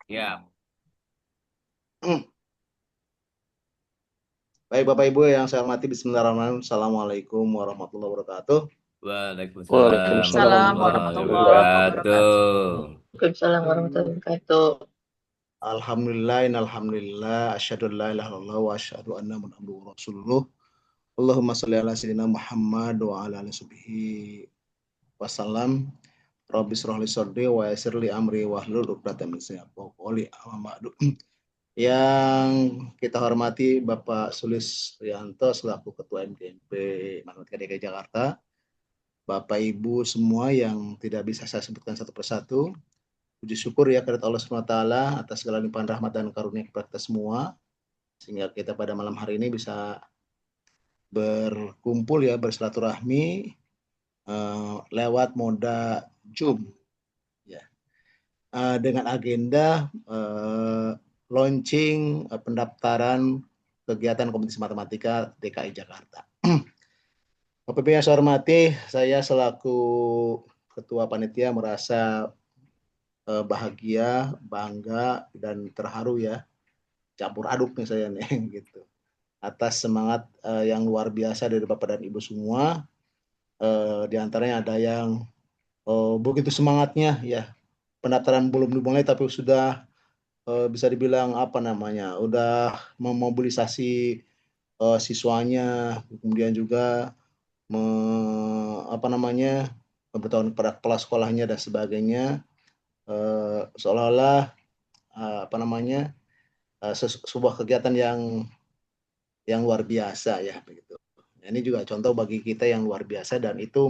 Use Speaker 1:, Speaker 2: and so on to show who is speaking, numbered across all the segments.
Speaker 1: Ya,
Speaker 2: Baik Bapak Ibu yang saya hormati, Bismillahirrahmanirrahim. Assalamualaikum warahmatullahi wabarakatuh.
Speaker 1: Waalaikumsalam
Speaker 2: Insya
Speaker 3: Waalaikumsalam
Speaker 2: Allah
Speaker 3: warahmatullahi
Speaker 1: warahmatullahi
Speaker 3: wabarakatuh.
Speaker 2: Alhamdulillah.
Speaker 1: wabarakatuh.
Speaker 3: Waalaikumsalam warahmatullahi wabarakatuh.
Speaker 2: Alhamdulillah, alhamdulillah, asyhadu an la ilaha illallah wa asyhadu anna muhammadur rasulullah. Allahumma shalli ala sayyidina Muhammad wa ala alihi sahbihi wasallam. Rabbi shrah li sadri wa yassir li amri wahlul 'uqdatam min lisani yafqahu qawli. Amma ba'du. Yang kita hormati Bapak Sulis Rianto selaku Ketua MGMP Matematika DKI Jakarta, Bapak Ibu semua yang tidak bisa saya sebutkan satu persatu, puji syukur ya kepada Allah SWT atas segala limpahan rahmat dan karunia kepada kita semua, sehingga kita pada malam hari ini bisa berkumpul ya, bersilaturahmi lewat moda Zoom ya, dengan agenda launching pendaftaran kegiatan kompetisi matematika DKI Jakarta. Bapak Ibu yang saya hormati, saya selaku Ketua Panitia merasa bahagia, bangga, dan terharu ya, campur aduk nih saya nih gitu. Atas semangat yang luar biasa dari Bapak dan Ibu semua, di antaranya ada yang begitu semangatnya ya, pendaftaran belum dimulai tapi sudah bisa dibilang apa namanya, udah memobilisasi siswanya, kemudian juga apa namanya, memberitahukan kepada kepala sekolahnya dan sebagainya, seolah-olah apa namanya, sebuah kegiatan yang luar biasa ya begitu. Nah, ini juga contoh bagi kita yang luar biasa dan itu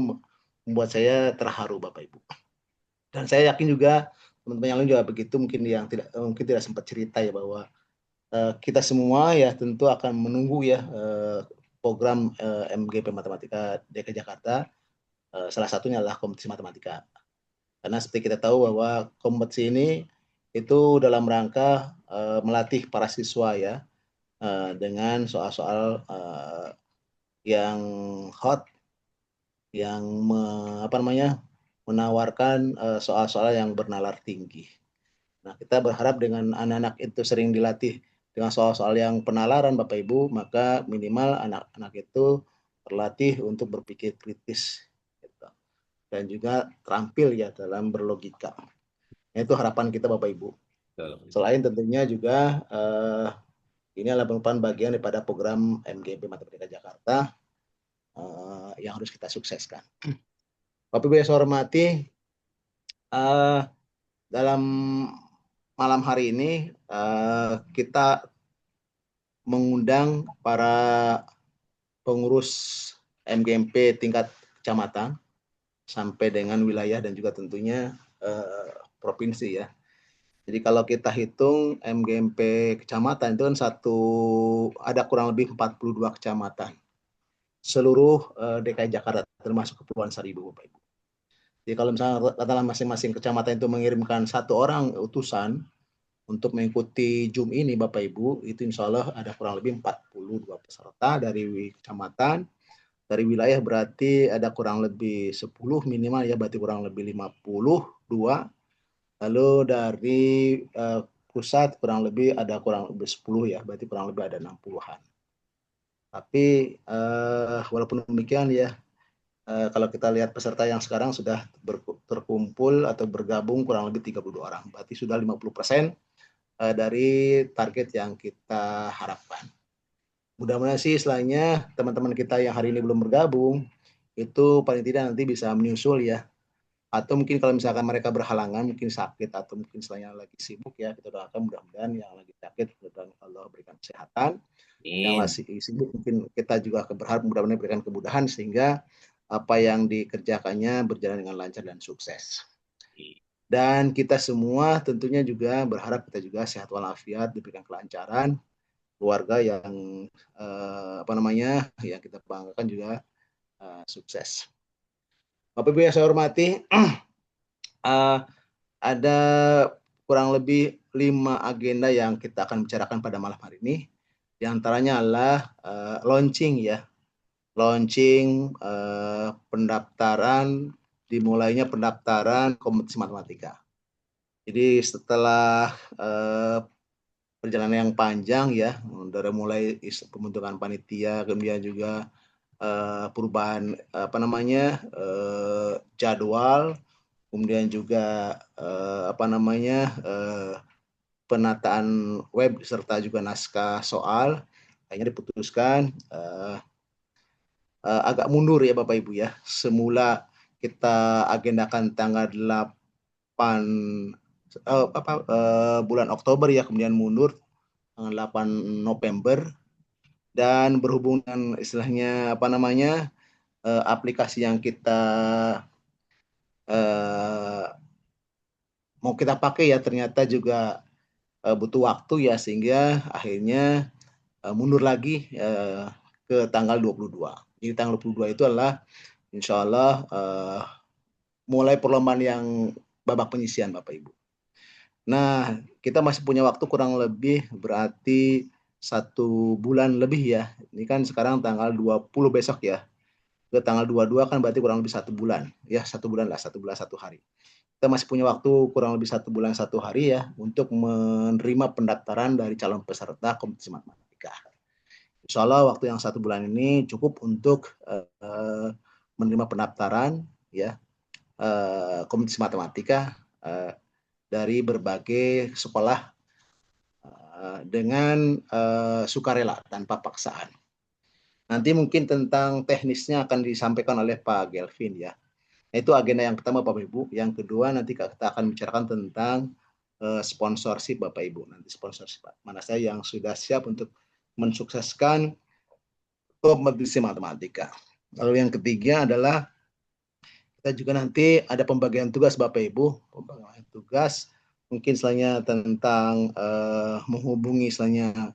Speaker 2: membuat saya terharu Bapak Ibu. Dan saya yakin juga teman-teman yang lain juga begitu, mungkin tidak sempat cerita ya bahwa kita semua ya tentu akan menunggu ya program MGP Matematika DKI Jakarta, salah satunya adalah kompetisi matematika. Karena seperti kita tahu bahwa kompetisi ini itu dalam rangka melatih para siswa ya, dengan soal-soal yang hot, yang apa namanya, menawarkan soal-soal yang bernalar tinggi. Nah, kita berharap dengan anak-anak itu sering dilatih dengan soal-soal yang penalaran Bapak Ibu, maka minimal anak-anak itu terlatih untuk berpikir kritis gitu. Dan juga terampil ya dalam berlogika. Nah, itu harapan kita Bapak Ibu. Selain tentunya juga ini adalah merupakan bagian daripada program MGP Matematika Jakarta yang harus kita sukseskan. Bapak Ibu yang saya hormati, uh, dalam malam hari ini kita mengundang para pengurus MGMP tingkat kecamatan sampai dengan wilayah dan juga tentunya provinsi ya. Jadi kalau kita hitung MGMP kecamatan itu kan ada kurang lebih 42 kecamatan seluruh DKI Jakarta termasuk Kepulauan Seribu Bapak Ibu. Jadi kalau misalnya katakanlah masing-masing kecamatan itu mengirimkan satu orang utusan untuk mengikuti Zoom ini Bapak Ibu, itu insya Allah ada kurang lebih 42 peserta dari kecamatan. Dari wilayah berarti ada kurang lebih 10 minimal ya, berarti kurang lebih 52. Lalu dari pusat kurang lebih ada kurang lebih 10 ya, berarti kurang lebih ada 60-an. Tapi walaupun demikian ya, kalau kita lihat peserta yang sekarang sudah terkumpul atau bergabung kurang lebih 32 orang. Berarti sudah 50% dari target yang kita harapkan. Mudah-mudahan sih istilahnya teman-teman kita yang hari ini belum bergabung, itu paling tidak nanti bisa menyusul ya. Atau mungkin kalau misalkan mereka berhalangan, mungkin sakit atau mungkin selain lagi sibuk ya, kita doakan mudah-mudahan yang lagi sakit, mudah-mudahan Allah berikan kesehatan. Yang
Speaker 1: Amin.
Speaker 2: masih sibuk mungkin kita juga berharap mudah-mudahan berikan kemudahan sehingga apa yang dikerjakannya berjalan dengan lancar dan sukses. Dan kita semua tentunya juga berharap kita juga sehat walafiat, diberikan kelancaran, keluarga yang apa namanya, yang kita banggakan juga sukses. Bapak Ibu yang saya hormati, ada kurang lebih 5 agenda yang kita akan bicarakan pada malam hari ini. Di antaranya adalah launching ya, launching pendaftaran, dimulainya pendaftaran kompetisi matematika. Jadi setelah perjalanan yang panjang ya, dari mulai pembentukan panitia, kemudian juga perubahan jadwal, kemudian juga penataan web serta juga naskah soal, akhirnya diputuskan agak mundur ya Bapak Ibu ya. Semula kita agendakan tanggal 8 bulan Oktober ya, kemudian mundur tanggal 8 November, dan berhubung dengan istilahnya aplikasi yang kita eh, mau kita pakai ya ternyata juga butuh waktu ya, sehingga akhirnya mundur lagi ke tanggal 22. Jadi tanggal 22 itu adalah insya Allah mulai perlombaan yang babak penyisian Bapak Ibu. Nah, kita masih punya waktu kurang lebih berarti 1 bulan lebih ya. Ini kan sekarang tanggal 20 besok ya. Ke tanggal 22 kan berarti kurang lebih 1 bulan. Ya, 1 bulan lah, 1 bulan 1 hari. Kita masih punya waktu kurang lebih 1 bulan 1 hari ya untuk menerima pendaftaran dari calon peserta kompetisi matematika. Insya Allah waktu yang 1 bulan ini cukup untuk menerima pendaftaran ya kompetisi matematika dari berbagai sekolah dengan sukarela tanpa paksaan. Nanti mungkin tentang teknisnya akan disampaikan oleh Pak Gelvin ya. Itu agenda yang pertama Bapak Ibu. Yang kedua nanti kita akan bicarakan tentang sponsorship Bapak Ibu. Nanti sponsorship mana saya yang sudah siap untuk mensukseskan kompetisi matematika. Lalu yang ketiga adalah kita juga nanti ada pembagian tugas Bapak Ibu. Pembagian tugas mungkin selainnya tentang menghubungi selainnya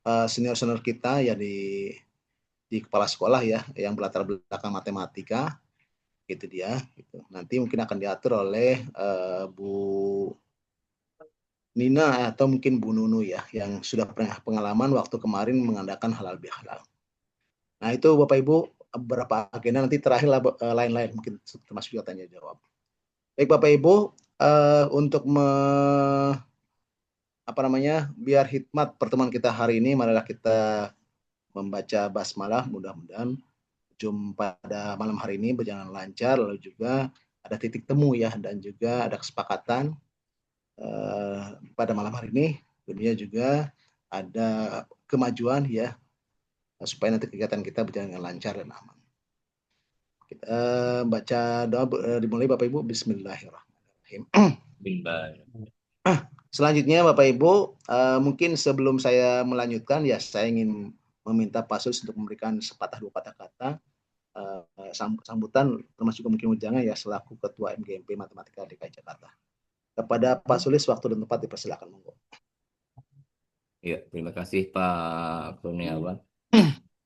Speaker 2: senior-senior kita ya di kepala sekolah ya yang berlatar belakang matematika, gitu dia. Gitu. Nanti mungkin akan diatur oleh Bu Nina atau mungkin Bu Nunu ya yang sudah pernah pengalaman waktu kemarin mengadakan halal bihalal. Nah itu Bapak Ibu beberapa agenda, nanti terakhir lain-lain mungkin termasuk juga tanya jawab. Baik Bapak Ibu, untuk biar hikmat pertemuan kita hari ini, marilah kita membaca basmalah, mudah-mudahan pada malam hari ini berjalan lancar, lalu juga ada titik temu ya, dan juga ada kesepakatan pada malam hari ini, dunia juga ada kemajuan ya, supaya nanti kegiatan kita berjalan dengan lancar dan aman. Kita baca doa dimulai Bapak Ibu. Bismillahirrahmanirrahim. Selanjutnya Bapak Ibu, mungkin sebelum saya melanjutkan ya, saya ingin meminta Pak Sus untuk memberikan sepatah dua patah kata sambutan, termasuk mungkin ujangan ya selaku Ketua MGMP Matematika DKI Jakarta. Kepada Pak Sulis, waktu dan tempat dipersilakan, monggo.
Speaker 1: Ya, terima kasih Pak Kurniawan.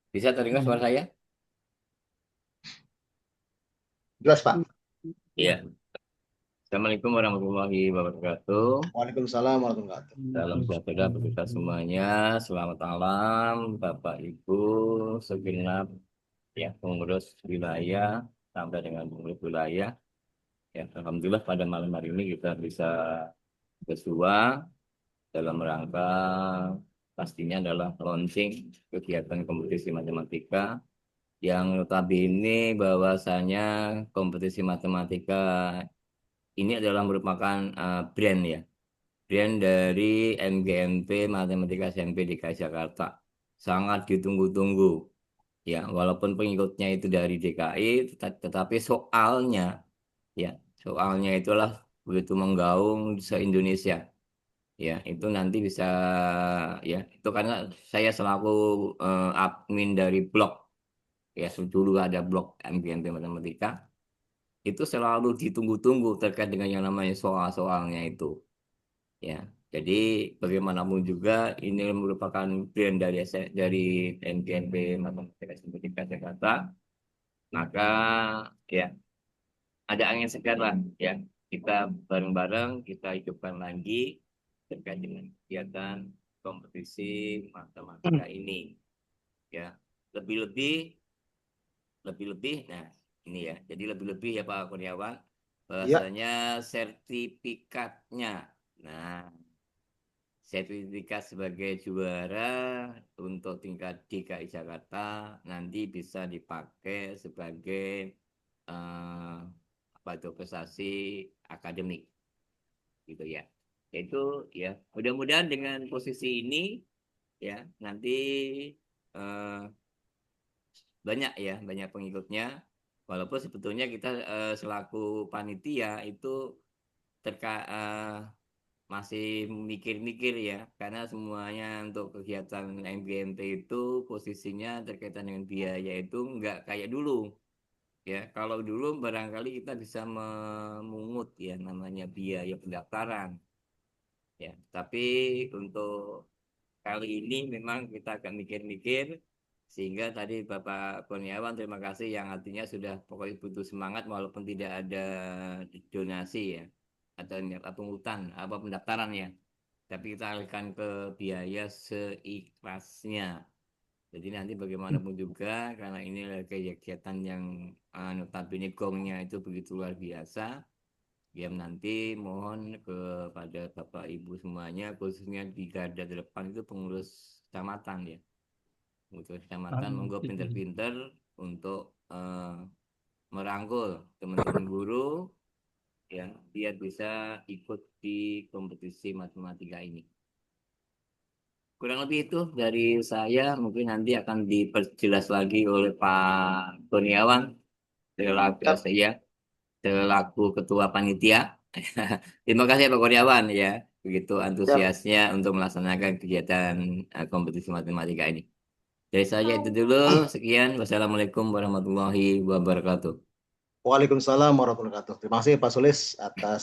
Speaker 1: Bisa terdengar suara saya?
Speaker 2: Jelas Pak.
Speaker 1: Iya. Assalamualaikum warahmatullahi wabarakatuh.
Speaker 2: Waalaikumsalam warahmatullahi wabarakatuh.
Speaker 1: Salam sejahtera bagi kita semuanya. Selamat malam Bapak Ibu segenap ya pengurus wilayah sampai dengan pengurus wilayah. Ya, alhamdulillah pada malam hari ini kita bisa bersua dalam rangka pastinya adalah launching kegiatan kompetisi matematika yang notabene bahwasanya kompetisi matematika ini adalah merupakan brand ya, brand dari MGMP Matematika SMP DKI Jakarta. Sangat ditunggu-tunggu ya, walaupun pengikutnya itu dari DKI, tetapi soalnya ya, soalnya itulah begitu menggaung se-Indonesia. Ya, itu nanti bisa ya, itu karena saya selaku admin dari blog ya, dulu ada blog MGMP Matematika, itu selalu ditunggu-tunggu terkait dengan yang namanya soal-soalnya itu. Ya, jadi bagaimanapun juga ini merupakan brand dari MGMP Matematika Matematika Jakarta, maka ya ada angin segar lah ya. Kita bareng-bareng kita hidupkan lagi terkait dengan kegiatan kompetisi matematika ini ya. Lebih-lebih nah ini ya. Jadi lebih-lebih ya Pak Kurniawan,
Speaker 2: Iya.
Speaker 1: bahasanya sertifikatnya. Nah, sertifikat sebagai juara untuk tingkat DKI Jakarta nanti bisa dipakai sebagai apa itu prestasi akademik gitu ya. Itu ya mudah-mudahan dengan posisi ini ya nanti eh, banyak ya banyak pengikutnya. Walaupun sebetulnya kita selaku panitia itu terka eh, masih mikir-mikir ya, karena semuanya untuk kegiatan MGMT itu posisinya terkaitan dengan biaya itu nggak kayak dulu ya. Kalau dulu barangkali kita bisa memungut ya namanya biaya pendaftaran ya, tapi untuk kali ini memang kita agak mikir-mikir sehingga tadi Bapak Kurniawan terima kasih yang artinya sudah pokoknya butuh semangat walaupun tidak ada donasi ya atau pungutan apa pendaftaran ya, tapi kita alihkan ke biaya seikhlasnya. Jadi nanti bagaimanapun juga karena ini adalah kegiatan yang notabene gongnya itu begitu luar biasa. Ya nanti mohon kepada Bapak Ibu semuanya khususnya di garda depan itu pengurus kecamatan ya. Pengurus kecamatan monggo pinter-pinter untuk merangkul teman-teman guru ya biar bisa ikut di kompetisi matematika ini. Kurang lebih itu dari saya, mungkin nanti akan diperjelas lagi oleh Pak Kurniawan selaku
Speaker 2: Siap.
Speaker 1: saya selaku ketua panitia. Terima kasih Pak Kurniawan ya, begitu
Speaker 2: Siap.
Speaker 1: antusiasnya untuk melaksanakan kegiatan kompetisi matematika ini. Dari saya itu dulu, sekian. Wassalamualaikum warahmatullahi wabarakatuh.
Speaker 2: Waalaikumsalam warahmatullahi wabarakatuh. Terima kasih Pak Sulis atas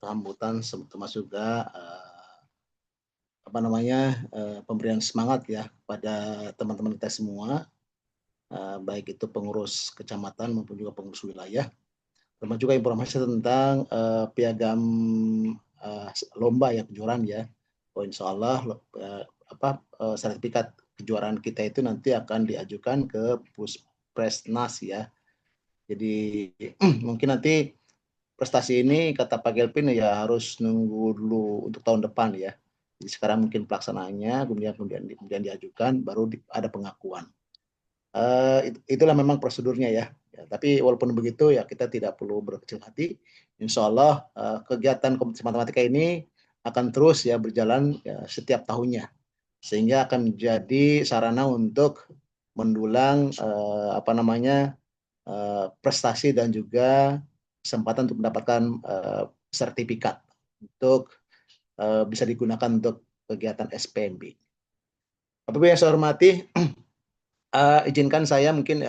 Speaker 2: sambutan, termasuk juga apa namanya pemberian semangat ya kepada teman-teman kita semua, baik itu pengurus kecamatan maupun juga pengurus wilayah. Termasuk juga informasi tentang piagam lomba ya kejuaraan ya. Oh, insya Allah sertifikat kejuaraan kita itu nanti akan diajukan ke Puspresnas ya. Jadi mungkin nanti prestasi ini kata Pak Gelvin ya harus nunggu dulu untuk tahun depan ya. Jadi sekarang mungkin pelaksanaannya, kemudian diajukan, baru ada pengakuan. Itulah memang prosedurnya ya. Ya. Tapi walaupun begitu ya kita tidak perlu berkecil hati. Insya Allah kegiatan kompetisi matematika ini akan terus ya berjalan ya, setiap tahunnya, sehingga akan menjadi sarana untuk mendulang apa namanya prestasi dan juga kesempatan untuk mendapatkan sertifikat untuk bisa digunakan untuk kegiatan SPMB. Bapak Ibu yang saya hormati, izinkan saya mungkin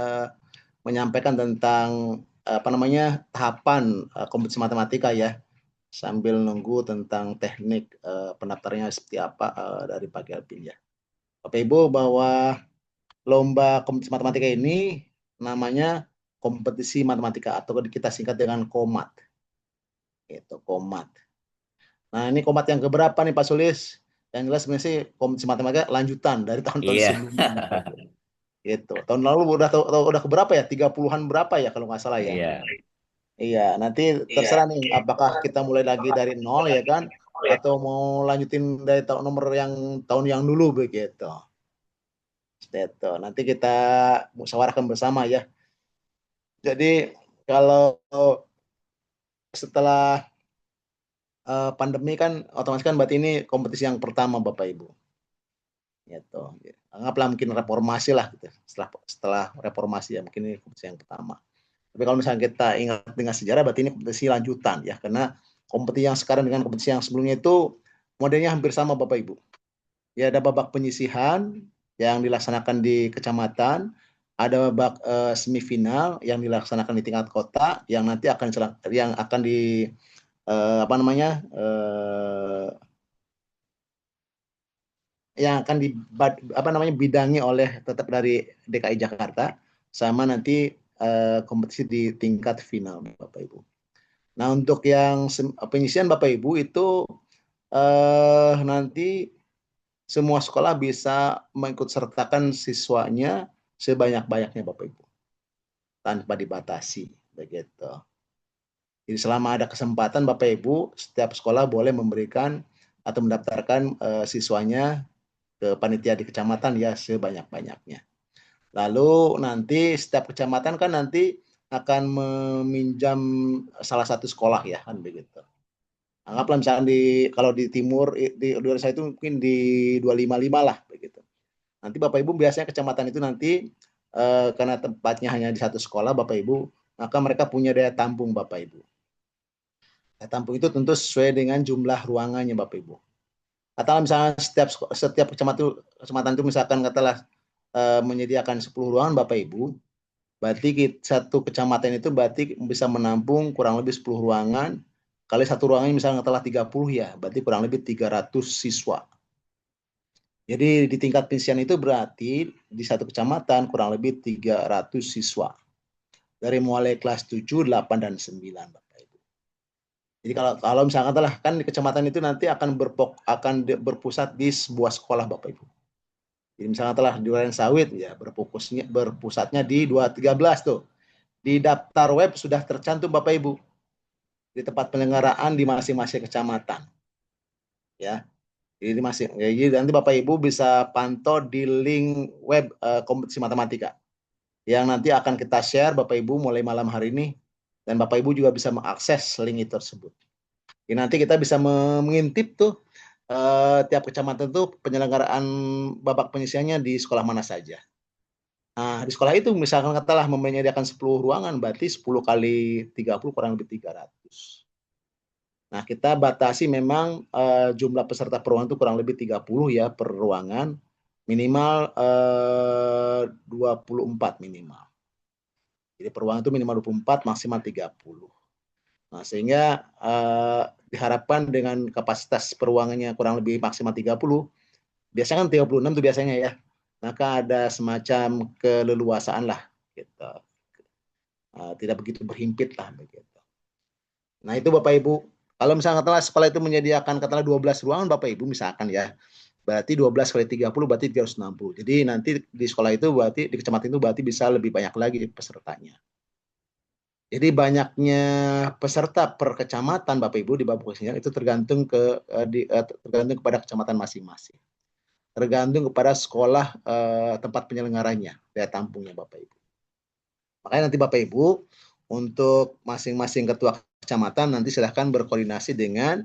Speaker 2: menyampaikan tentang apa namanya tahapan kompetisi matematika ya, sambil nunggu tentang teknik pendaftarannya seperti apa dari Pak Gelvin ya. Bapak Ibu, bahwa lomba kompetisi matematika ini namanya kompetisi matematika atau kita singkat dengan KOMAT. Itu KOMAT. Nah, ini KOMAT yang keberapa nih Pak Sulis? Yang jelas sebenarnya sih kompetisi matematika lanjutan dari tahun-tahun
Speaker 1: Iya.
Speaker 2: sebelumnya. Gitu. Tahun lalu udah keberapa ya? 30-an berapa ya kalau nggak salah ya?
Speaker 1: Iya.
Speaker 2: Iya, nanti terserah nih apakah kita mulai lagi dari nol ya kan, atau mau lanjutin dari tahun nomor yang tahun yang dulu begitu. Itu. Nanti kita musyawarahkan bersama ya. Jadi kalau setelah pandemi kan otomatis kan berarti ini kompetisi yang pertama Bapak Ibu. Gitu. Anggaplah mungkin reformasi lah gitu. Setelah reformasi ya mungkin ini kompetisi yang pertama. Tapi kalau misalnya kita ingat dengan sejarah berarti ini kompetisi lanjutan ya, karena kompetisi yang sekarang dengan kompetisi yang sebelumnya itu modelnya hampir sama Bapak Ibu. Ya ada babak penyisihan yang dilaksanakan di kecamatan, ada babak semifinal yang dilaksanakan di tingkat kota, yang nanti akan di apa namanya yang akan di apa namanya bidangi oleh tetap dari DKI Jakarta, sama nanti kompetisi di tingkat final Bapak Ibu. Nah untuk yang penyisian Bapak Ibu itu nanti semua sekolah bisa mengikut sertakan siswanya sebanyak-banyaknya Bapak Ibu tanpa dibatasi begitu. Jadi selama ada kesempatan Bapak Ibu, setiap sekolah boleh memberikan atau mendaftarkan siswanya ke panitia di kecamatan ya sebanyak-banyaknya. Lalu nanti setiap kecamatan kan nanti akan meminjam salah satu sekolah ya kan begitu. Anggaplah misalkan kalau di timur di luar saya itu mungkin di 255 lah begitu. Nanti Bapak Ibu biasanya kecamatan itu nanti karena tempatnya hanya di satu sekolah Bapak Ibu, maka mereka punya daya tampung Bapak Ibu. Daya tampung itu tentu sesuai dengan jumlah ruangannya Bapak Ibu. Katakanlah misalnya setiap kecamatan itu misalkan katakanlah menyediakan 10 ruangan Bapak Ibu, berarti satu kecamatan itu berarti bisa menampung kurang lebih 10 ruangan, kali satu ruangannya misalnya telah 30 ya, berarti kurang lebih 300 siswa. Jadi di tingkat penyisian itu berarti di satu kecamatan kurang lebih 300 siswa. Dari mulai kelas 7, 8, dan 9 Bapak Ibu. Jadi kalau misalkan telah kan di kecamatan itu nanti akan berpusat di sebuah sekolah Bapak Ibu. Jadi misalnya telah di Duren Sawit ya berpusatnya di 213 tuh. Di daftar web sudah tercantum Bapak Ibu di tempat penyelenggaraan di masing-masing kecamatan. Ya. Jadi nanti Bapak Ibu bisa pantau di link web kompetisi matematika yang nanti akan kita share Bapak Ibu mulai malam hari ini dan Bapak Ibu juga bisa mengakses link itu tersebut. Jadi nanti kita bisa mengintip tuh tiap kecamatan tuh penyelenggaraan babak penyisiannya di sekolah mana saja. Nah, di sekolah itu misalkan katalah menyediakan 10 ruangan, berarti 10 kali 30 kurang lebih 300. Nah, kita batasi memang jumlah peserta per ruangan itu kurang lebih 30 ya per ruangan, minimal 24 minimal. Jadi per ruangan itu minimal 24, maksimal 30. Nah, sehingga diharapkan dengan kapasitas per ruangannya kurang lebih maksimal 30, biasanya kan 36 tuh biasanya ya. Maka ada semacam keleluasaan lah gitu. Tidak begitu berhimpit lah begitu. Nah, itu Bapak Ibu, kalau misalnya katakanlah sekolah itu menyediakan katakanlah 12 ruangan Bapak Ibu misalkan ya. Berarti 12 kali 30 berarti 360. Jadi nanti di sekolah itu berarti di kecamatan itu berarti bisa lebih banyak lagi pesertanya. Jadi banyaknya peserta per kecamatan Bapak Ibu di babak penyisian itu tergantung tergantung kepada kecamatan masing-masing. Tergantung kepada sekolah tempat penyelenggaranya, daya tampungnya Bapak Ibu. Makanya nanti Bapak Ibu untuk masing-masing ketua kecamatan nanti silahkan berkoordinasi dengan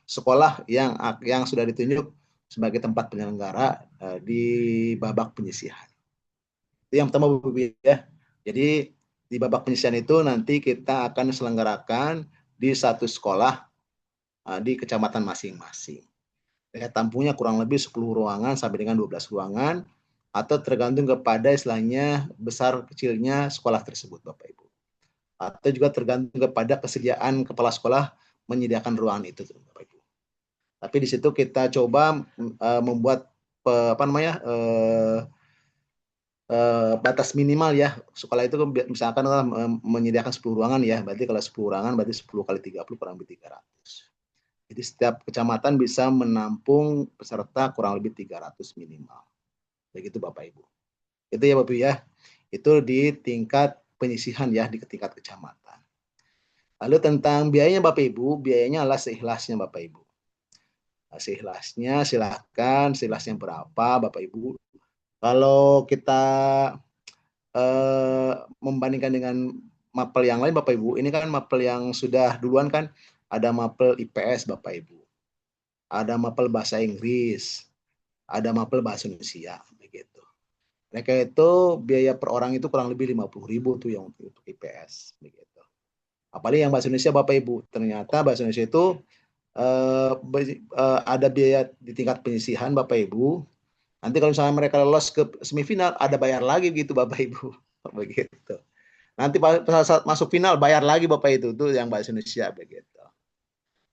Speaker 2: sekolah yang sudah ditunjuk sebagai tempat penyelenggara di babak penyisihan. Itu yang pertama Bapak Ibu ya. Jadi di babak penyisihan itu nanti kita akan selenggarakan di satu sekolah di kecamatan masing-masing. Daya tampungnya kurang lebih 10 ruangan sampai dengan 12 ruangan atau tergantung kepada istilahnya besar kecilnya sekolah tersebut Bapak Ibu. Atau juga tergantung kepada kesediaan kepala sekolah menyediakan ruangan itu Bapak Ibu. Tapi di situ kita coba membuat batas minimal ya. Sekolah itu misalkan menyediakan 10 ruangan ya. Berarti kalau 10 ruangan berarti 10 kali 30 kurang lebih 300. Jadi setiap kecamatan bisa menampung peserta kurang lebih 300 minimal. Begitu Bapak Ibu. Itu ya Bapak Ibu ya. Itu di tingkat penyisihan ya di tingkat kecamatan. Lalu tentang biayanya Bapak Ibu, biayanya adalah seikhlasnya Bapak Ibu. Seikhlasnya silakan, seikhlasnya berapa Bapak Ibu. Kalau kita membandingkan dengan mapel yang lain Bapak Ibu, ini kan mapel yang sudah duluan kan ada mapel IPS Bapak Ibu. Ada mapel bahasa Inggris, ada mapel bahasa Indonesia begitu. Mereka itu biaya per orang itu kurang lebih 50.000 tuh yang untuk IPS begitu. Apalagi yang bahasa Indonesia Bapak Ibu, ternyata bahasa Indonesia itu ada biaya di tingkat penyisihan Bapak Ibu. Nanti kalau misalnya mereka lolos ke semifinal ada bayar lagi gitu Bapak Ibu begitu. Nanti saat masuk final bayar lagi Bapak itu tuh yang bahasa Indonesia begitu.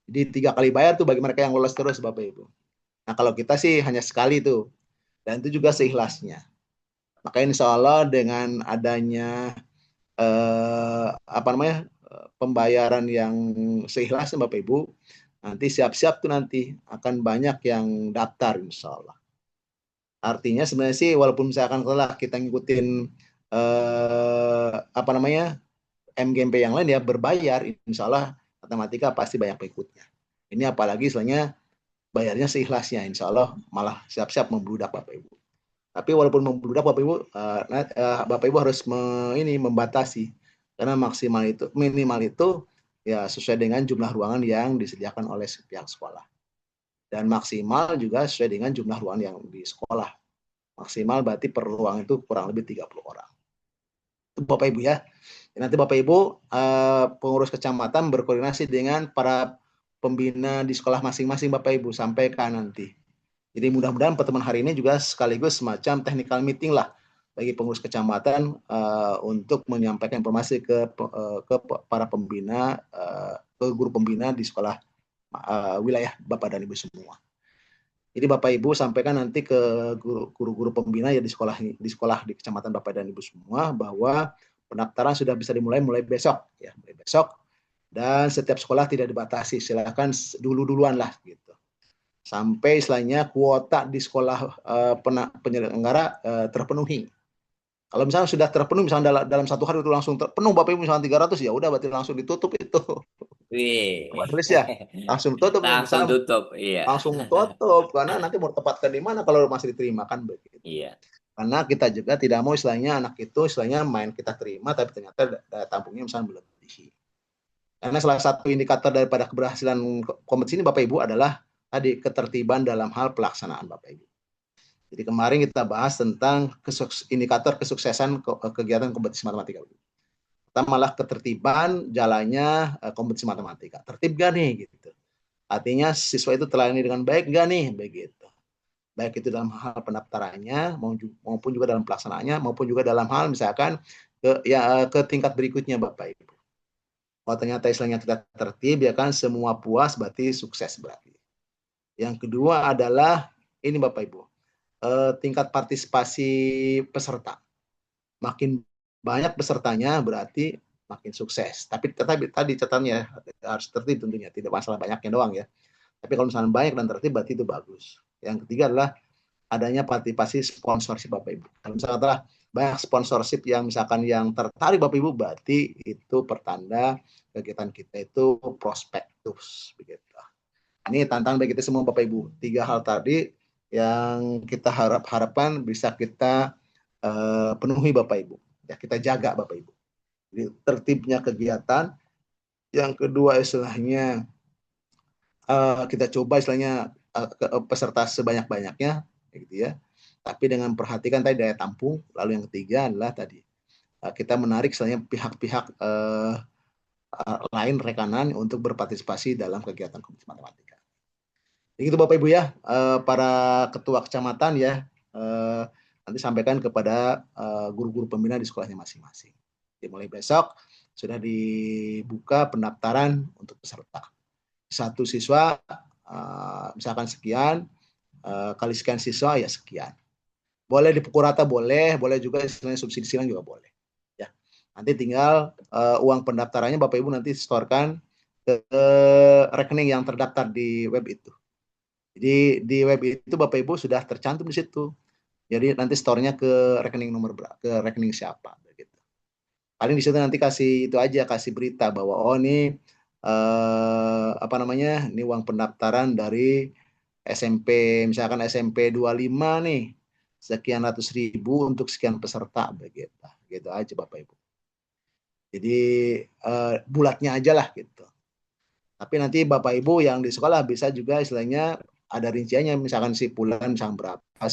Speaker 2: Jadi 3 kali bayar tuh bagi mereka yang lolos terus Bapak Ibu. Nah kalau kita sih hanya sekali tuh dan itu juga seikhlasnya. Maka insya Allah dengan adanya pembayaran yang seikhlasnya Bapak Ibu, nanti siap-siap tuh nanti akan banyak yang daftar insya Allah. Artinya sebenarnya sih walaupun misalkan kalau kita ngikutin MGMP yang lain ya berbayar, insya Allah matematika pasti banyak pengikutnya. Ini apalagi istilahnya bayarnya seikhlasnya, insya Allah malah siap-siap membludak Bapak Ibu. Tapi walaupun membludak Bapak Ibu, Bapak Ibu harus membatasi, karena minimal itu ya sesuai dengan jumlah ruangan yang disediakan oleh pihak sekolah. Dan maksimal juga sesuai dengan jumlah ruangan yang di sekolah. Maksimal berarti per ruang itu kurang lebih 30 orang. Itu Bapak Ibu ya. Nanti Bapak Ibu pengurus kecamatan berkoordinasi dengan para pembina di sekolah masing-masing Bapak Ibu, sampaikan nanti. Jadi mudah-mudahan pertemuan hari ini juga sekaligus semacam technical meeting lah bagi pengurus kecamatan untuk menyampaikan informasi ke para pembina, ke guru pembina di sekolah wilayah Bapak dan Ibu semua. Jadi Bapak Ibu sampaikan nanti ke guru-guru pembina ya di sekolah di kecamatan Bapak dan Ibu semua bahwa pendaftaran sudah bisa dimulai mulai besok ya, mulai besok, dan setiap sekolah tidak dibatasi, silakan duluan lah gitu. Sampai istilahnya kuota di sekolah penyelenggara terpenuhi. Kalau misalnya sudah terpenuhi, misalnya dalam satu hari itu langsung terpenuh Bapak Ibu misalnya 300, ya udah berarti langsung ditutup itu.
Speaker 1: Wih.
Speaker 2: Tulis ya, langsung tutup
Speaker 1: Langsung
Speaker 2: misalnya,
Speaker 1: tutup, iya.
Speaker 2: langsung tutup karena nanti mau tempatkan di mana kalau masih diterima kan begitu.
Speaker 1: Iya.
Speaker 2: Karena kita juga tidak mau istilahnya anak itu istilahnya main kita terima tapi ternyata daya tampungnya misalnya belum diisi. Karena salah satu indikator daripada keberhasilan kompetisi ini Bapak Ibu adalah tadi ketertiban dalam hal pelaksanaan Bapak Ibu. Jadi kemarin kita bahas tentang indikator kesuksesan kegiatan kompetisi matematika. Kita malah ketertiban jalannya kompetisi matematika. Tertib gak nih gitu. Artinya siswa itu terlayani dengan baik gak nih begitu. Baik itu dalam hal pendaftarannya maupun juga dalam pelaksanaannya maupun juga dalam hal misalkan ke tingkat berikutnya Bapak Ibu. Kalau ternyata istilahnya kita tertib ya kan semua puas berarti sukses berarti. Yang kedua adalah ini Bapak Ibu. Tingkat partisipasi peserta. Makin banyak pesertanya berarti makin sukses. Tapi tadi catatannya harus tertib tentunya, tidak masalah banyaknya doang ya. Tapi kalau misalnya banyak dan tertib berarti itu bagus. Yang ketiga adalah adanya partisipasi sponsorship Bapak Ibu. Kalau misalnya telah banyak sponsorship yang misalkan yang tertarik Bapak Ibu berarti itu pertanda kegiatan kita itu prospektus begitu. Ini tantangan bagi kita semua Bapak Ibu. 3 hal tadi yang kita harapkan bisa kita penuhi Bapak Ibu. Ya, kita jaga Bapak Ibu. Jadi tertibnya kegiatan. Yang kedua istilahnya kita coba istilahnya peserta sebanyak-banyaknya, gitu ya. Tapi dengan perhatikan tadi daya tampung. Lalu yang ketiga adalah tadi kita menarik istilahnya pihak-pihak lain rekanan untuk berpartisipasi dalam kegiatan kompetisi matematika. Begitu Bapak Ibu ya, para ketua kecamatan ya, nanti sampaikan kepada guru-guru pembina di sekolahnya masing-masing. Jadi mulai besok sudah dibuka pendaftaran untuk peserta. Satu siswa misalkan sekian, kali sekian siswa ya sekian. Boleh dipukul rata boleh juga istilahnya subsidi silang juga boleh. Ya. Nanti tinggal uang pendaftarannya Bapak Ibu nanti setorkan ke rekening yang terdaftar di web itu. Jadi di web itu Bapak Ibu sudah tercantum di situ. Jadi nanti store-nya ke rekening nomor berapa, ke rekening siapa begitu. Paling di situ nanti kasih itu aja, kasih berita bahwa oh ini ini uang pendaftaran dari SMP, misalkan SMP 25 nih. Sekian ratus ribu untuk sekian peserta begitu. Gitu aja Bapak Ibu. Jadi bulatnya aja lah gitu. Tapi nanti Bapak Ibu yang di sekolah bisa juga istilahnya ada rinciannya, misalkan si bulan berapa dan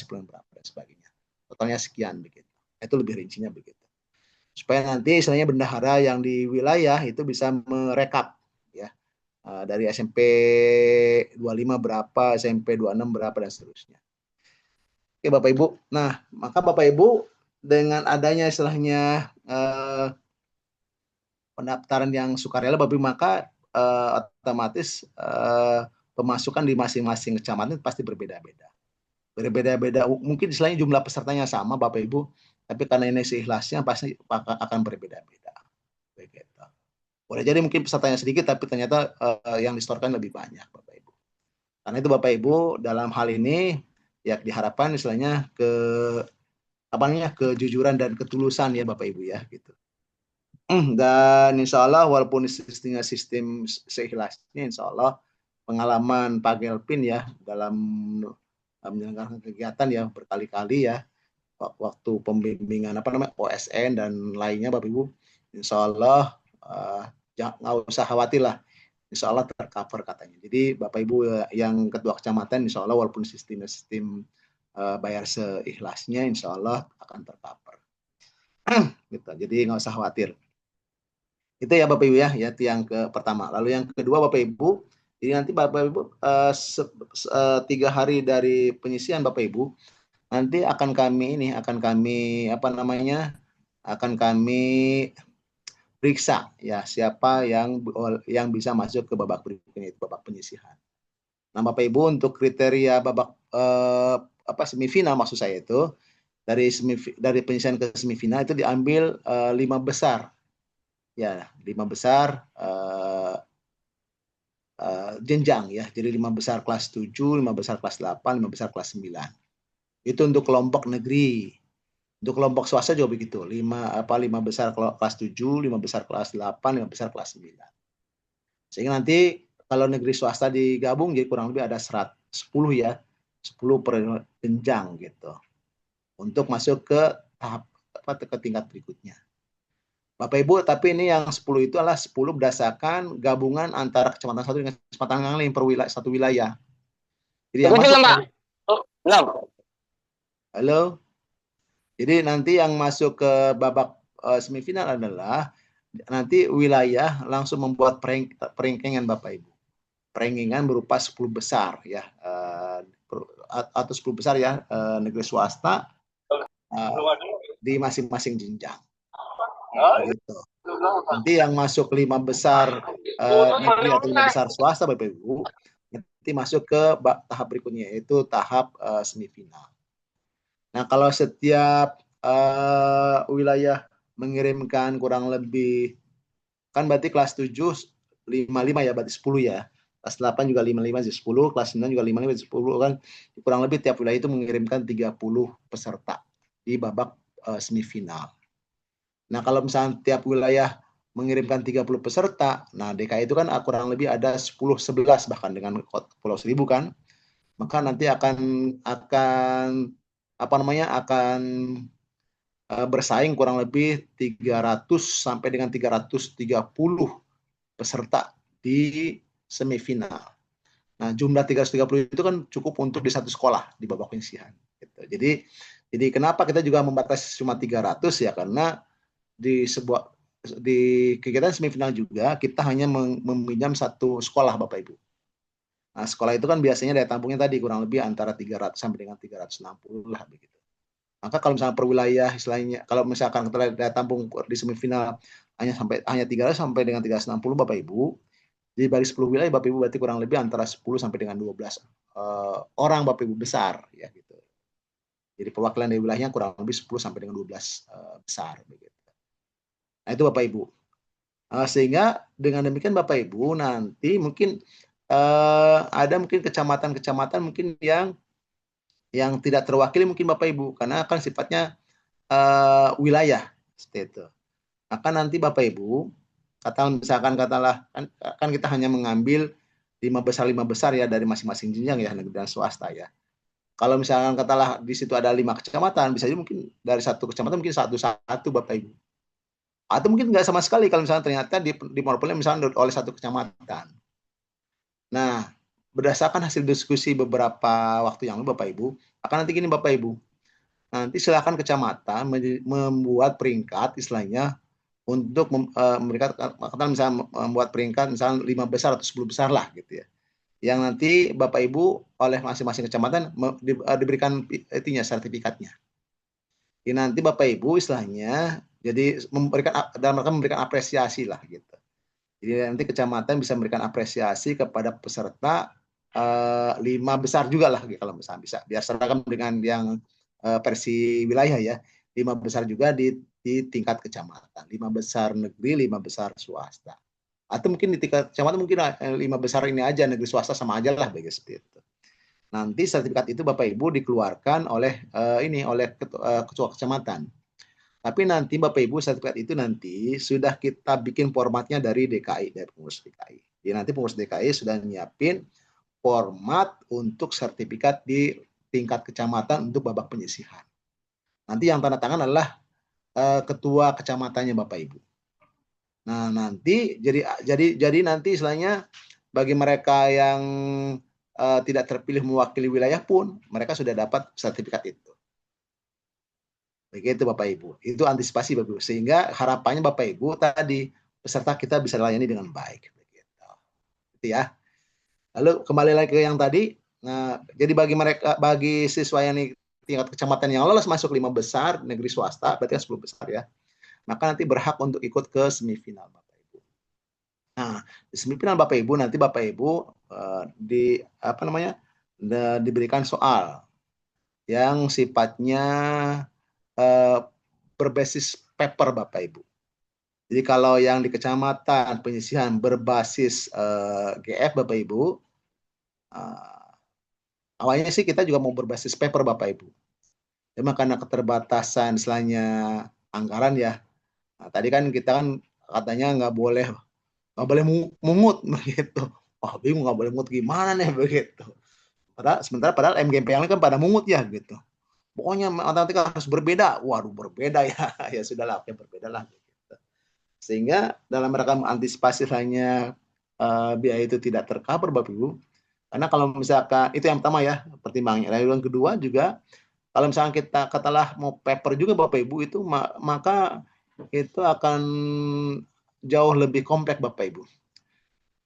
Speaker 2: sebagainya. Totalnya sekian begitu. Itu lebih rincinya begitu. Supaya nanti istilahnya bendahara yang di wilayah itu bisa merekap ya. Dari SMP 25 berapa, SMP 26 berapa dan seterusnya. Oke Bapak Ibu. Nah, maka Bapak Ibu dengan adanya istilahnya pendaftaran yang sukarela Bapak Ibu, maka otomatis pemasukan di masing-masing kecamatan pasti berbeda-beda. Berbeda-beda, mungkin istilahnya jumlah pesertanya sama Bapak Ibu, tapi karena ini seikhlasnya pasti akan berbeda-beda. Begitu. Boleh jadi mungkin pesertanya sedikit, tapi ternyata yang distorkan lebih banyak Bapak Ibu. Karena itu Bapak Ibu dalam hal ini ya diharapkan istilahnya kejujuran dan ketulusan ya Bapak Ibu ya gitu. Dan insya Allah walaupun sistemnya sistem seikhlasnya, insya Allah pengalaman Pak Gelpin ya dalam menyelenggarakan kegiatan ya berkali-kali ya, waktu pembimbingan OSN dan lainnya Bapak Ibu, insya Allah nggak usah khawatir lah, insya Allah tercover katanya. Jadi Bapak Ibu yang ketua kecamatan, insya Allah walaupun sistem bayar seikhlasnya, insya Allah akan tercover. Gitu. Jadi nggak usah khawatir. Itu ya Bapak Ibu ya, itu yang pertama. Lalu yang kedua Bapak Ibu, jadi nanti Bapak Ibu 3 hari dari penyisian Bapak Ibu, nanti akan kami akan kami periksa ya siapa yang bisa masuk ke babak berikutnya, itu babak penyisihan. Nah Bapak Ibu untuk kriteria babak semifinal, maksud saya itu dari penyisihan ke semifinal itu diambil 5 besar. Ya, 5 besar jenjang ya. Jadi 5 besar kelas 7, 5 besar kelas 8, 5 besar kelas 9. Itu untuk kelompok negeri. Untuk kelompok swasta juga begitu. 5 besar kelas 7, 5 besar kelas 8, 5 besar kelas 9. Sehingga nanti kalau negeri swasta digabung jadi kurang lebih ada 10 ya. 10 per jenjang gitu. Untuk masuk ke tahap ke tingkat berikutnya. Bapak Ibu, tapi ini yang 10 itu adalah 10 berdasarkan gabungan antara kecamatan satu dengan kecamatan yang lain per satu wilayah. Jadi yang masuk Halo. Jadi nanti yang masuk ke babak semifinal adalah nanti wilayah langsung membuat peringkingan Bapak Ibu. Peringkingan berupa 10 besar ya, atau 10 besar ya negeri swasta di masing-masing jenjang. Gitu. Nanti yang masuk 5 besar negeri atau 5 besar swasta Bapak Ibu, nanti masuk ke tahap berikutnya, yaitu tahap semifinal. Nah kalau setiap wilayah mengirimkan kurang lebih, kan berarti kelas 7 55 ya, berarti 10 ya. Kelas 8 juga 55 jadi 10, kelas 9 juga 55 jadi 10 kan. Kurang lebih tiap wilayah itu mengirimkan 30 peserta di babak semifinal. Nah, kalau misalnya tiap wilayah mengirimkan 30 peserta, nah DKI itu kan kurang lebih ada 10-11 bahkan dengan Pulau Seribu kan. Maka nanti akan bersaing kurang lebih 300 sampai dengan 330 peserta di semifinal. Nah, jumlah 330 itu kan cukup untuk di satu sekolah di babak penyisihan. Gitu. Jadi kenapa kita juga membatasi cuma 300 ya, karena di kegiatan semifinal juga kita hanya meminjam satu sekolah Bapak Ibu. Nah, sekolah itu kan biasanya daya tampungnya tadi kurang lebih antara 300 sampai dengan 360 lah begitu. Maka kalau misalnya per wilayah istilahnya, kalau misalkan kita daya tampung di semifinal hanya 300 sampai dengan 360 Bapak Ibu, di bagi 10 wilayah Bapak Ibu berarti kurang lebih antara 10 sampai dengan 12 orang Bapak Ibu besar ya gitu. Jadi perwakilan dari wilayahnya kurang lebih 10 sampai dengan 12 besar begitu. Nah, itu Bapak Ibu. Sehingga dengan demikian Bapak Ibu nanti mungkin ada mungkin kecamatan-kecamatan mungkin yang tidak terwakili mungkin Bapak Ibu, karena akan sifatnya wilayah seperti itu. Akan nanti Bapak Ibu katakanlah kan kita hanya mengambil 5 besar ya dari masing-masing jenjang ya, negeri dan swasta ya. Kalau misalkan katakanlah di situ ada 5 kecamatan, bisa jadi mungkin dari satu kecamatan mungkin satu Bapak Ibu. Atau mungkin nggak sama sekali kalau misalnya ternyata dimonopoli misalnya oleh satu kecamatan. Nah, berdasarkan hasil diskusi beberapa waktu yang lalu Bapak Ibu, akan nanti gini Bapak Ibu, nanti silakan kecamatan membuat peringkat istilahnya untuk memberikan misalnya membuat peringkat misalnya 5 besar atau 10 besar lah gitu ya. Yang nanti Bapak Ibu oleh masing-masing kecamatan diberikan sertifikatnya. Jadi nanti Bapak Ibu istilahnya jadi memberikan apresiasi lah gitu. Jadi nanti kecamatan bisa memberikan apresiasi kepada peserta 5 besar juga lah kalau misalnya bisa. Biar seragam dengan yang versi wilayah ya. 5 besar juga di tingkat kecamatan. 5 besar negeri, 5 besar swasta. Atau mungkin di tingkat kecamatan mungkin 5 besar ini aja, negeri swasta sama aja lah begitu seperti itu. Nanti sertifikat itu Bapak Ibu dikeluarkan oleh ketua kecamatan. Tapi nanti Bapak Ibu sertifikat itu nanti sudah kita bikin formatnya dari DKI, dari pengurus DKI. Jadi nanti pengurus DKI sudah nyiapin format untuk sertifikat di tingkat kecamatan untuk babak penyisihan. Nanti yang tanda tangan adalah ketua kecamatannya Bapak Ibu. Nah, nanti jadi nanti istilahnya bagi mereka yang tidak terpilih mewakili wilayah pun mereka sudah dapat sertifikat itu. Begitu Bapak Ibu. Itu antisipasi Bapak Ibu. Sehingga harapannya Bapak Ibu tadi peserta kita bisa layani dengan baik. Begitu. Gitu ya. Lalu kembali lagi ke yang tadi. Nah, jadi bagi siswa yang tingkat kecamatan yang lolos masuk 5 besar negeri swasta, berarti kan 10 besar ya. Maka nanti berhak untuk ikut ke semifinal Bapak Ibu. Nah, di semifinal Bapak Ibu nanti Bapak Ibu diberikan soal yang sifatnya berbasis paper Bapak Ibu. Jadi kalau yang di kecamatan penyisihan berbasis GF Bapak Ibu, awalnya sih kita juga mau berbasis paper Bapak Ibu. Cuma karena keterbatasan istilahnya anggaran ya. Nah, tadi kan kita kan katanya nggak boleh mungut begitu. Oh bingung nggak boleh mungut gimana nih begitu. Padahal MGMP yang lain kan pada mungut ya gitu. Pokoknya matematika harus berbeda. Waduh berbeda ya. Ya sudahlah, oke berbeda lah. Gitu. Sehingga dalam rangka mengantisipasi hanya biaya itu tidak tercover Bapak Ibu. Karena kalau misalkan itu yang pertama ya pertimbangannya. Lalu yang kedua juga kalau misalkan kita katalah mau paper juga Bapak Ibu itu maka itu akan jauh lebih kompleks Bapak Ibu.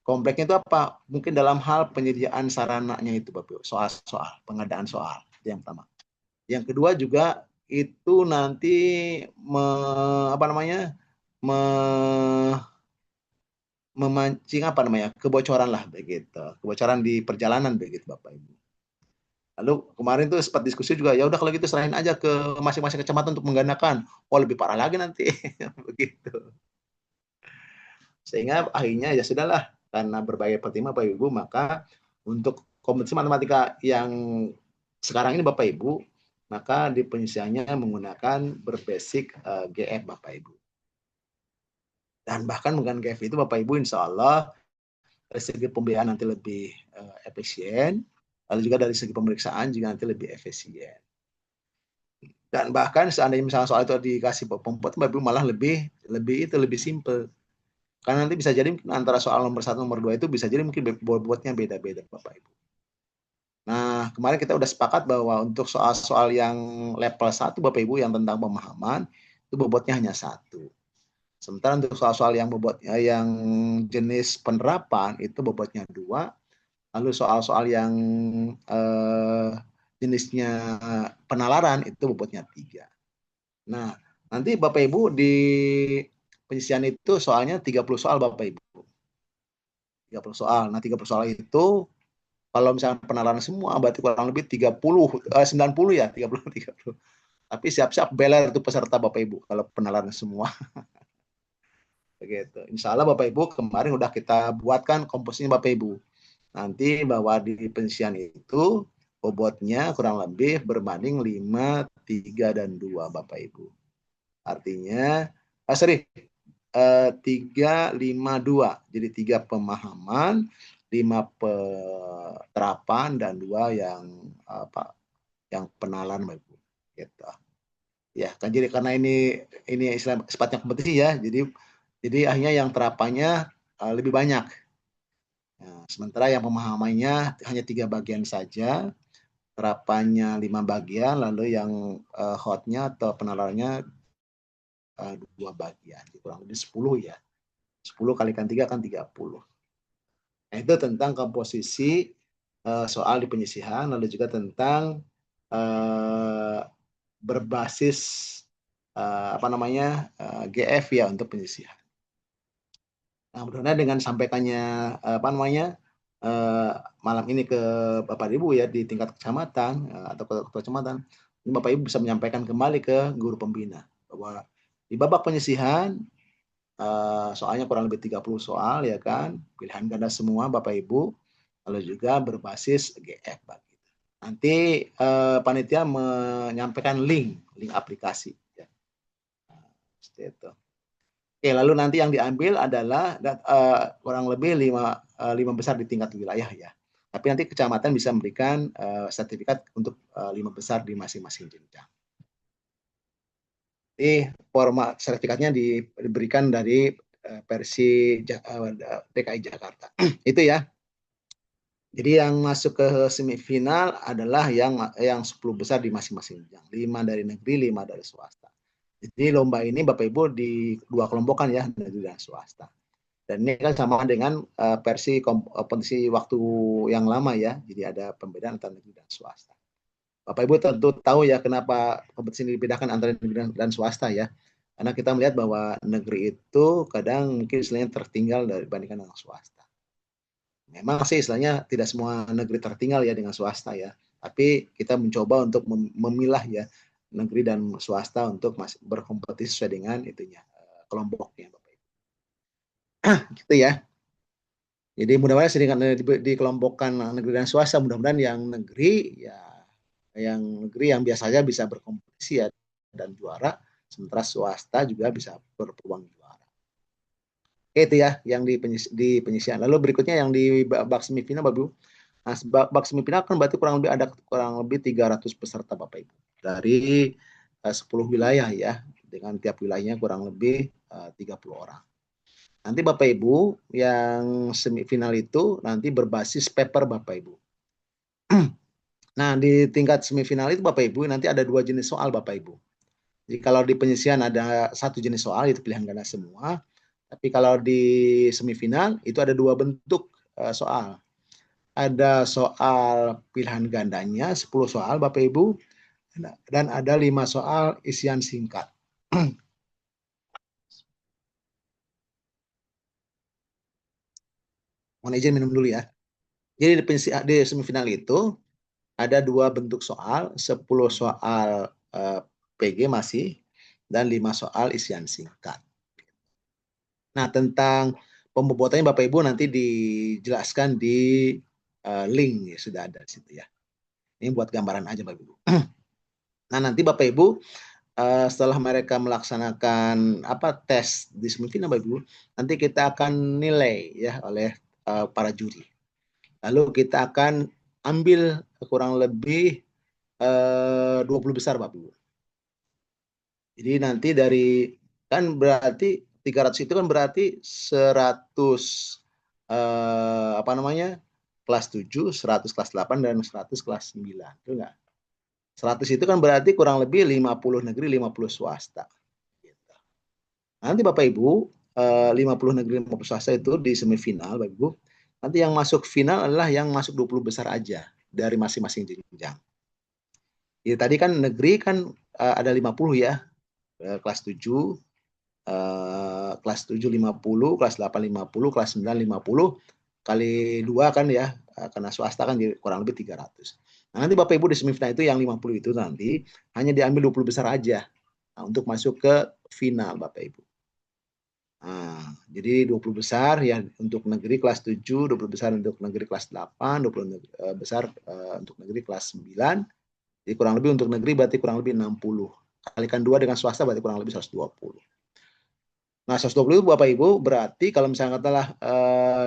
Speaker 2: Kompleksnya itu apa? Mungkin dalam hal penyediaan sarananya itu Bapak Ibu. Soal-soal, pengadaan soal. Itu yang pertama. Yang kedua juga itu nanti memancing kebocoran lah begitu, kebocoran di perjalanan begitu Bapak Ibu. Lalu kemarin tuh sempat diskusi juga, ya udah kalau gitu serahin aja ke masing-masing kecamatan untuk menggandakan. Oh lebih parah lagi nanti begitu. Sehingga akhirnya ya sudahlah karena berbagai pertimbangan Bapak Ibu maka untuk kompetisi matematika yang sekarang ini Bapak Ibu maka di penyisiannya menggunakan berbasic GF Bapak Ibu. Dan bahkan menggunakan GF itu Bapak Ibu insya Allah dari segi pembiayaan nanti lebih efisien, lalu juga dari segi pemeriksaan juga nanti lebih efisien. Dan bahkan seandainya misalnya soal itu dikasih pembuat Bapak Ibu malah lebih simple. Karena nanti bisa jadi antara soal nomor 1 nomor 2 itu bisa jadi mungkin bobotnya beda-beda Bapak Ibu. Nah, kemarin kita udah sepakat bahwa untuk soal-soal yang level 1 Bapak Ibu yang tentang pemahaman itu bobotnya hanya 1. Sementara untuk soal-soal yang bobotnya yang jenis penerapan itu bobotnya 2. Lalu soal-soal yang jenisnya penalaran itu bobotnya 3. Nah, nanti Bapak Ibu di penyisian itu soalnya 30 soal Bapak Ibu. 30 soal. Nah, 30 soal itu kalau misalnya penalaran semua berarti kurang lebih 90 ya, 30. Tapi siap-siap beler itu peserta Bapak Ibu kalau penalaran semua. Begitu. Insya Allah Bapak Ibu kemarin udah kita buatkan komposisinya Bapak Ibu. Nanti bahwa di penyisian itu bobotnya kurang lebih berbanding 5, 3, dan 2 Bapak Ibu. Artinya, 3, 5, 2. Jadi 3 pemahaman, 5 penerapan, dan 2 yang penalan Bapak Ibu. Gitu. Ya, kan jadi karena ini sifatnya kompetisi ya. Jadi akhirnya yang terapannya lebih banyak. Nah, sementara yang pemahamannya hanya 3 bagian saja, terapannya 5 bagian, lalu yang hotnya atau penalarannya 2 bagian, kurang lebih 10 ya. 10 kalikan 3 kan 30. Nah, itu tentang komposisi soal di penyisihan, lalu juga tentang berbasis GF ya untuk penyisihan. Nah, mudah-mudahan dengan sampaikannya malam ini ke Bapak Ibu ya di tingkat kecamatan atau ketua kecamatan, Bapak Ibu bisa menyampaikan kembali ke guru pembina bahwa di babak penyisihan soalnya kurang lebih 30 soal ya kan, pilihan ganda semua Bapak Ibu, lalu juga berbasis GF. Nanti panitia menyampaikan link aplikasi. Ya. Seperti itu. Oke, lalu nanti yang diambil adalah kurang lebih lima besar di tingkat wilayah ya. Tapi nanti kecamatan bisa memberikan sertifikat untuk 5 besar di masing-masing jenjang. Jadi format sertifikatnya diberikan dari versi DKI Jakarta. Itu ya. Jadi yang masuk ke semifinal adalah yang 10 besar di masing-masing jenjang. 5 dari negeri, 5 dari swasta. Jadi lomba ini Bapak Ibu di dua kelompokan ya, negeri dan swasta. Dan ini kan sama dengan versi kompetisi waktu yang lama ya. Jadi ada pembedaan antara negeri dan swasta. Bapak Ibu tentu tahu ya kenapa kompetisi ini dibedakan antara negeri dan swasta ya. Karena kita melihat bahwa negeri itu kadang mungkin istilahnya tertinggal dibandingkan dengan swasta. Memang sih istilahnya tidak semua negeri tertinggal ya dengan swasta ya. Tapi kita mencoba untuk memilah ya negeri dan swasta untuk berkompetisi sesuai dengan itunya kelompoknya Bapak Ibu. Gitu ya. Jadi mudah-mudahan sedikit dikelompokkan negeri dan swasta, mudah-mudahan yang negeri yang biasa saja bisa berkompetisi ya dan juara, sementara swasta juga bisa berpeluang juara. Itu ya yang di penyisian. Lalu berikutnya yang di babak semifinal Bapak Ibu. Nah, babak semifinal kan berarti kurang lebih 300 peserta Bapak Ibu. Dari 10 wilayah ya, dengan tiap wilayahnya kurang lebih 30 orang. Nanti Bapak Ibu yang semifinal itu nanti berbasis paper Bapak Ibu. Nah, di tingkat semifinal itu Bapak Ibu nanti ada 2 jenis soal Bapak Ibu. Jadi kalau di penyisian ada 1 jenis soal, itu pilihan ganda semua. Tapi kalau di semifinal itu ada 2 bentuk soal. Ada soal pilihan gandanya 10 soal Bapak Ibu, dan ada 5 soal isian singkat. Mohon izin minum dulu ya. Jadi di semifinal itu ada 2 bentuk soal, 10 soal PG masih, dan 5 soal isian singkat. Nah, tentang pembobotannya Bapak Ibu nanti dijelaskan di link ya, sudah ada di situ ya. Ini buat gambaran aja Bapak Ibu. Nah, nanti Bapak Ibu setelah mereka melaksanakan tes di semifinal Bapak Ibu, nanti kita akan nilai ya oleh para juri. Lalu kita akan ambil kurang lebih 20 besar Bapak Ibu. Jadi nanti dari kan berarti 300 itu kan berarti 100 kelas 7, 100 kelas 8 dan 100 kelas 9. Itu enggak? 100 itu kan berarti kurang lebih 50 negeri, 50 swasta. Nanti Bapak Ibu 50 negeri 50 swasta itu di semifinal Bapak Ibu. Nanti yang masuk final adalah yang masuk 20 besar aja dari masing-masing jenjang. Jadi tadi kan negeri kan ada 50 ya. Kelas 7 kelas 7 50, kelas 8 50, kelas 9 50 kali 2 kan ya, karena swasta kan jadi kurang lebih 300. Nah, nanti Bapak Ibu di semifinal itu yang 50 itu nanti hanya diambil 20 besar aja. Nah, untuk masuk ke final Bapak Ibu. Nah, jadi 20 besar ya untuk negeri kelas 7, 20 besar untuk negeri kelas 8, 20 besar untuk negeri kelas 9. Jadi kurang lebih untuk negeri berarti kurang lebih 60. Kalikan 2 dengan swasta berarti kurang lebih 120. Nah, 120 itu Bapak Ibu berarti kalau misalnya katalah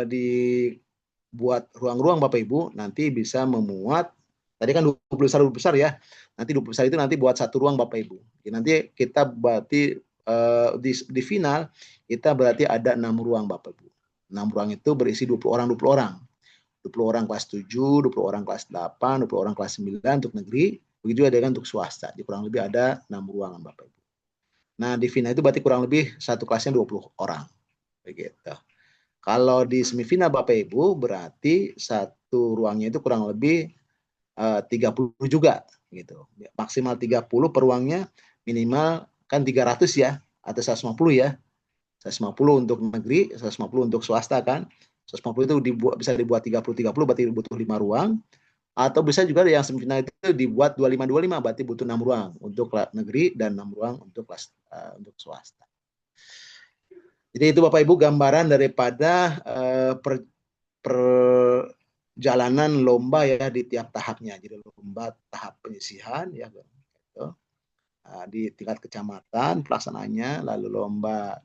Speaker 2: dibuat ruang-ruang Bapak Ibu nanti bisa memuat, tadi kan 20 besar ya, nanti 20 besar itu nanti buat 1 ruang Bapak Ibu. Jadi nanti kita berarti di final kita berarti ada 6 ruang Bapak Ibu. 6 ruang itu berisi 20 orang. 20 orang kelas 7, 20 orang kelas 8, 20 orang kelas 9 untuk negeri, begitu juga dengan untuk swasta. Jadi kurang lebih ada 6 ruangan Bapak Ibu. Nah, di final itu berarti kurang lebih satu kelasnya 20 orang. Begitu. Kalau di semifinal Bapak Ibu berarti satu ruangnya itu kurang lebih 30 juga gitu. Maksimal 30 per ruangnya, minimal kan 300 ya atau 150 ya. 150 untuk negeri, 150 untuk swasta kan. 150 itu bisa dibuat 30 berarti butuh 5 ruang. Atau bisa juga yang semifinal itu dibuat 25-25 berarti butuh 6 ruang untuk negeri dan 6 ruang untuk untuk swasta. Jadi itu Bapak Ibu gambaran daripada perjalanan lomba ya di tiap tahapnya. Jadi lomba tahap penyisihan ya gitu. di tingkat kecamatan pelaksanaannya, lalu lomba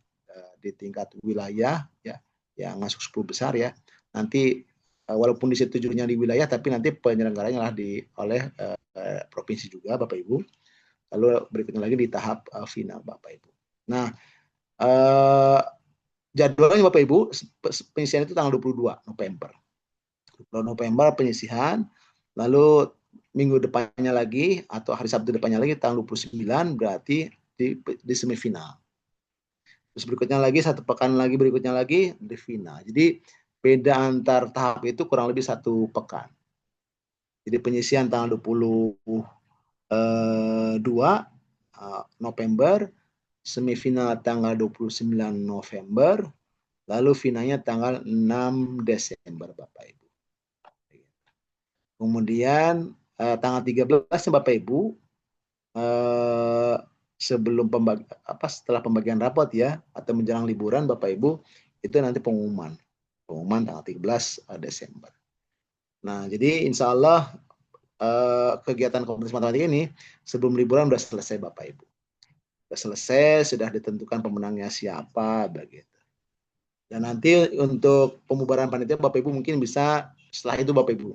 Speaker 2: di tingkat wilayah ya, yang masuk 10 besar ya. Nanti walaupun disetujunya di wilayah, tapi nanti penyelenggaranya lah oleh provinsi juga Bapak Ibu. Lalu berikutnya lagi di tahap final Bapak Ibu. Nah, jadwalnya Bapak Ibu, penyisihan itu tanggal 22 November. 22 November penyisihan, lalu minggu depannya lagi atau hari Sabtu depannya lagi tanggal 29 berarti di semifinal. Terus berikutnya lagi satu pekan lagi berikutnya lagi di final. Jadi beda antar tahap itu kurang lebih 1 pekan. Jadi penyisihan tanggal 22 November, semifinal tanggal 29 November, lalu finalnya tanggal 6 Desember Bapak Ibu. Kemudian tanggal 13 Bapak Ibu, sebelum setelah pembagian rapot ya atau menjelang liburan Bapak Ibu, itu nanti pengumuman tanggal 13 Desember. Nah, jadi insya Allah kegiatan kompetisi matematika ini sebelum liburan sudah selesai Bapak Ibu. Sudah selesai, sudah ditentukan pemenangnya siapa begitu. Dan nanti untuk pembubaran panitia Bapak Ibu mungkin bisa setelah itu Bapak Ibu.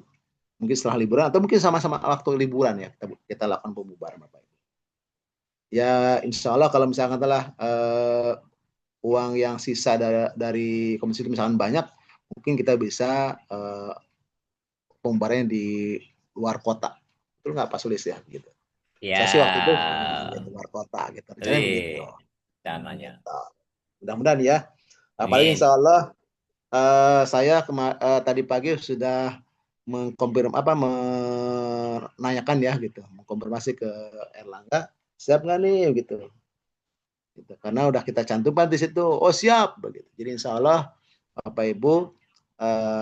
Speaker 2: Mungkin setelah liburan atau mungkin sama-sama waktu liburan ya kita lakukan pembubaran Bapak Ibu. Ya insya Allah kalau misalkan telah uang yang sisa dari komisi itu misalkan banyak, mungkin kita bisa pembubarannya di luar kota. Betul nggak Pak Sulis ya? Gitu.
Speaker 1: Ya,
Speaker 2: Saya sih waktu itu di luar kota gitu. Rencananya begitu.
Speaker 1: Caranya.
Speaker 2: Gitu. Mudah-mudahan ya. Apalagi
Speaker 1: Amin.
Speaker 2: insya Allah saya tadi pagi sudah menanyakan ya gitu, mengkonfirmasi ke Erlangga, siap nggak nih gitu. Karena udah kita cantumkan di situ, oh siap begitu. Jadi insya Allah Bapak Ibu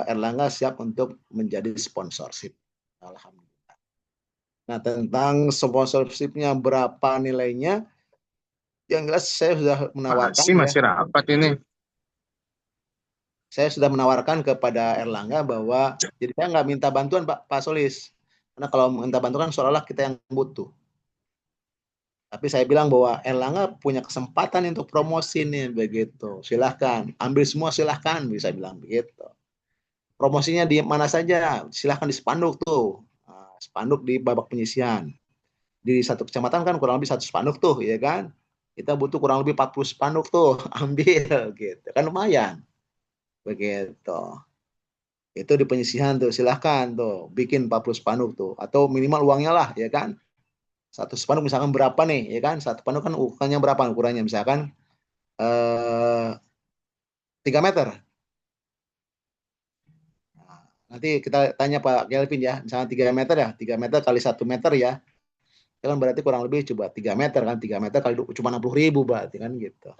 Speaker 2: Erlangga siap untuk menjadi sponsorship. Alhamdulillah. Nah tentang sponsorshipnya berapa nilainya, yang jelas saya sudah menawarkan ya.
Speaker 4: Masih rapat ini.
Speaker 2: Saya sudah menawarkan kepada Erlangga bahwa jadi saya nggak minta bantuan Pak Solis, karena kalau minta bantuan kan seolah-olah kita yang butuh. Tapi saya bilang bahwa Erlangga punya kesempatan untuk promosi nih begitu. Silahkan ambil semua, silahkan bisa bilang begitu. Promosinya di mana saja, silahkan di spanduk tuh. Nah, spanduk di babak penyisihan. Di satu kecamatan kan kurang lebih 1 spanduk tuh, ya kan? Kita butuh kurang lebih 40 spanduk tuh, ambil gitu. Kan lumayan. Begitu. Itu di penyisihan tuh, silahkan tuh bikin 40 spanduk tuh, atau minimal uangnya lah ya kan. Satu spanduk misalkan berapa nih ya kan, satu spanduk kan ukurannya berapa, ukurannya misalkan 3 meter. Nah, nanti kita tanya Pak Kelvin ya, misalkan 3 meter ya, 3 meter kali 1 meter ya, itu kan berarti kurang lebih coba 3 meter kan, 3 meter kali cuma 60.000 berarti kan gitu.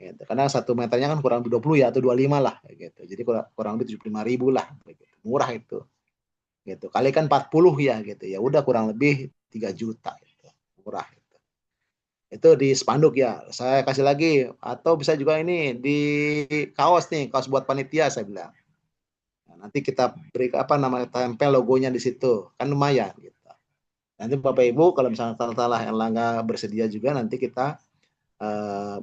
Speaker 2: Gitu. Karena 1 meternya kan kurang lebih 20 ya, atau 25 lah gitu. Jadi kurang lebih 75.000 lah gitu. Murah itu. Gitu. Kali kan 40 ya gitu. Ya udah kurang lebih 3 juta gitu. Murah gitu. Itu di spanduk ya. Saya kasih lagi, atau bisa juga ini di kaos nih, kaos buat panitia saya bilang. Nah, nanti kita beri tempel logonya di situ. Kan lumayan gitu. Nanti Bapak Ibu kalau misalnya salah Erlangga bersedia juga, nanti kita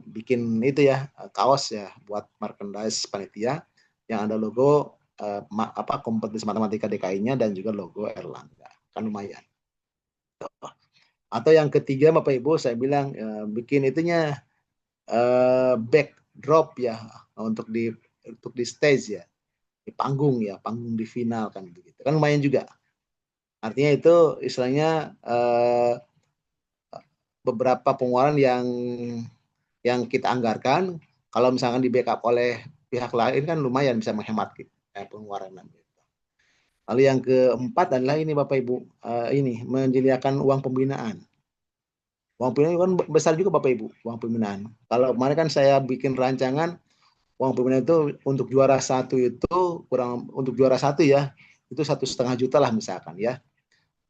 Speaker 2: bikin itu ya, kaos ya buat merchandise panitia yang ada logo kompetisi matematika DKI-nya dan juga logo Erlangga, kan lumayan. Atau yang ketiga Bapak Ibu saya bilang bikin itunya backdrop ya, untuk di stage ya, di panggung ya, panggung di final kan begitu, kan lumayan juga. Artinya itu istilahnya beberapa pengeluaran yang kita anggarkan, kalau misalkan di backup oleh pihak lain kan lumayan bisa menghemat pengeluaran. Lalu yang keempat adalah ini Bapak Ibu, ini menyediakan uang pembinaan. Uang pembinaan kan besar juga Bapak Ibu, uang pembinaan. Kalau kemarin kan saya bikin rancangan uang pembinaan itu untuk juara satu itu untuk juara satu ya, itu 1,5 juta lah misalkan ya.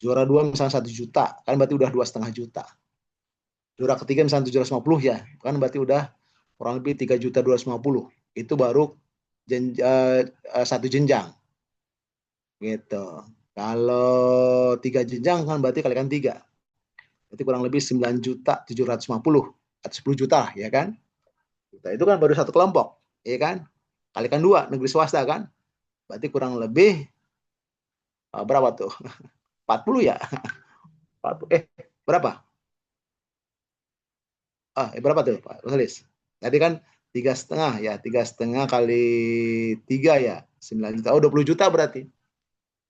Speaker 2: Juara dua misalnya 1 juta, kan berarti udah 2,5 juta. Juara ketiga misalnya 750 ya, kan berarti udah kurang lebih 3.250.000. Itu baru satu jenjang. Gitu. Kalau 3 jenjang kan berarti kalikan 3. Berarti kurang lebih 9.750.000 atau 10 juta lah, ya kan? Itu kan baru satu kelompok, ya kan? Kalikan 2 negeri swasta kan? Berarti kurang lebih berapa tuh? 40 ya? 40, berapa? Berapa tuh Pak Rosalis? Tadi kan 3,5 ya, 3,5 kali 3 ya, 9 juta. Oh, 20 juta berarti.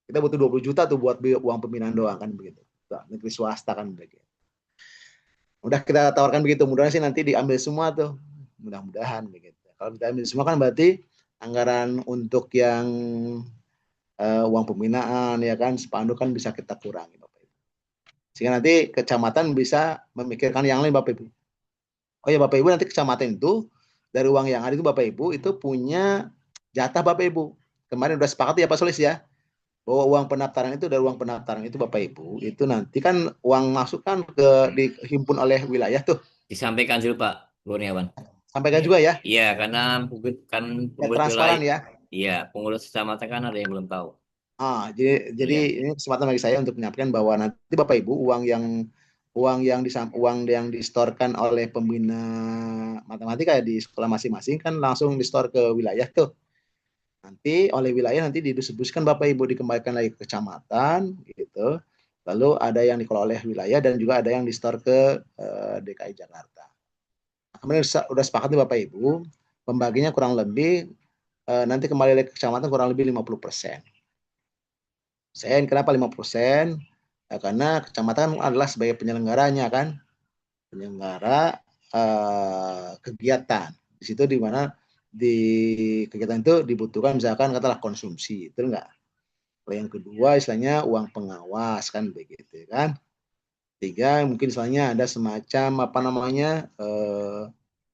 Speaker 2: Kita butuh 20 juta tuh buat uang pembinaan doang kan begitu. Nah, negeri swasta kan begitu. Udah kita tawarkan begitu, mudah-mudahan sih nanti diambil semua tuh. Mudah-mudahan begitu. Kalau kita ambil semua kan berarti anggaran untuk yang uang pembinaan ya kan, spanduk kan bisa kita kurangi Bapak Ibu. Sehingga nanti kecamatan bisa memikirkan yang lain Bapak Ibu. Oh ya Bapak Ibu, nanti kecamatan itu dari uang yang ada itu Bapak Ibu itu punya jatah Bapak Ibu. Kemarin udah sepakat ya Pak Solis ya, bahwa uang pendaftaran itu dari uang pendaftaran itu Bapak Ibu itu nanti kan uang masuk kan dihimpun oleh wilayah tuh.
Speaker 1: Disampaikan dulu Pak Kurniawan.
Speaker 2: Sampaikan juga ya.
Speaker 1: Iya, karena kan
Speaker 2: Ya
Speaker 1: pengurus wilayah,
Speaker 2: transparan ya.
Speaker 1: iya pengurus kecamatan kan ada yang belum tahu.
Speaker 2: Jadi
Speaker 1: Iya,
Speaker 2: ini kesempatan bagi saya untuk menyampaikan bahwa nanti Bapak Ibu uang yang distorkan oleh pembina matematika ya di sekolah masing-masing kan langsung distor ke wilayah tuh. Nanti oleh wilayah nanti didistribusikan Bapak Ibu, dikembalikan lagi ke kecamatan gitu. Lalu ada yang dikelola oleh wilayah dan juga ada yang distor ke DKI Jakarta. Kemudian sudah sepakat nih Bapak Ibu, pembaginya kurang lebih nanti kembali lagi ke kecamatan kurang lebih 50%. Kenapa 50%? Karena kecamatan adalah sebagai penyelenggaranya kan, penyelenggara kegiatan. Di situ di mana di kegiatan itu dibutuhkan misalkan katakanlah konsumsi, itu enggak. Yang kedua istilahnya uang pengawas kan begitu kan. Tiga mungkin istilahnya ada semacam apa namanya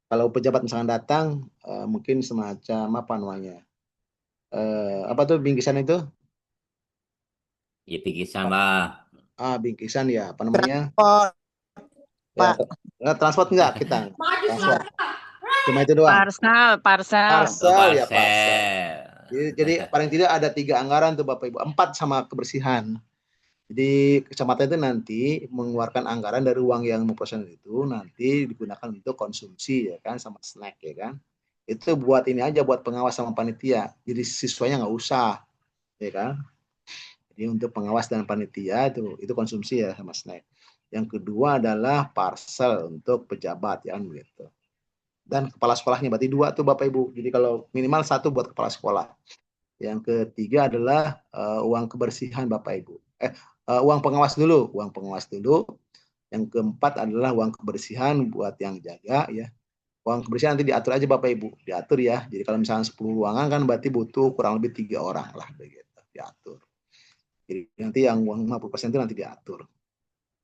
Speaker 2: kalau pejabat misalkan datang mungkin semacam apa namanya apa tuh bingkisan itu
Speaker 1: ya pikisan lah.
Speaker 2: bingkisan ya apa namanya
Speaker 4: Transport,
Speaker 2: ya
Speaker 4: Pak.
Speaker 2: transport enggak kita transport cuma itu doang
Speaker 3: Parsel, parsel.
Speaker 2: parsel ya parsel.
Speaker 1: Parcel.
Speaker 2: Jadi paling tidak ada 3 anggaran tuh Bapak Ibu, 4 sama kebersihan. Jadi kecamatan itu nanti mengeluarkan anggaran dari uang yang 5% itu nanti digunakan untuk konsumsi ya kan sama snack ya kan. Itu buat ini aja buat pengawas sama panitia. Jadi siswanya nggak usah ya kan. Jadi untuk pengawas dan panitia itu konsumsi ya sama snack. Yang kedua adalah parcel untuk pejabat ya kan begitu. Dan kepala sekolahnya berarti 2 tuh Bapak Ibu. Jadi kalau minimal 1 buat kepala sekolah. Yang ketiga adalah uang kebersihan Bapak Ibu. Uang pengawas dulu, Yang keempat adalah uang kebersihan buat yang jaga ya. Uang kebersihan nanti diatur aja Bapak Ibu, diatur ya. Jadi kalau misalnya 10 ruangan kan berarti butuh kurang lebih 3 orang lah begitu, diatur. Jadi nanti yang uang 50% itu nanti diatur.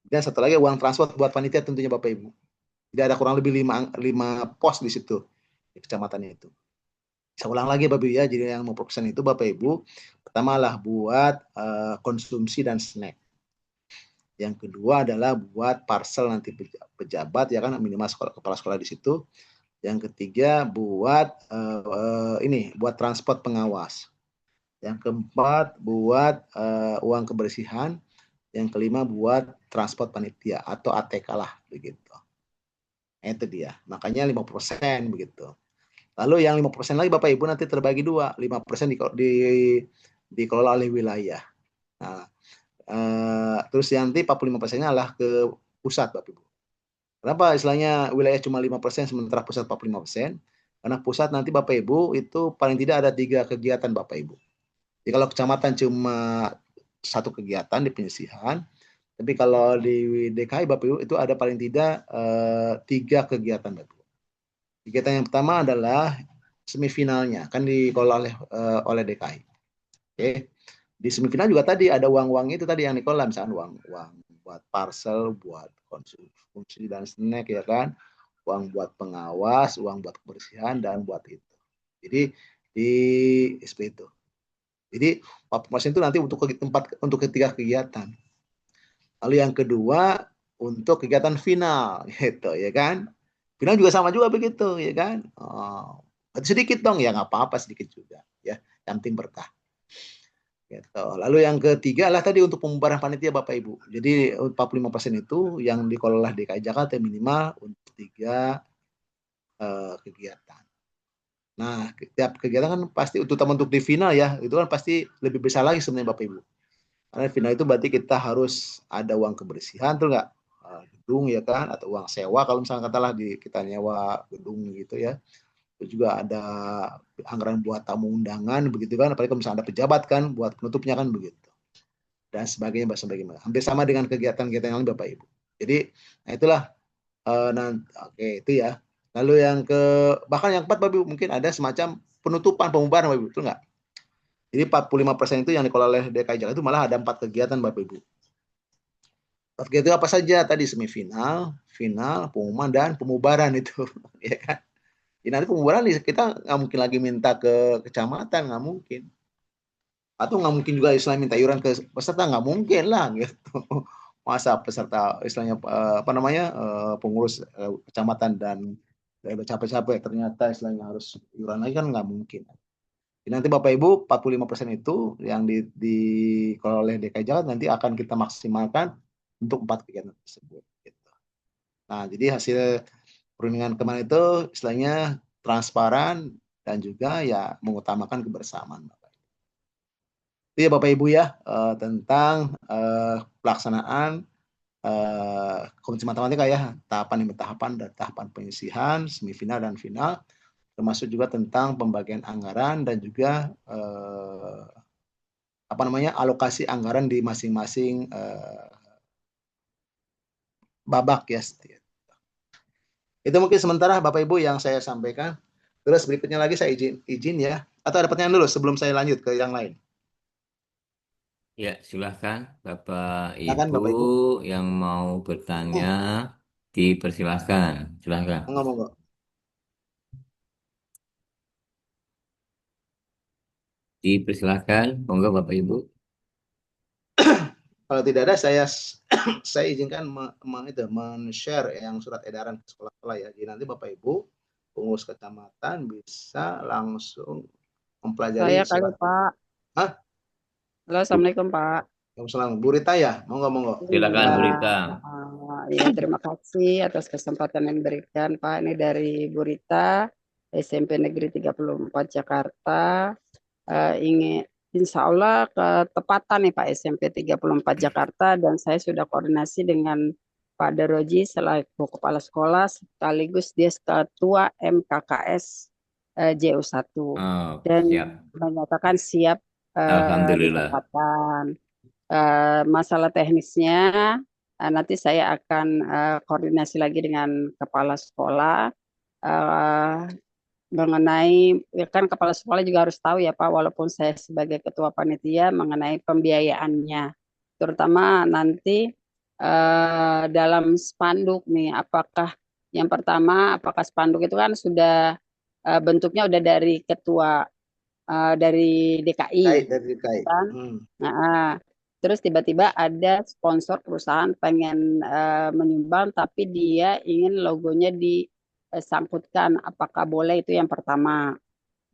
Speaker 2: Dan satu lagi uang transport buat panitia tentunya Bapak Ibu. Jadi ada kurang lebih 5 pos di situ di kecamatannya itu. Saya ulang lagi Bapak Ibu ya, jadi yang 50% itu Bapak Ibu pertama lah buat konsumsi dan snack. Yang kedua adalah buat parcel nanti pejabat ya kan minimal kepala sekolah di situ. Yang ketiga buat buat transport pengawas. Yang keempat buat uang kebersihan. Yang kelima buat transport panitia atau ATK lah begitu. Itu dia. Makanya 50% begitu. Lalu yang 5% lagi Bapak Ibu nanti terbagi 2, 5% dikelola oleh wilayah. Nah, terus nanti 45%-nya adalah ke pusat Bapak Ibu. Kenapa istilahnya wilayah cuma 5% sementara pusat 45%? Karena pusat nanti Bapak Ibu itu paling tidak ada 3 kegiatan Bapak Ibu. Jadi kalau kecamatan cuma 1 kegiatan di penyisihan, tapi kalau di DKI Bapak Ibu itu ada paling tidak 3 kegiatan Bapak Ibu. Kegiatan yang pertama adalah semifinalnya kan dikelola oleh DKI. Oke. Di semifinal juga tadi ada uang-uang itu tadi yang dikelola misalnya uang buat parcel, buat konsumsi dan snack ya kan, uang buat pengawas, uang buat kebersihan dan buat itu. Jadi di SP itu. Jadi 40% itu nanti untuk ketiga kegiatan. Lalu yang kedua untuk kegiatan final gitu ya kan. Final juga sama juga begitu ya kan. Sedikit dong ya nggak apa-apa sedikit juga ya. Yang penting berkah. Gitu. Lalu yang ketiga adalah tadi untuk pembubaran panitia Bapak Ibu. Jadi 45% itu yang dikelola DKI Jakarta minimal untuk 3 kegiatan. Nah, tiap kegiatan kan pasti terutama untuk di final ya, itu kan pasti lebih besar lagi sebenarnya Bapak Ibu. Karena final itu berarti kita harus ada uang kebersihan tuh nggak? Gedung ya kan, atau uang sewa kalau misalnya katalah kita nyewa gedung gitu ya. Terus juga ada anggaran buat tamu undangan begitu kan, apalagi kalau misalnya ada pejabat kan buat penutupnya kan begitu. Dan sebagainya. Hampir sama dengan kegiatan-kegiatan yang lain Bapak Ibu. Jadi, nah itulah oke itu ya. Lalu yang bahkan yang keempat Bapak Ibu mungkin ada semacam penutupan pembubaran Bapak Ibu, betul nggak? Jadi 45% itu yang dikelola oleh DKI Jakarta itu malah ada 4 kegiatan Bapak Ibu. 4 kegiatan itu apa saja tadi semifinal, final, pengumuman dan pemubaran itu, ya kan? Ya, nanti pembubaran kita nggak mungkin lagi minta ke kecamatan, nggak mungkin. Atau nggak mungkin juga istilahnya minta iuran ke peserta, nggak mungkin lah gitu. Masa peserta istilahnya apa namanya pengurus kecamatan dan udah capek-capek ternyata istilahnya harus iuran lagi kan nggak mungkin. Jadi nanti Bapak Ibu 45% itu yang dikelola oleh DKI Jakarta nanti akan kita maksimalkan untuk 4 kegiatan tersebut. Gitu. Nah jadi hasil perundingan kemarin itu istilahnya transparan dan juga ya mengutamakan kebersamaan. Itu ya Bapak Ibu ya tentang pelaksanaan komisi matematika ya tahapan demi tahapan dan tahapan penyisihan semifinal dan final termasuk juga tentang pembagian anggaran dan juga apa namanya alokasi anggaran di masing-masing babak ya. Itu mungkin sementara Bapak Ibu yang saya sampaikan. Terus berikutnya lagi saya izin ya. Atau ada pertanyaan dulu sebelum saya lanjut ke yang lain.
Speaker 1: Ya, silahkan Bapak
Speaker 2: Silakan
Speaker 1: Ibu
Speaker 2: Bapak Ibu.
Speaker 1: yang mau bertanya, dipersilahkan. Silahkan.
Speaker 2: Ngomong.
Speaker 1: Dipersilahkan, monggo Bapak Ibu.
Speaker 2: Kalau tidak ada saya izinkan men-share yang surat edaran ke sekolah-sekolah ya. Jadi nanti Bapak Ibu pengurus kecamatan bisa langsung
Speaker 4: Saya
Speaker 2: mempelajari
Speaker 4: kali
Speaker 2: surat.
Speaker 4: Pak.
Speaker 2: Hah?
Speaker 4: Halo, Assalamualaikum Pak.
Speaker 2: Waalaikumsalam. Bu Rita ya? Monggo.
Speaker 1: Silakan
Speaker 4: Iya,
Speaker 1: Bu Rita.
Speaker 4: ya, terima kasih atas kesempatan yang diberikan Pak. Ini dari Bu Rita, SMP Negeri 34 Jakarta. Ingin Insya Allah ketepatan nih Pak SMP 34 Jakarta dan saya sudah koordinasi dengan Pak Daroji selaku Kepala Sekolah sekaligus dia Ketua MKKS JU1
Speaker 1: Oh,
Speaker 4: dan
Speaker 1: siap.
Speaker 4: menyatakan siap
Speaker 1: Alhamdulillah.
Speaker 4: ditempatkan. Masalah teknisnya nanti saya akan koordinasi lagi dengan kepala sekolah eh, mengenai ya kan kepala sekolah juga harus tahu ya Pak walaupun saya sebagai ketua panitia mengenai pembiayaannya terutama nanti dalam spanduk nih apakah yang pertama apakah spanduk itu kan sudah bentuknya udah dari ketua dari DKI
Speaker 2: Kait dari kait.
Speaker 4: kan. Nah, terus tiba-tiba ada sponsor perusahaan pengen menyumbang, tapi dia ingin logonya disangkutkan. Apakah boleh itu yang pertama?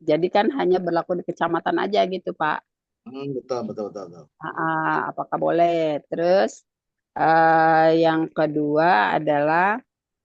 Speaker 4: Jadi kan hanya berlaku di kecamatan aja gitu, Pak.
Speaker 2: Betul.
Speaker 4: Apakah boleh? Terus yang kedua adalah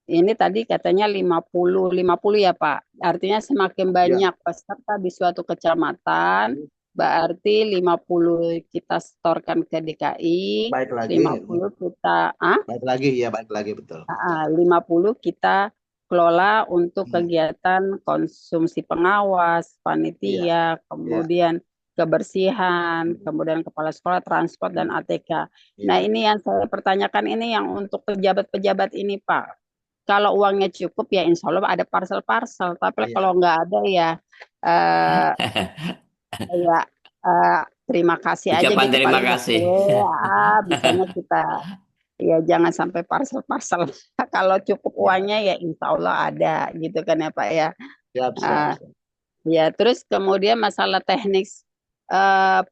Speaker 4: ini tadi katanya 50-50 ya Pak. Artinya semakin
Speaker 2: Ya.
Speaker 4: banyak peserta di suatu kecamatan, berarti 50 kita setorkan ke DKI,
Speaker 2: Baik lagi.
Speaker 4: 50 kita
Speaker 2: Baik lagi betul.
Speaker 4: 50 kita kelola untuk
Speaker 2: Hmm.
Speaker 4: kegiatan konsumsi pengawas, panitia, kemudian kebersihan, kemudian kepala sekolah, transport dan ATK. Nah, ini yang saya pertanyakan ini yang untuk pejabat-pejabat ini, Pak. Kalau uangnya cukup ya insya Allah ada parcel-parcel. Tapi kalau nggak ada ya eh, ya terima kasih aja
Speaker 1: Ucapan
Speaker 4: gitu
Speaker 1: terima
Speaker 4: paling
Speaker 1: kasih.
Speaker 4: bisanya kita ya jangan sampai parcel-parcel. Kalau cukup uangnya ya insya Allah ada gitu kan ya Pak ya.
Speaker 2: Siap.
Speaker 4: Ya terus kemudian masalah teknis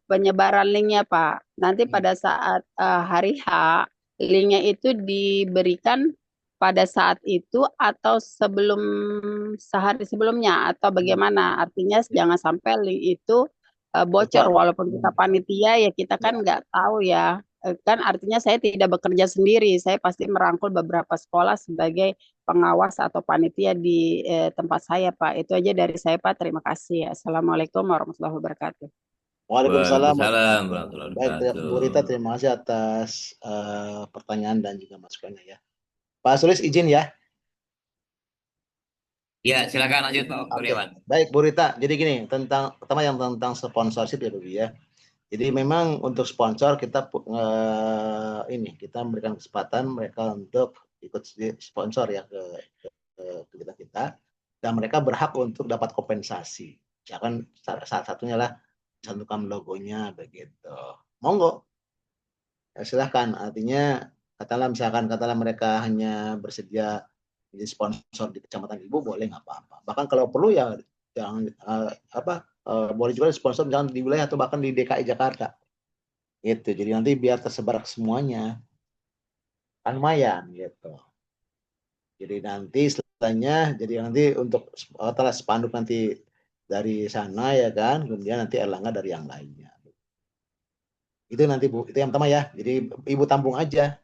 Speaker 4: penyebaran linknya Pak. Nanti pada saat hari H linknya itu diberikan pada saat itu atau sehari sebelumnya atau bagaimana? Artinya jangan sampai link itu bocor,
Speaker 2: Bocor.
Speaker 4: walaupun kita panitia ya kita kan
Speaker 2: Ya.
Speaker 4: nggak tahu ya. Kan artinya saya tidak bekerja sendiri, saya pasti merangkul beberapa sekolah sebagai pengawas atau panitia di tempat saya, Pak. Itu aja dari saya, Pak. Terima kasih. Assalamualaikum warahmatullahi wabarakatuh.
Speaker 2: Waalaikumsalam
Speaker 1: Waalaikumsalam
Speaker 2: warahmatullahi wabarakatuh.
Speaker 1: warahmatullahi
Speaker 2: Baik, Bu
Speaker 1: wabarakatuh.
Speaker 2: Rita, terima kasih atas pertanyaan dan juga masukannya ya. Pak Sulis izin ya.
Speaker 1: Ya, silakan lanjut Pak
Speaker 2: Oke,
Speaker 1: Kurniawan.
Speaker 2: baik Bu Rita. Jadi gini, tentang pertama yang tentang sponsorship ya Bu ya. Jadi memang untuk sponsor kita kita memberikan kesempatan mereka untuk ikut sponsor ya ke kegiatan kita, dan mereka berhak untuk dapat kompensasi. Ya kan salah satunya lah cantumkan logonya begitu. Monggo, ya, silahkan. Artinya katakanlah mereka hanya bersedia jadi sponsor di kecamatan Ibu, boleh nggak apa-apa. Bahkan kalau perlu ya jangan boleh juga sponsor jangan di wilayah atau bahkan di DKI Jakarta. Gitu. Jadi nanti biar tersebar ke semuanya, kan lumayan gitu. Jadi nanti setelahnya, jadi nanti untuk setelah spanduk nanti dari sana ya kan, kemudian nanti Erlangga dari yang lainnya. Itu nanti Bu, itu yang pertama ya. Jadi Ibu tampung aja.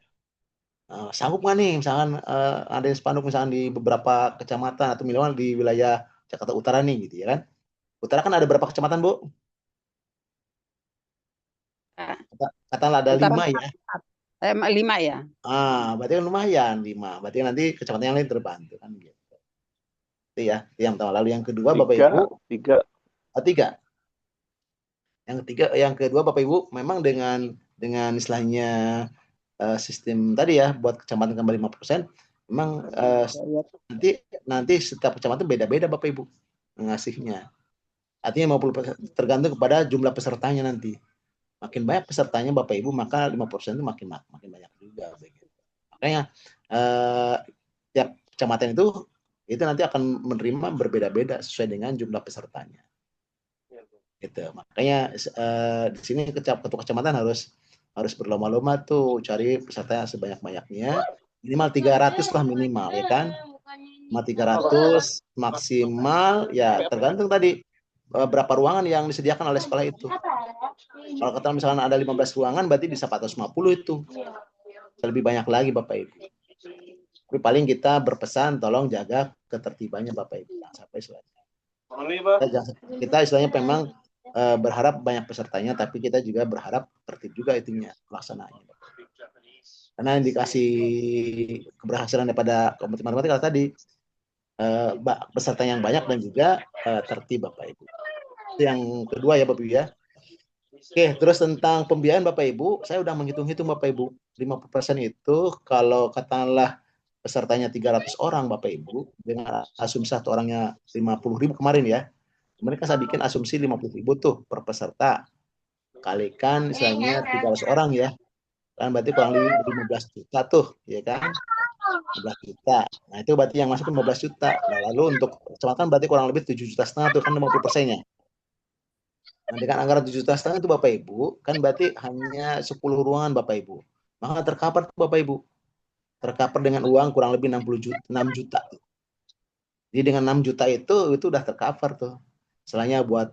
Speaker 2: Sanggup nggak nih, misalkan ada spanduk misalkan di beberapa kecamatan atau minimal di wilayah Jakarta Utara nih gitu ya kan. Utara kan ada berapa kecamatan Bu? Katakanlah ada
Speaker 4: Utara
Speaker 2: 5 ya.
Speaker 4: 5 ya.
Speaker 2: Berarti kan lumayan 5. Berarti nanti kecamatan yang lain terbantu kan gitu. Itu ya, itu yang pertama. Lalu yang kedua Bapak Ibu,
Speaker 5: Tiga.
Speaker 2: tiga. Yang kedua Bapak Ibu, memang dengan istilahnya sistem tadi ya buat kecamatan kembali 5%, memang nanti setiap kecamatan beda-beda Bapak Ibu ngasihnya. Artinya 50% tergantung kepada jumlah pesertanya nanti. Makin banyak pesertanya Bapak Ibu, maka 5% itu makin banyak juga begitu. Makanya tiap kecamatan itu nanti akan menerima berbeda-beda sesuai dengan jumlah pesertanya. Gitu. Makanya di sini ketua kecamatan harus berlomba-lomba tuh cari peserta sebanyak-banyaknya, minimal 300 lah minimal ya kan. Minimal 300, maksimal ya tergantung tadi berapa ruangan yang disediakan oleh sekolah itu. Kalau kata misalnya ada 15 ruangan berarti bisa 450 itu. Lebih banyak lagi Bapak Ibu. Tapi paling kita berpesan tolong jaga ketertibannya Bapak Ibu. Sampai selesai. Kita istilahnya memang berharap banyak pesertanya, tapi kita juga berharap tertib juga itunya pelaksanaannya. Karena indikasi keberhasilan daripada kompetisi matematika tadi peserta yang banyak dan juga tertib Bapak Ibu. Itu yang kedua ya Bapak Ibu ya. Oke, terus tentang pembiayaan Bapak Ibu, saya udah menghitung-hitung Bapak Ibu. 50% itu kalau katakanlah pesertanya 300 orang Bapak Ibu, dengan asumsi satu orangnya 50.000 kemarin ya. Kemarin kan saya bikin asumsi 50.000 tuh per peserta. Kalikan misalnya 300 orang ya. Kan berarti kurang lebih 15 juta tuh, ya kan? 15 juta. Nah, itu berarti yang masuk 15 juta. Nah, lalu untuk kecamatan berarti kurang lebih 7,5 juta tuh kan 50%-nya. Nah, dengan anggaran 7,5 juta itu Bapak Ibu, kan berarti hanya 10 ruangan Bapak Ibu. Maka tercover tuh Bapak Ibu. Tercover dengan uang kurang lebih 6 juta. Jadi dengan 6 juta itu udah tercover tuh. Selainnya buat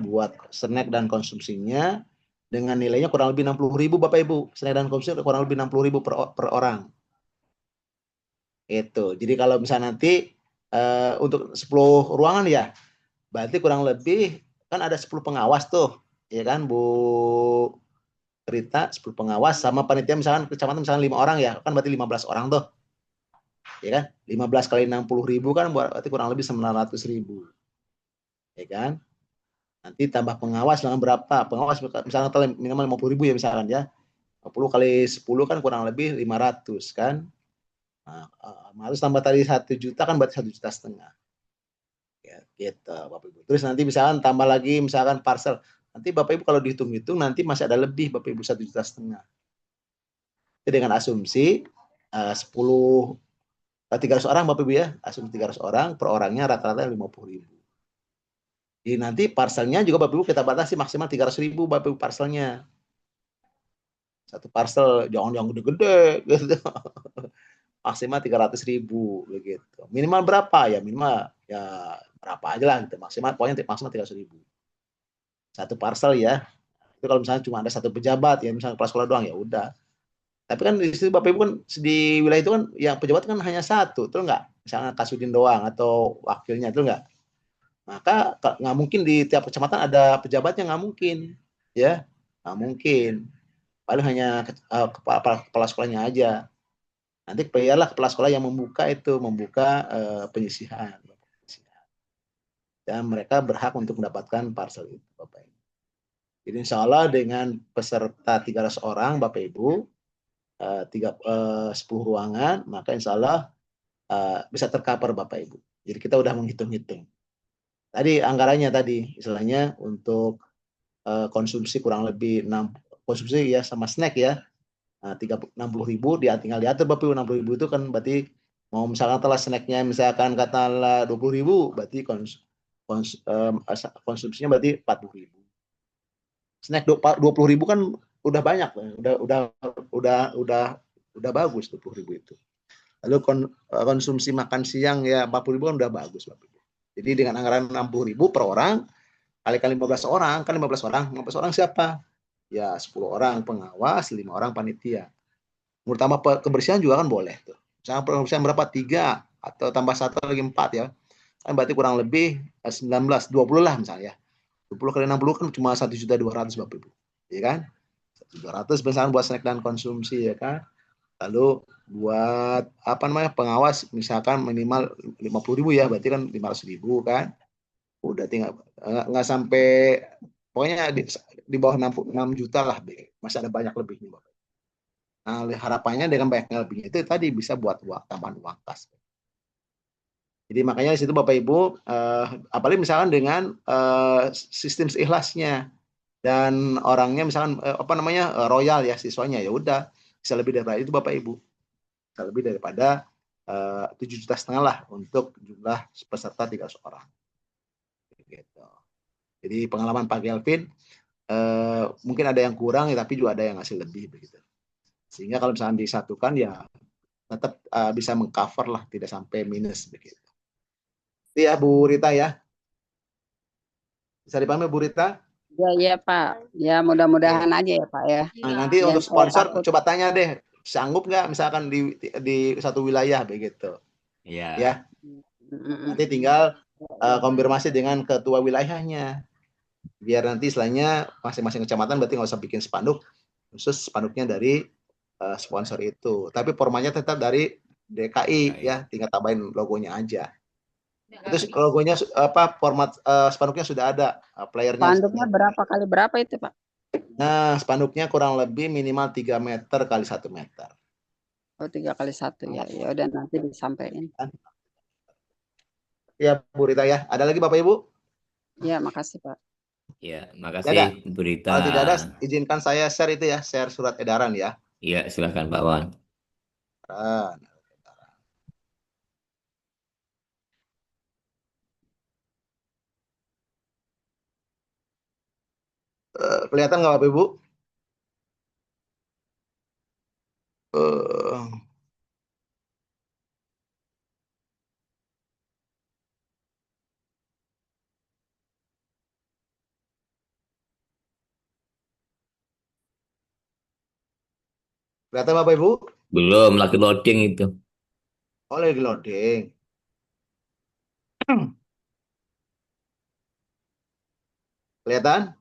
Speaker 2: buat snack dan konsumsinya dengan nilainya kurang lebih 60.000 Bapak Ibu. Snack dan konsumsi kurang lebih 60.000 per orang. Itu. Jadi kalau misalnya nanti untuk 10 ruangan ya, berarti kurang lebih kan ada 10 pengawas tuh, ya kan Bu Rita, 10 pengawas sama panitia misalkan kecamatan misalkan 5 orang ya, kan berarti 15 orang tuh. Ya kan? 15 kali 60.000 kan berarti kurang lebih 900.000. Ya kan? Nanti tambah pengawas dengan berapa? Pengawas misalnya minimal 50.000 ya misalkan ya. 50 kali 10 kan kurang lebih 500 kan. Nah, harus tambah tadi 1 juta kan berarti 1,5 juta. Ya, gitu Bapak Ibu. Terus nanti misalkan tambah lagi misalkan parcel. Nanti Bapak Ibu kalau dihitung-hitung nanti masih ada lebih Bapak Ibu 1,5 juta. Jadi dengan asumsi 300 orang Bapak Ibu ya. Asumsi 300 orang, per orangnya rata-rata 50.000. Jadi nanti parcelnya juga Bapak Ibu kita batasi maksimal 300.000 Bapak Ibu parcelnya. Satu parcel jangan yang gede-gede gitu. Maksimal 300.000 begitu. Minimal berapa ya? Minimal ya berapa aja lah gitu. Maksimal 300.000. satu parcel ya. Itu kalau misalnya cuma ada satu pejabat ya, misalnya kepala sekolah doang ya udah. Tapi kan di situ Bapak Ibu kan di wilayah itu kan yang pejabat kan hanya satu, terus nggak? Misalnya Kasudin doang atau wakilnya itu nggak? Maka nggak mungkin di tiap kecamatan ada pejabatnya, nggak mungkin, ya, nggak mungkin. Paling hanya kepala sekolahnya aja. Nanti biarlah kepala sekolah yang membuka penyisihan. Dan mereka berhak untuk mendapatkan parcel itu, Bapak Ibu. Jadi insya Allah dengan peserta 300 orang, Bapak Ibu, 10 ruangan, maka insya Allah bisa tercover Bapak Ibu. Jadi kita udah menghitung-hitung. Tadi anggarannya tadi, istilahnya untuk konsumsi kurang lebih 6, konsumsi ya sama snack ya, 60.000, tinggal diatur Bapak Ibu. 60.000 itu kan berarti mau misalkan telah snacknya misalkan katakanlah 20.000, berarti konsumsinya berarti 40.000. Snack 20.000 kan udah banyak, udah bagus 20.000 itu. Lalu konsumsi makan siang ya 40.000 kan udah bagus Bapak Ibu. Jadi dengan anggaran 60.000 per orang kali 15 orang kan 15 orang siapa? Ya 10 orang pengawas, 5 orang panitia. Terutama kebersihan juga kan boleh tuh. Misalnya kebersihan berapa? 3 atau tambah 1 lagi 4 ya. Kan berarti kurang lebih 19, 20 lah misalnya. 20 kali 60 kan cuma 1.200.000 Bapak Ibu. Ya kan? 1.200 misalnya buat snack dan konsumsi ya kan. Lalu buat pengawas misalkan minimal 50.000 ya, berarti kan 500.000 kan. Udah tinggal nggak sampai, pokoknya di bawah 6 juta lah, masih ada banyak lebihnya Bapak. Nah, harapannya dengan banyaknya lebihnya itu tadi bisa buat tambahan uang kas. Jadi makanya di situ Bapak Ibu, apalagi misalkan dengan sistem ikhlasnya dan orangnya misalkan royal ya siswanya, ya udah bisa lebih dari itu Bapak Ibu, bisa lebih daripada 7,5 juta lah untuk jumlah peserta 300 orang. Gitu. Jadi pengalaman Pak Kelvin mungkin ada yang kurang, tapi juga ada yang ngasih lebih begitu. Sehingga kalau misalnya disatukan ya tetap bisa mengcover lah, tidak sampai minus begitu. Itu ya Bu Rita ya. Bisa dipahami Bu Rita?
Speaker 4: Ya, ya Pak. Ya mudah-mudahan aja ya Pak ya.
Speaker 2: Nah, nanti
Speaker 4: Dan
Speaker 2: untuk sponsor
Speaker 4: aku
Speaker 2: coba tanya deh, sanggup nggak misalkan di satu wilayah begitu.
Speaker 1: Iya.
Speaker 2: Ya. Nanti tinggal konfirmasi dengan ketua wilayahnya. Biar nanti istilahnya masing-masing kecamatan berarti nggak usah bikin spanduk, khusus spanduknya dari sponsor itu. Tapi formatnya tetap dari DKI ya, tinggal tambahin logonya aja. Itu logonya format spanduknya sudah ada, playernya.
Speaker 4: spanduknya berapa kali berapa itu Pak?
Speaker 2: Nah, spanduknya kurang lebih minimal 3 meter kali 1 meter.
Speaker 4: Oh 3x1 ya. Ya udah nanti disampaikan.
Speaker 2: Ya Bu Rita ya. Ada lagi Bapak Ibu?
Speaker 4: Ya makasih Pak.
Speaker 1: Ya,
Speaker 2: Ya,
Speaker 1: makasih Berita.
Speaker 2: kalau tidak ada, izinkan saya share itu ya, share surat edaran ya.
Speaker 1: Iya, silakan Pak Wan.
Speaker 2: Kelihatan nggak Bapak Ibu? Uh, Kelihatan Bapak Ibu?
Speaker 1: Belum, lagi loading itu.
Speaker 2: Oh, lagi loading. Kelihatan?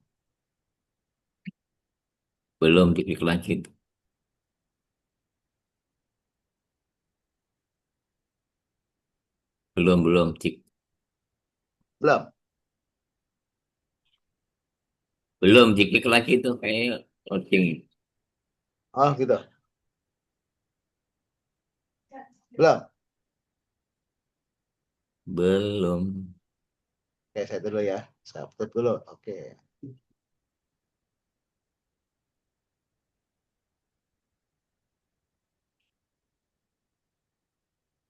Speaker 1: Belum diklik lanjut. Belum, Cik.
Speaker 2: Belum.
Speaker 1: Belum diklik lagi itu kayak loading.
Speaker 2: Oh, gitu. Belum.
Speaker 1: Belum.
Speaker 2: Oke, saya dulu ya. Saya tutup dulu. Oke.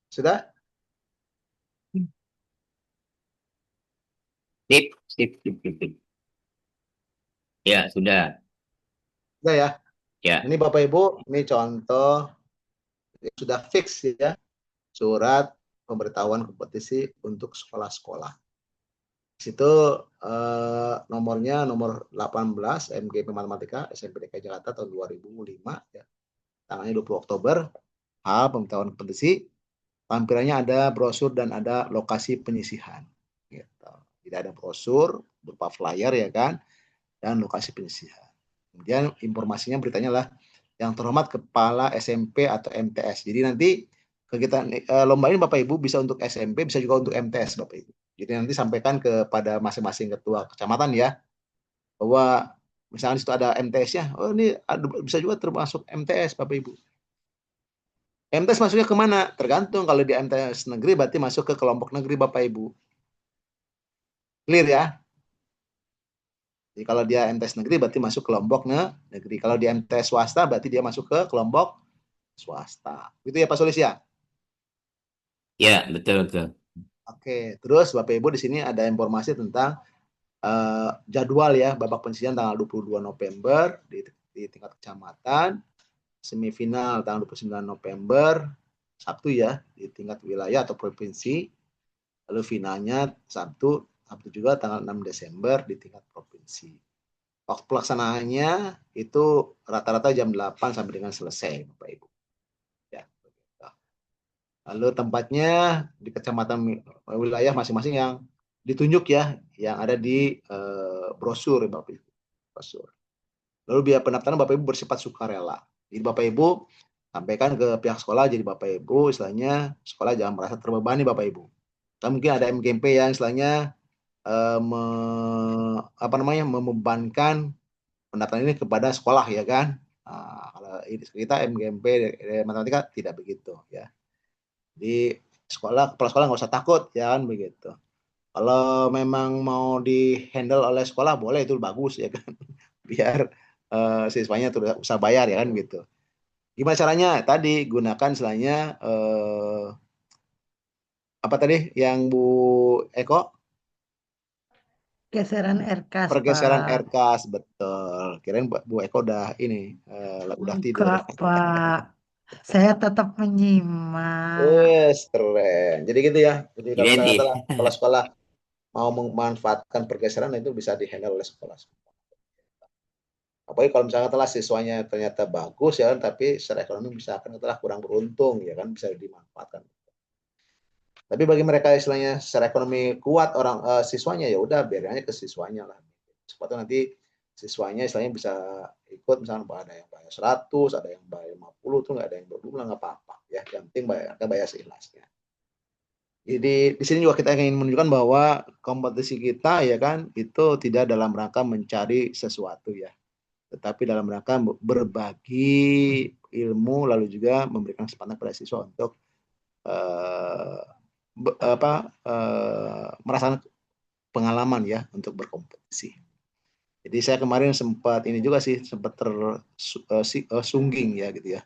Speaker 2: Sudah?
Speaker 1: Sip. Ya, sudah.
Speaker 2: Sudah ya.
Speaker 1: Ya.
Speaker 2: Ini Bapak Ibu, ini contoh sudah fix ya. Surat pemberitahuan kompetisi untuk sekolah-sekolah. Situ nomornya nomor 18 MGP Matematika SMP DKI Jakarta tahun 2005 ya. Tanggalnya 20 Oktober. Pemberitahuan kompetisi. Tampilannya ada brosur dan ada lokasi penyisihan. Gitu. Tidak ada brosur berupa flyer ya kan, dan lokasi penyisihan. Kemudian informasinya beritanya lah yang terhormat Kepala SMP atau MTS. Jadi nanti kegiatan lomba ini Bapak Ibu bisa untuk SMP, bisa juga untuk MTS Bapak Ibu. Jadi nanti sampaikan kepada masing-masing ketua kecamatan ya, bahwa misalnya di situ ada MTS-nya, oh ini bisa juga termasuk MTS Bapak Ibu. MTS masuknya kemana? Tergantung, kalau di MTS negeri berarti masuk ke kelompok negeri Bapak Ibu. Clear ya? Jadi kalau dia MTS negeri berarti masuk kelompok negeri. Kalau di MTS swasta berarti dia masuk ke kelompok swasta. Gitu ya Pak Solis ya?
Speaker 1: Ya, betul.
Speaker 2: Oke, terus Bapak Ibu di sini ada informasi tentang jadwal ya, babak penyisihan tanggal 22 November di tingkat kecamatan, semifinal tanggal 29 November, Sabtu ya, di tingkat wilayah atau provinsi, lalu finalnya Sabtu juga tanggal 6 Desember di tingkat provinsi. Waktu pelaksanaannya itu rata-rata jam 8 sampai dengan selesai, Bapak Ibu. Ya. Lalu tempatnya di kecamatan wilayah masing-masing yang ditunjuk ya, yang ada di brosur Bapak Ibu. Brosur. Lalu biaya pendaftaran Bapak Ibu bersifat sukarela. Jadi Bapak Ibu sampaikan ke pihak sekolah, jadi Bapak Ibu istilahnya sekolah jangan merasa terbebani Bapak Ibu. Kan mungkin ada MGMP yang istilahnya membebankan pendaftaran ini kepada sekolah ya kan. Nah, kalau kita MGMP matematika tidak begitu ya. Di kepala sekolah nggak usah takut ya kan begitu. Kalau memang mau di handle oleh sekolah boleh, itu bagus ya kan. Biar siswanya tuh usah bayar ya kan gitu. Gimana caranya? Tadi gunakan istilahnya apa tadi yang Bu Eko?
Speaker 5: Geseran RKAS,
Speaker 2: Pergeseran
Speaker 5: Pak.
Speaker 2: RKAS, betul. Kirain Bu Eko udah ini udah tidur.
Speaker 5: Enggak, Pak. Saya tetap menyimak.
Speaker 2: Wes, keren. Jadi gitu ya. Jadi kalau
Speaker 1: Jadi,
Speaker 2: misalnya kalau sekolah mau memanfaatkan pergeseran itu bisa dihandle oleh sekolah. Apalagi kalau misalnya telah siswanya ternyata bagus ya kan, tapi secara ekonomi misalkan telah kurang beruntung ya kan, bisa dimanfaatkan. Tapi bagi mereka istilahnya secara ekonomi kuat orang siswanya, ya udah biarannya ke siswanya lah. Supaya nanti siswanya istilahnya bisa ikut, misalnya ada yang bayar 100, ada yang bayar 50, tuh nggak ada yang berdua, nggak apa-apa ya. Yang penting bayar seikhlasnya. Jadi di sini juga kita ingin menunjukkan bahwa kompetisi kita ya kan itu tidak dalam rangka mencari sesuatu ya, tetapi dalam rangka berbagi ilmu, lalu juga memberikan kesempatan pada siswa untuk merasakan pengalaman ya untuk berkompetisi. Jadi saya kemarin sempat ini juga sih, sempat tersungging ya gitu ya.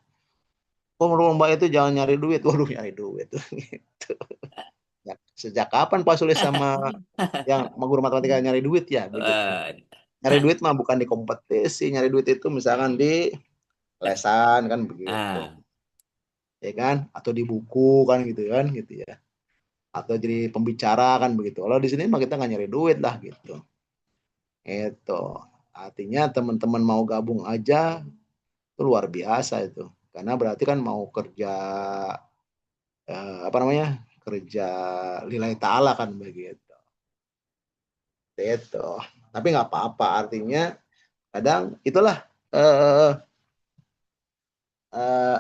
Speaker 2: Oh, lomba itu jangan nyari duit. Waduh, nyari duit gitu. Ya, sejak kapan Pak Sulis sama yang guru matematika nyari duit ya begitu. Nyari duit mah bukan di kompetisi, nyari duit itu misalkan di lesan kan begitu. Ya kan? Atau di buku kan gitu ya. Atau jadi pembicara kan begitu. Kalau di sini mah kita nggak nyari duit lah gitu. Itu artinya teman-teman mau gabung aja itu luar biasa itu. Karena berarti kan mau kerja kerja lillahi ta'ala kan begitu. Itu. Tapi nggak apa-apa, artinya kadang itulah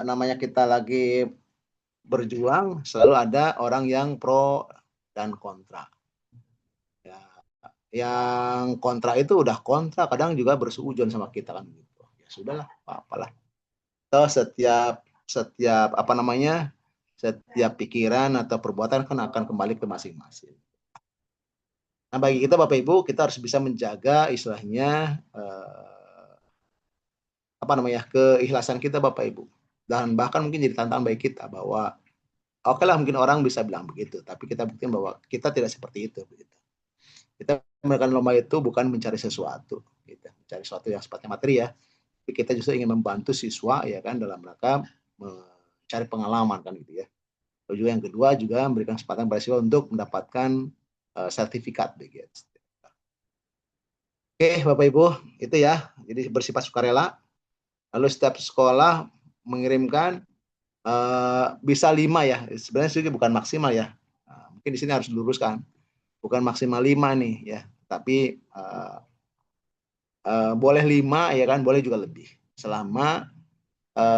Speaker 2: namanya kita lagi berjuang, selalu ada orang yang pro dan kontra. Ya, yang kontra itu udah kontra, kadang juga bersuujon sama kita kan gitu. Ya sudahlah, apalah. So, setiap setiap pikiran atau perbuatan kan akan kembali ke masing-masing. Nah, bagi kita Bapak Ibu, kita harus bisa menjaga istilahnya keikhlasan kita Bapak Ibu. Dan bahkan mungkin jadi tantangan bagi kita bahwa oke lah, mungkin orang bisa bilang begitu, tapi kita buktiin bahwa kita tidak seperti itu begitu. Kita melakukan lomba itu bukan mencari sesuatu, gitu. Mencari sesuatu yang sifatnya materi ya. Tapi kita justru ingin membantu siswa ya kan dalam rangka mencari pengalaman kan gitu ya. Lalu juga yang kedua juga memberikan kesempatan pada siswa untuk mendapatkan sertifikat begitu. Oke, Bapak Ibu, itu ya. Jadi bersifat sukarela. Lalu setiap sekolah mengirimkan bisa 5 ya. Sebenarnya sih bukan maksimal ya. Mungkin di sini harus diluruskan. Bukan maksimal 5 nih ya. Tapi boleh 5 ya kan, boleh juga lebih. Selama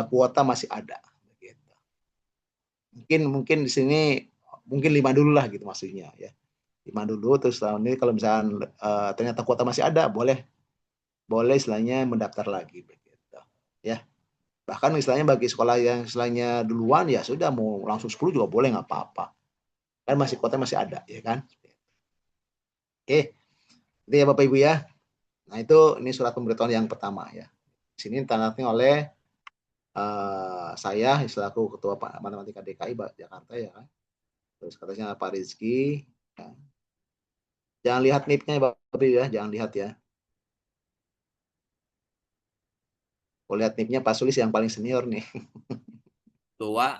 Speaker 2: kuota masih ada. Gitu. Mungkin di sini mungkin 5 dulu lah gitu maksudnya ya. 5 dulu, terus tahun ini kalau misalnya ternyata kuota masih ada, boleh istilahnya mendaftar lagi begitu ya. Bahkan istilahnya bagi sekolah yang istilahnya duluan ya sudah mau langsung 10 juga boleh, nggak apa-apa, kan masih kuota masih ada ya kan. Oke, itu ya Bapak Ibu ya. Nah itu ini surat pemberitahuan yang pertama ya. Di sini ditandatangani oleh saya selaku Ketua Matematika DKI Jakarta ya kan. Terus katanya Pak Rizky ya. Jangan lihat NIP-nya Bapak Ibu ya, jangan lihat ya. Kalau lihat NIP-nya Pak Sulis yang paling senior nih.
Speaker 1: Tua.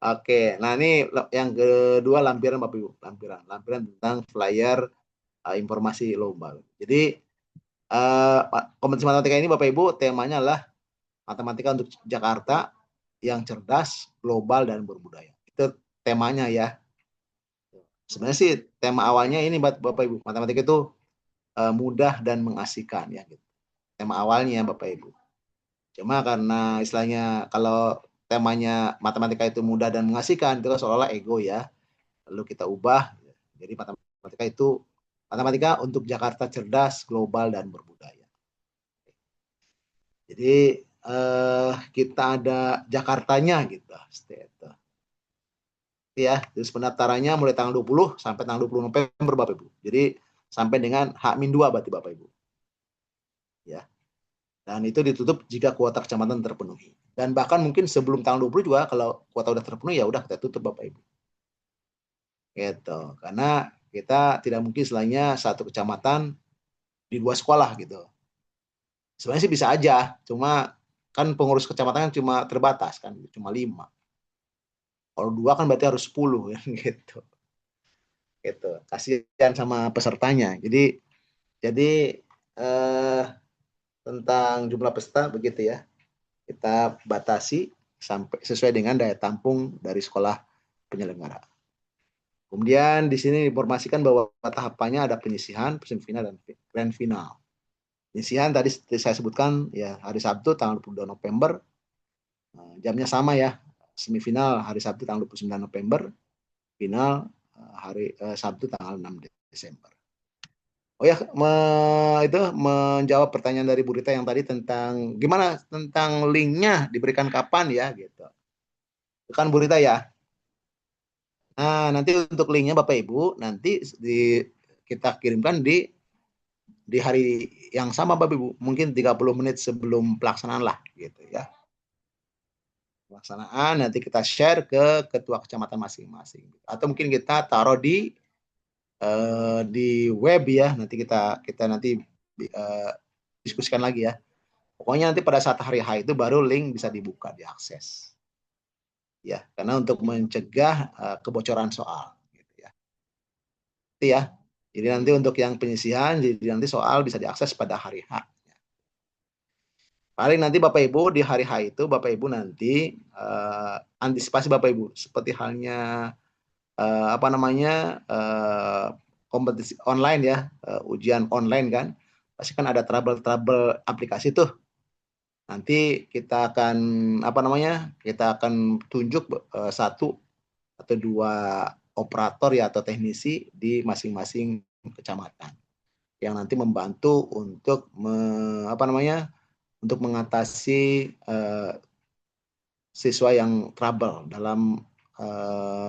Speaker 2: Oke, nah ini yang kedua lampiran Bapak Ibu, lampiran tentang flyer informasi lomba. Jadi kompetisi matematika ini Bapak Ibu temanya adalah matematika untuk Jakarta yang cerdas, global dan berbudaya. Itu temanya ya. Sebenarnya sih tema awalnya ini Bapak Ibu, matematika itu mudah dan mengasihkan ya gitu. Tema awalnya Bapak Ibu. Cuma karena istilahnya kalau temanya matematika itu mudah dan mengasihkan, itu kan seolah-olah ego ya. Lalu kita ubah, jadi matematika untuk Jakarta cerdas, global dan berbudaya. Jadi kita ada Jakartanya gitu. Ya, terus pendaftarannya mulai tanggal 20 sampai tanggal 20 November Bapak Ibu. Jadi sampai dengan H-2 berarti Bapak Ibu. Ya. Dan itu ditutup jika kuota kecamatan terpenuhi. Dan bahkan mungkin sebelum tanggal 20 juga kalau kuota udah terpenuhi ya udah kita tutup Bapak Ibu. Gitu. Karena kita tidak mungkin selainnya satu kecamatan di 2 sekolah gitu. Sebenarnya sih bisa aja, cuma kan pengurus kecamatan cuma terbatas kan, cuma 5. Kalau 2 kan berarti harus 10 ya gitu. Gitu. Kasihan sama pesertanya. Jadi tentang jumlah peserta begitu ya. Kita batasi sampai sesuai dengan daya tampung dari sekolah penyelenggara. Kemudian di sini diinformasikan bahwa tahapannya ada penyisihan, semifinal dan grand final. Penyisihan tadi saya sebutkan ya hari Sabtu tanggal 22 November. Jamnya sama ya. Semifinal hari Sabtu tanggal 29 November, final hari Sabtu tanggal 6 Desember. Oh ya, itu menjawab pertanyaan dari Bu Rita yang tadi tentang gimana tentang linknya diberikan kapan ya gitu. Itu kan Bu Rita ya. Nah, nanti untuk linknya Bapak Ibu nanti kita kirimkan di hari yang sama Bapak Ibu, mungkin 30 menit sebelum pelaksanaan lah gitu ya. Pelaksanaan nanti kita share ke ketua kecamatan masing-masing atau mungkin kita taruh di web ya, nanti kita nanti diskusikan lagi ya. Pokoknya nanti pada saat hari H itu baru link bisa dibuka, diakses. Ya, karena untuk mencegah kebocoran soal gitu ya. Itu ya. Jadi nanti untuk yang penyisihan, jadi nanti soal bisa diakses pada hari H. Paling nanti Bapak Ibu di hari H itu Bapak Ibu nanti antisipasi Bapak Ibu seperti halnya kompetisi online ya, ujian online kan, pasti kan ada trouble aplikasi tuh. Nanti kita akan kita akan tunjuk 1 atau 2 operator ya atau teknisi di masing-masing kecamatan yang nanti membantu untuk untuk mengatasi siswa yang trouble dalam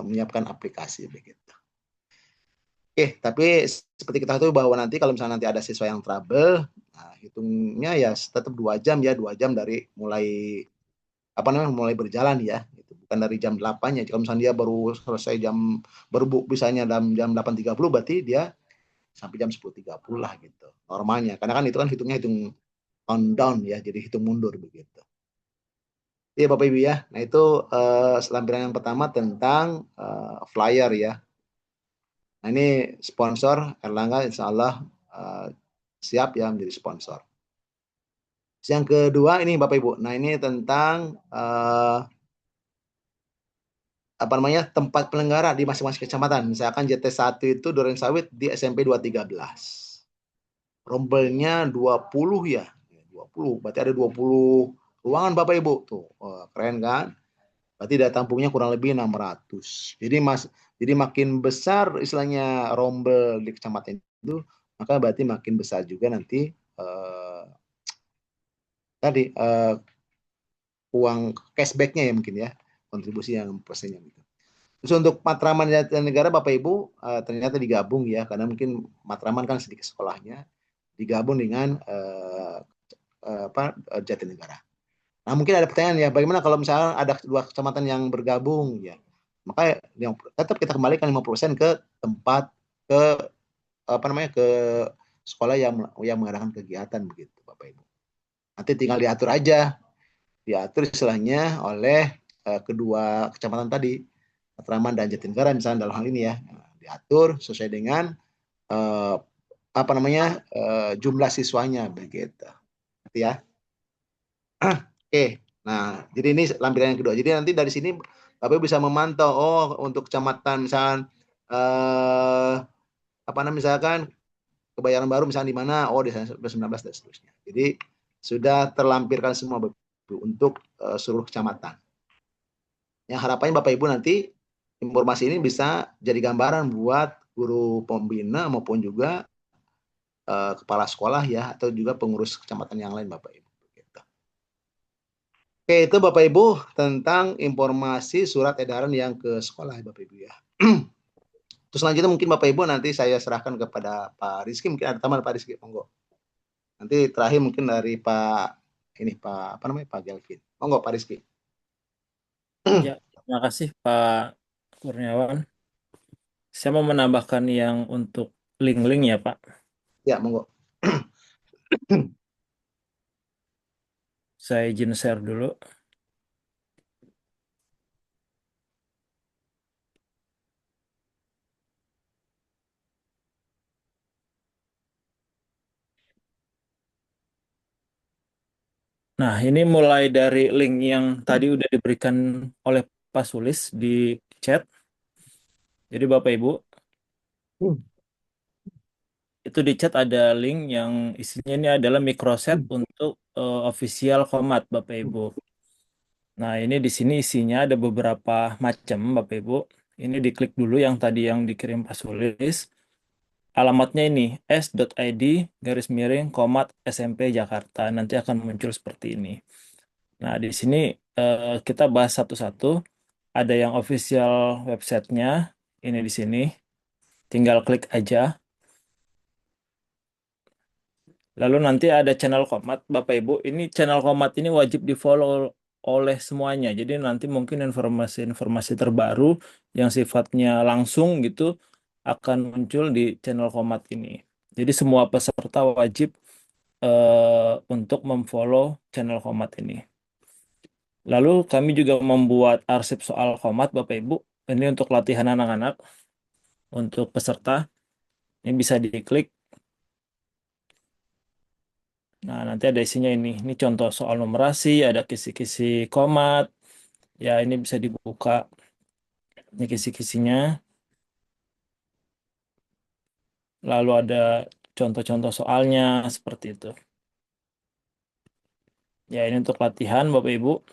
Speaker 2: menyiapkan aplikasi begitu. Oke, tapi seperti kita tahu bahwa nanti kalau misalnya nanti ada siswa yang trouble, nah, hitungnya ya tetap 2 jam ya, 2 jam dari mulai mulai berjalan ya, gitu. Bukan dari jam 8 ya. Kalau misalnya dia baru selesai bisanya dalam jam 8.30 berarti dia sampai jam 10.30 lah gitu. Normalnya. Karena kan itu kan hitungnya hitung countdown ya, jadi hitung mundur begitu. Iya Bapak Ibu ya. Nah itu lampiran yang pertama tentang flyer ya. Nah ini sponsor Erlangga insya Allah siap ya menjadi sponsor. Yang kedua ini Bapak Ibu. Nah ini tentang apa namanya tempat penyelenggara di masing-masing kecamatan. Misalkan JT1 itu Duren Sawit di SMP 213. Rombelnya 20 ya. 20. Berarti ada 20 ruangan Bapak Ibu tuh. Wah, keren kan? Berarti daya tampungnya kurang lebih 600. Jadi makin besar istilahnya rombel di kecamatan itu, maka berarti makin besar juga nanti tadi uang cashbacknya ya mungkin ya, kontribusi yang persennya gitu. Terus untuk Matraman Jatinegara Bapak Ibu ternyata digabung ya, karena mungkin Matraman kan sedikit sekolahnya, digabung dengan Jatinegara. Nah, mungkin ada pertanyaan ya, bagaimana kalau misalnya ada dua kecamatan yang bergabung ya? Maka yang tetap kita kembalikan 50% ke tempat ke apa namanya ke sekolah yang mengadakan kegiatan begitu, Bapak Ibu. Nanti tinggal diatur aja, diatur istilahnya oleh kedua kecamatan tadi, Matraman dan Jatinegara misalnya dalam hal ini ya. Nah, diatur sesuai dengan eh, apa namanya jumlah siswanya begitu. Ya. Oke. Nah, jadi ini lampiran yang kedua. Jadi nanti dari sini Bapak bisa memantau untuk kecamatan misalkan apa namanya misalkan Kebayoran Baru misalnya di mana di sana 19 dan seterusnya. Jadi sudah terlampirkan semua Bapak Ibu untuk seluruh kecamatan. Yang harapannya Bapak Ibu nanti informasi ini bisa jadi gambaran buat guru pembina maupun juga kepala sekolah ya atau juga pengurus kecamatan yang lain Bapak Ibu. Oke, itu Bapak Ibu tentang informasi surat edaran yang ke sekolah Bapak Ibu ya. Terus selanjutnya mungkin Bapak Ibu nanti saya serahkan kepada Pak Rizky, mungkin ada tambahan Pak Rizky, monggo. Nanti terakhir mungkin dari Pak apa namanya Pak Gelvin. Monggo Pak Rizky.
Speaker 6: Ya, terima kasih Pak Kurniawan. Saya mau menambahkan yang untuk link-link ya Pak.
Speaker 2: Ya, monggo.
Speaker 6: Saya izin share dulu. Nah, ini mulai dari link yang tadi udah diberikan oleh Pak Sulis di chat. Jadi Bapak Ibu, itu di chat ada link yang isinya ini adalah microset untuk official Qomat Bapak Ibu. Nah, ini di sini isinya ada beberapa macam Bapak Ibu. Ini diklik dulu yang tadi yang dikirim Pak Sulis. Alamatnya ini s.id/Qomat SMP Jakarta. Nanti akan muncul seperti ini. Nah, di sini kita bahas satu-satu. Ada yang official websitenya, ini di sini. Tinggal klik aja. Lalu nanti ada channel Qomat, Bapak Ibu. Ini channel Qomat ini wajib di-follow oleh semuanya. Jadi nanti mungkin informasi-informasi terbaru yang sifatnya langsung gitu akan muncul di channel Qomat ini. Jadi semua peserta wajib untuk memfollow channel Qomat ini. Lalu kami juga membuat arsip soal Qomat, Bapak Ibu. Ini untuk latihan anak-anak, untuk peserta. Ini bisa diklik. Nah, nanti ada isinya ini. Ini contoh soal numerasi, ada kisi-kisi Qomat. Ya, ini bisa dibuka. Ini kisi-kisinya. Lalu ada contoh-contoh soalnya, seperti itu. Ya, ini untuk latihan, Bapak Ibu.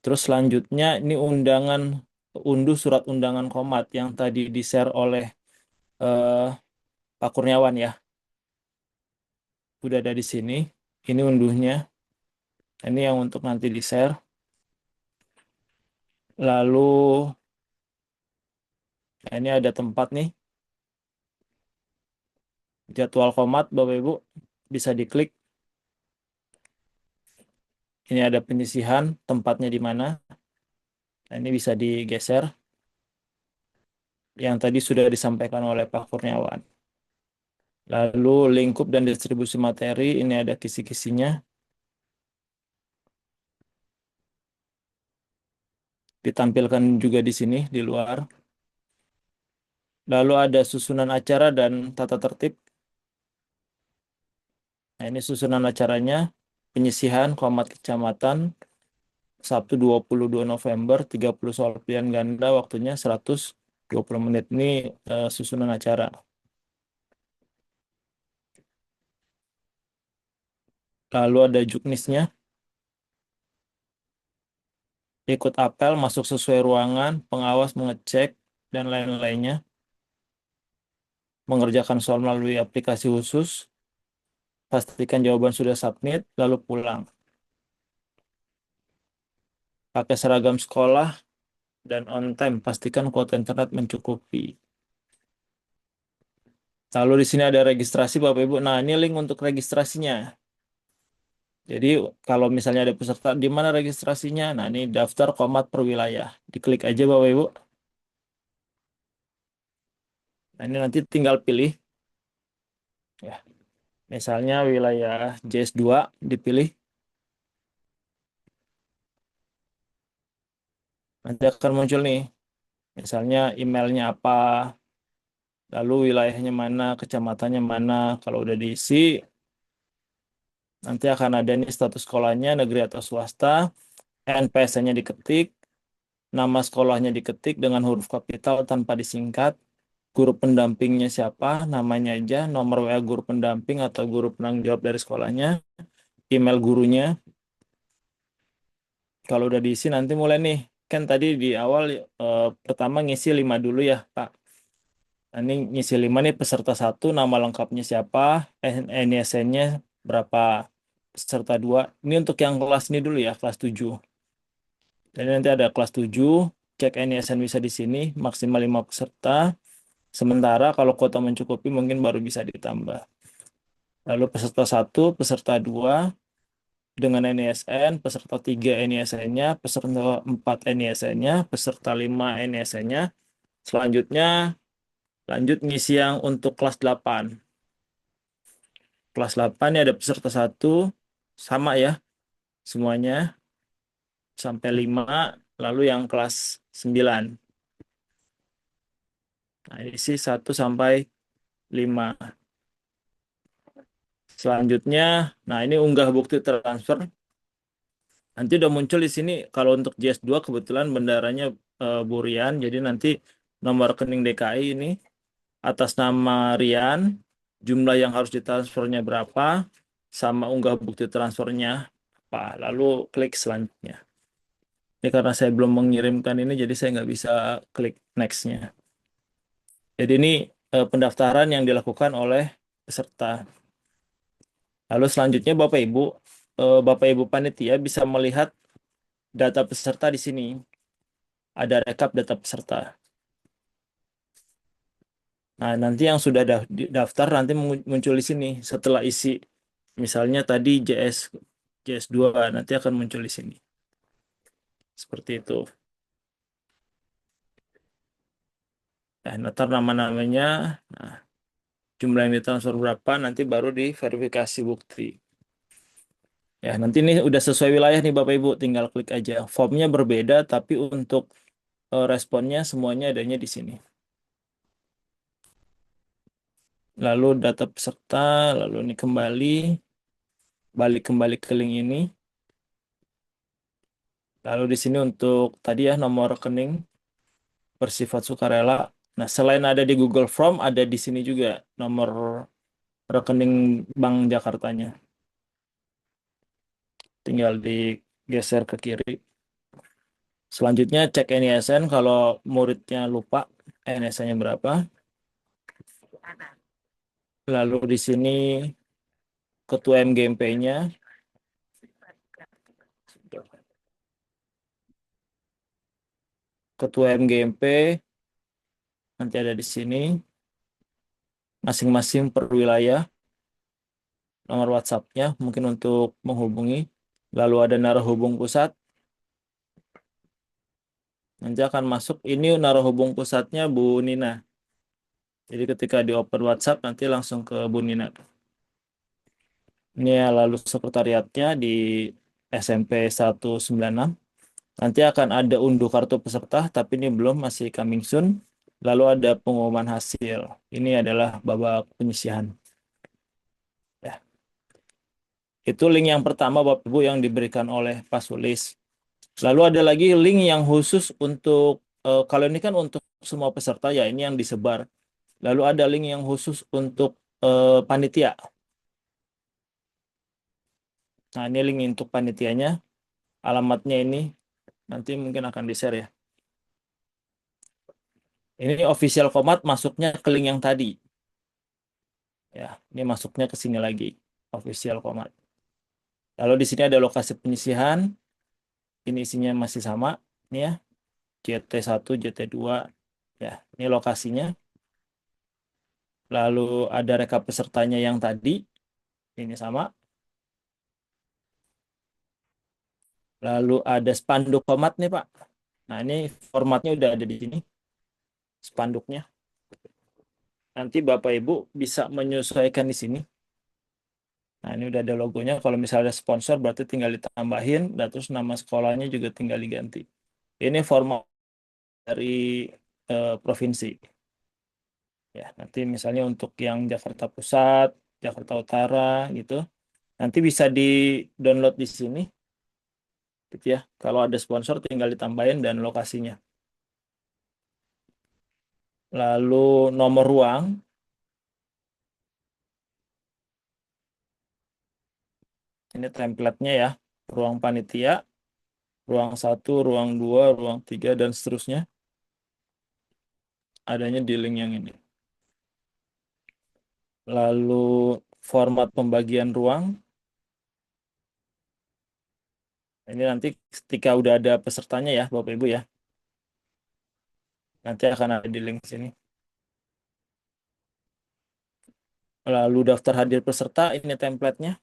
Speaker 6: Terus selanjutnya, ini unduh surat undangan Qomat yang tadi di-share oleh Pak Kurniawan ya. Udah ada di sini. Ini unduhnya. Ini yang untuk nanti di-share. Lalu ini ada tempat nih. Jadwal Qomat Bapak Ibu bisa diklik. Ini ada penyisihan tempatnya di mana. Nah, ini bisa digeser. Yang tadi sudah disampaikan oleh Pak Kurniawan. Lalu lingkup dan distribusi materi, ini ada kisi-kisinya. Ditampilkan juga di sini di luar. Lalu ada susunan acara dan tata tertib. Nah, ini susunan acaranya. Penyisihan Komat Kecamatan Sabtu 22 November 30 soal pilihan ganda, waktunya 120 menit. Ini susunan acara. Lalu ada juknisnya. Ikut apel, masuk sesuai ruangan, pengawas mengecek, dan lain-lainnya. Mengerjakan soal melalui aplikasi khusus. Pastikan jawaban sudah submit, lalu pulang. Pakai seragam sekolah dan on time. Pastikan kuota internet mencukupi. Lalu di sini ada registrasi Bapak Ibu. Nah, ini link untuk registrasinya. Jadi kalau misalnya ada peserta, di mana registrasinya? Nah, ini daftar komat per wilayah. Diklik aja Bapak Ibu. Nah, ini nanti tinggal pilih. Ya, misalnya wilayah JS2 dipilih. Nanti akan muncul nih. Misalnya emailnya apa, lalu wilayahnya mana, kecamatannya mana. Kalau udah diisi, nanti akan ada nih status sekolahnya, negeri atau swasta, NPS-nya diketik, nama sekolahnya diketik dengan huruf kapital tanpa disingkat, guru pendampingnya siapa, namanya aja, nomor WA guru pendamping atau guru penanggung jawab dari sekolahnya, email gurunya. Kalau udah diisi nanti mulai nih. Kan tadi di awal pertama ngisi 5 dulu ya, Pak. Nah, ini ngisi 5 nih peserta 1, nama lengkapnya siapa, NISN-nya berapa, peserta 2. Ini untuk yang kelas ini dulu ya, kelas 7. Jadi nanti ada kelas 7, cek NISN bisa di sini, maksimal 5 peserta. Sementara kalau kuota mencukupi mungkin baru bisa ditambah. Lalu peserta 1, peserta 2 dengan NISN, peserta 3 NISN-nya, peserta 4 NISN-nya, peserta 5 NISN-nya. Selanjutnya lanjut ngisi yang untuk kelas 8. Kelas 8 ini ada peserta 1, sama ya semuanya sampai 5, lalu yang kelas 9. Nah, isi 1 sampai 5. Selanjutnya, nah ini unggah bukti transfer. Nanti udah muncul di sini kalau untuk JS2 kebetulan bendaranya Bu Rian, jadi nanti nomor rekening DKI ini atas nama Rian, jumlah yang harus ditransfernya berapa, sama unggah bukti transfernya apa. Lalu klik selanjutnya. Ini karena saya belum mengirimkan ini, jadi saya nggak bisa klik next-nya. Jadi ini pendaftaran yang dilakukan oleh peserta. Lalu selanjutnya Bapak Ibu panitia bisa melihat data peserta di sini. Ada rekap data peserta. Nah, nanti yang sudah daftar nanti muncul di sini setelah isi. Misalnya tadi JS2 nanti akan muncul di sini. Seperti itu. Nah, ntar nama-namanya, nah, jumlah yang ditransfer berapa, nanti baru diverifikasi bukti. Ya, nanti ini udah sesuai wilayah nih Bapak Ibu, tinggal klik aja. Formnya berbeda, tapi untuk responnya semuanya adanya di sini. Lalu data peserta, lalu ini balik kembali ke link ini. Lalu di sini untuk tadi ya nomor rekening bersifat sukarela. Nah, selain ada di Google Form, ada di sini juga nomor rekening Bank Jakartanya. Tinggal digeser ke kiri. Selanjutnya cek NISN kalau muridnya lupa NISN-nya berapa. Lalu di sini ketua MGMP-nya. Ketua MGMP nanti ada di sini. Masing-masing per wilayah. Nomor WhatsApp-nya mungkin untuk menghubungi. Lalu ada narohubung pusat. Nanti akan masuk, ini narohubung pusatnya Bu Nina. Jadi ketika di open WhatsApp nanti langsung ke Bu Nina. Ini ya, lalu sekretariatnya di SMP 196. Nanti akan ada unduh kartu peserta, tapi ini belum, masih coming soon. Lalu ada pengumuman hasil. Ini adalah babak penyisihan. Ya. Itu link yang pertama Bapak Ibu yang diberikan oleh Pak Sulis. Lalu ada lagi link yang khusus untuk, kalau ini kan untuk semua peserta ya, ini yang disebar. Lalu ada link yang khusus untuk panitia. Nah, ini link untuk panitianya. Alamatnya ini nanti mungkin akan di-share ya. Ini official Komat masuknya ke link yang tadi. Ya, ini masuknya ke sini lagi. Official Komat. Lalu di sini ada lokasi penyisihan. Ini isinya masih sama. Ini ya. JT1, JT2. Ya, ini lokasinya. Lalu ada rekap pesertanya yang tadi. Ini sama. Lalu ada spanduk Komat nih Pak. Nah, ini formatnya udah ada di sini. Spanduknya. Nanti Bapak Ibu bisa menyesuaikan di sini. Nah, ini udah ada logonya. Kalau misalnya ada sponsor, berarti tinggal ditambahin. Dan terus nama sekolahnya juga tinggal diganti. Ini format dari provinsi. Ya, nanti misalnya untuk yang Jakarta Pusat, Jakarta Utara, gitu. Nanti bisa di-download di sini. Gitu ya. Kalau ada sponsor, tinggal ditambahin dan lokasinya. Lalu nomor ruang. Ini template-nya ya. Ruang panitia, ruang 1, ruang 2, ruang 3, dan seterusnya. Adanya di link yang ini. Lalu format pembagian ruang. Ini nanti ketika udah ada pesertanya ya, Bapak Ibu ya. Nanti akan ada di link sini. Lalu daftar hadir peserta, ini template-nya.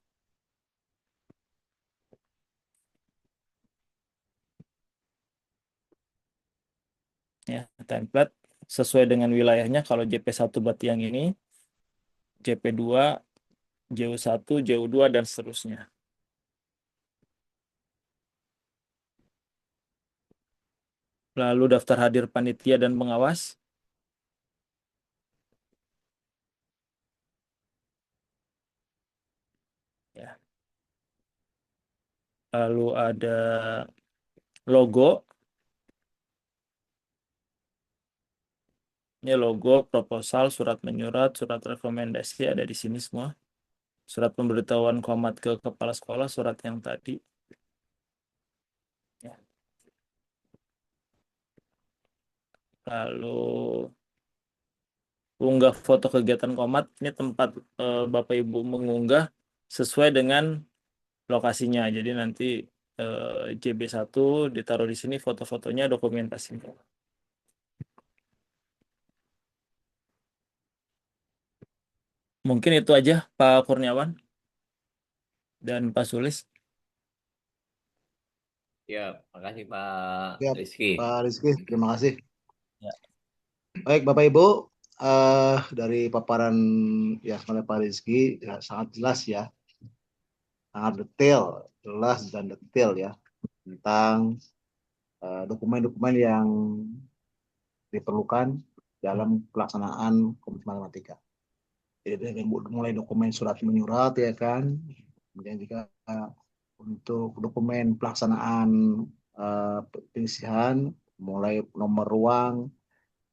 Speaker 6: Ya, template sesuai dengan wilayahnya. Kalau JP1 berarti yang ini, JP2, JU1, JU2, dan seterusnya. Lalu daftar hadir panitia dan pengawas. Ya. Lalu ada logo. Ini logo, proposal, surat menyurat, surat rekomendasi ada di sini semua. Surat pemberitahuan Komat ke kepala sekolah, surat yang tadi. Ya. Lalu unggah foto kegiatan Komat. Ini tempat Bapak Ibu mengunggah sesuai dengan lokasinya. Jadi nanti JB1 ditaruh di sini foto-fotonya, dokumentasinya. Mungkin itu aja Pak Kurniawan dan Pak Sulis.
Speaker 1: Ya, makasih Pak
Speaker 2: Siap,
Speaker 1: Rizky.
Speaker 2: Pak Rizky, terima kasih.
Speaker 6: Ya.
Speaker 2: Baik, Bapak Ibu, dari paparan ya oleh Pak Rizky ya, sangat jelas ya, sangat detail, jelas dan detail ya tentang dokumen-dokumen yang diperlukan dalam pelaksanaan kompetisi matematika. Jadi dari mulai dokumen surat menyurat ya kan, kemudian juga untuk dokumen pelaksanaan penyisihan, mulai nomor ruang,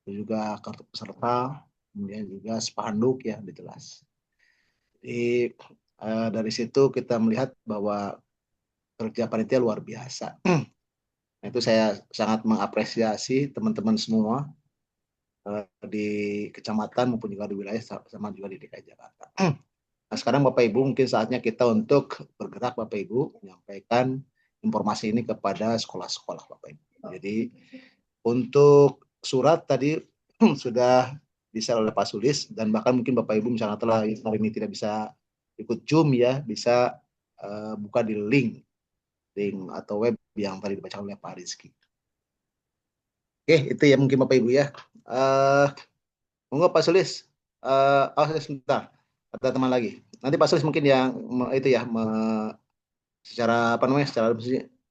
Speaker 2: juga kartu peserta, kemudian juga spanduk ya jelas. Jadi dari situ kita melihat bahwa kerja panitia luar biasa. Nah, itu saya sangat mengapresiasi teman-teman semua di kecamatan maupun juga di wilayah sama juga di DKI Jakarta. Nah, sekarang Bapak Ibu mungkin saatnya kita untuk bergerak Bapak Ibu menyampaikan informasi ini kepada sekolah-sekolah Bapak Ibu. Jadi untuk surat tadi sudah bisa oleh Pak Sulis dan bahkan mungkin Bapak Ibu misalnya telah hari ini tidak bisa ikut Zoom ya, bisa buka di link atau web yang tadi dibaca oleh Pak Rizky. Oke, itu ya mungkin Bapak Ibu ya. Monggo Pak Sulis. Sebentar, ada teman lagi. Nanti Pak Sulis mungkin yang itu ya secara apa namanya, secara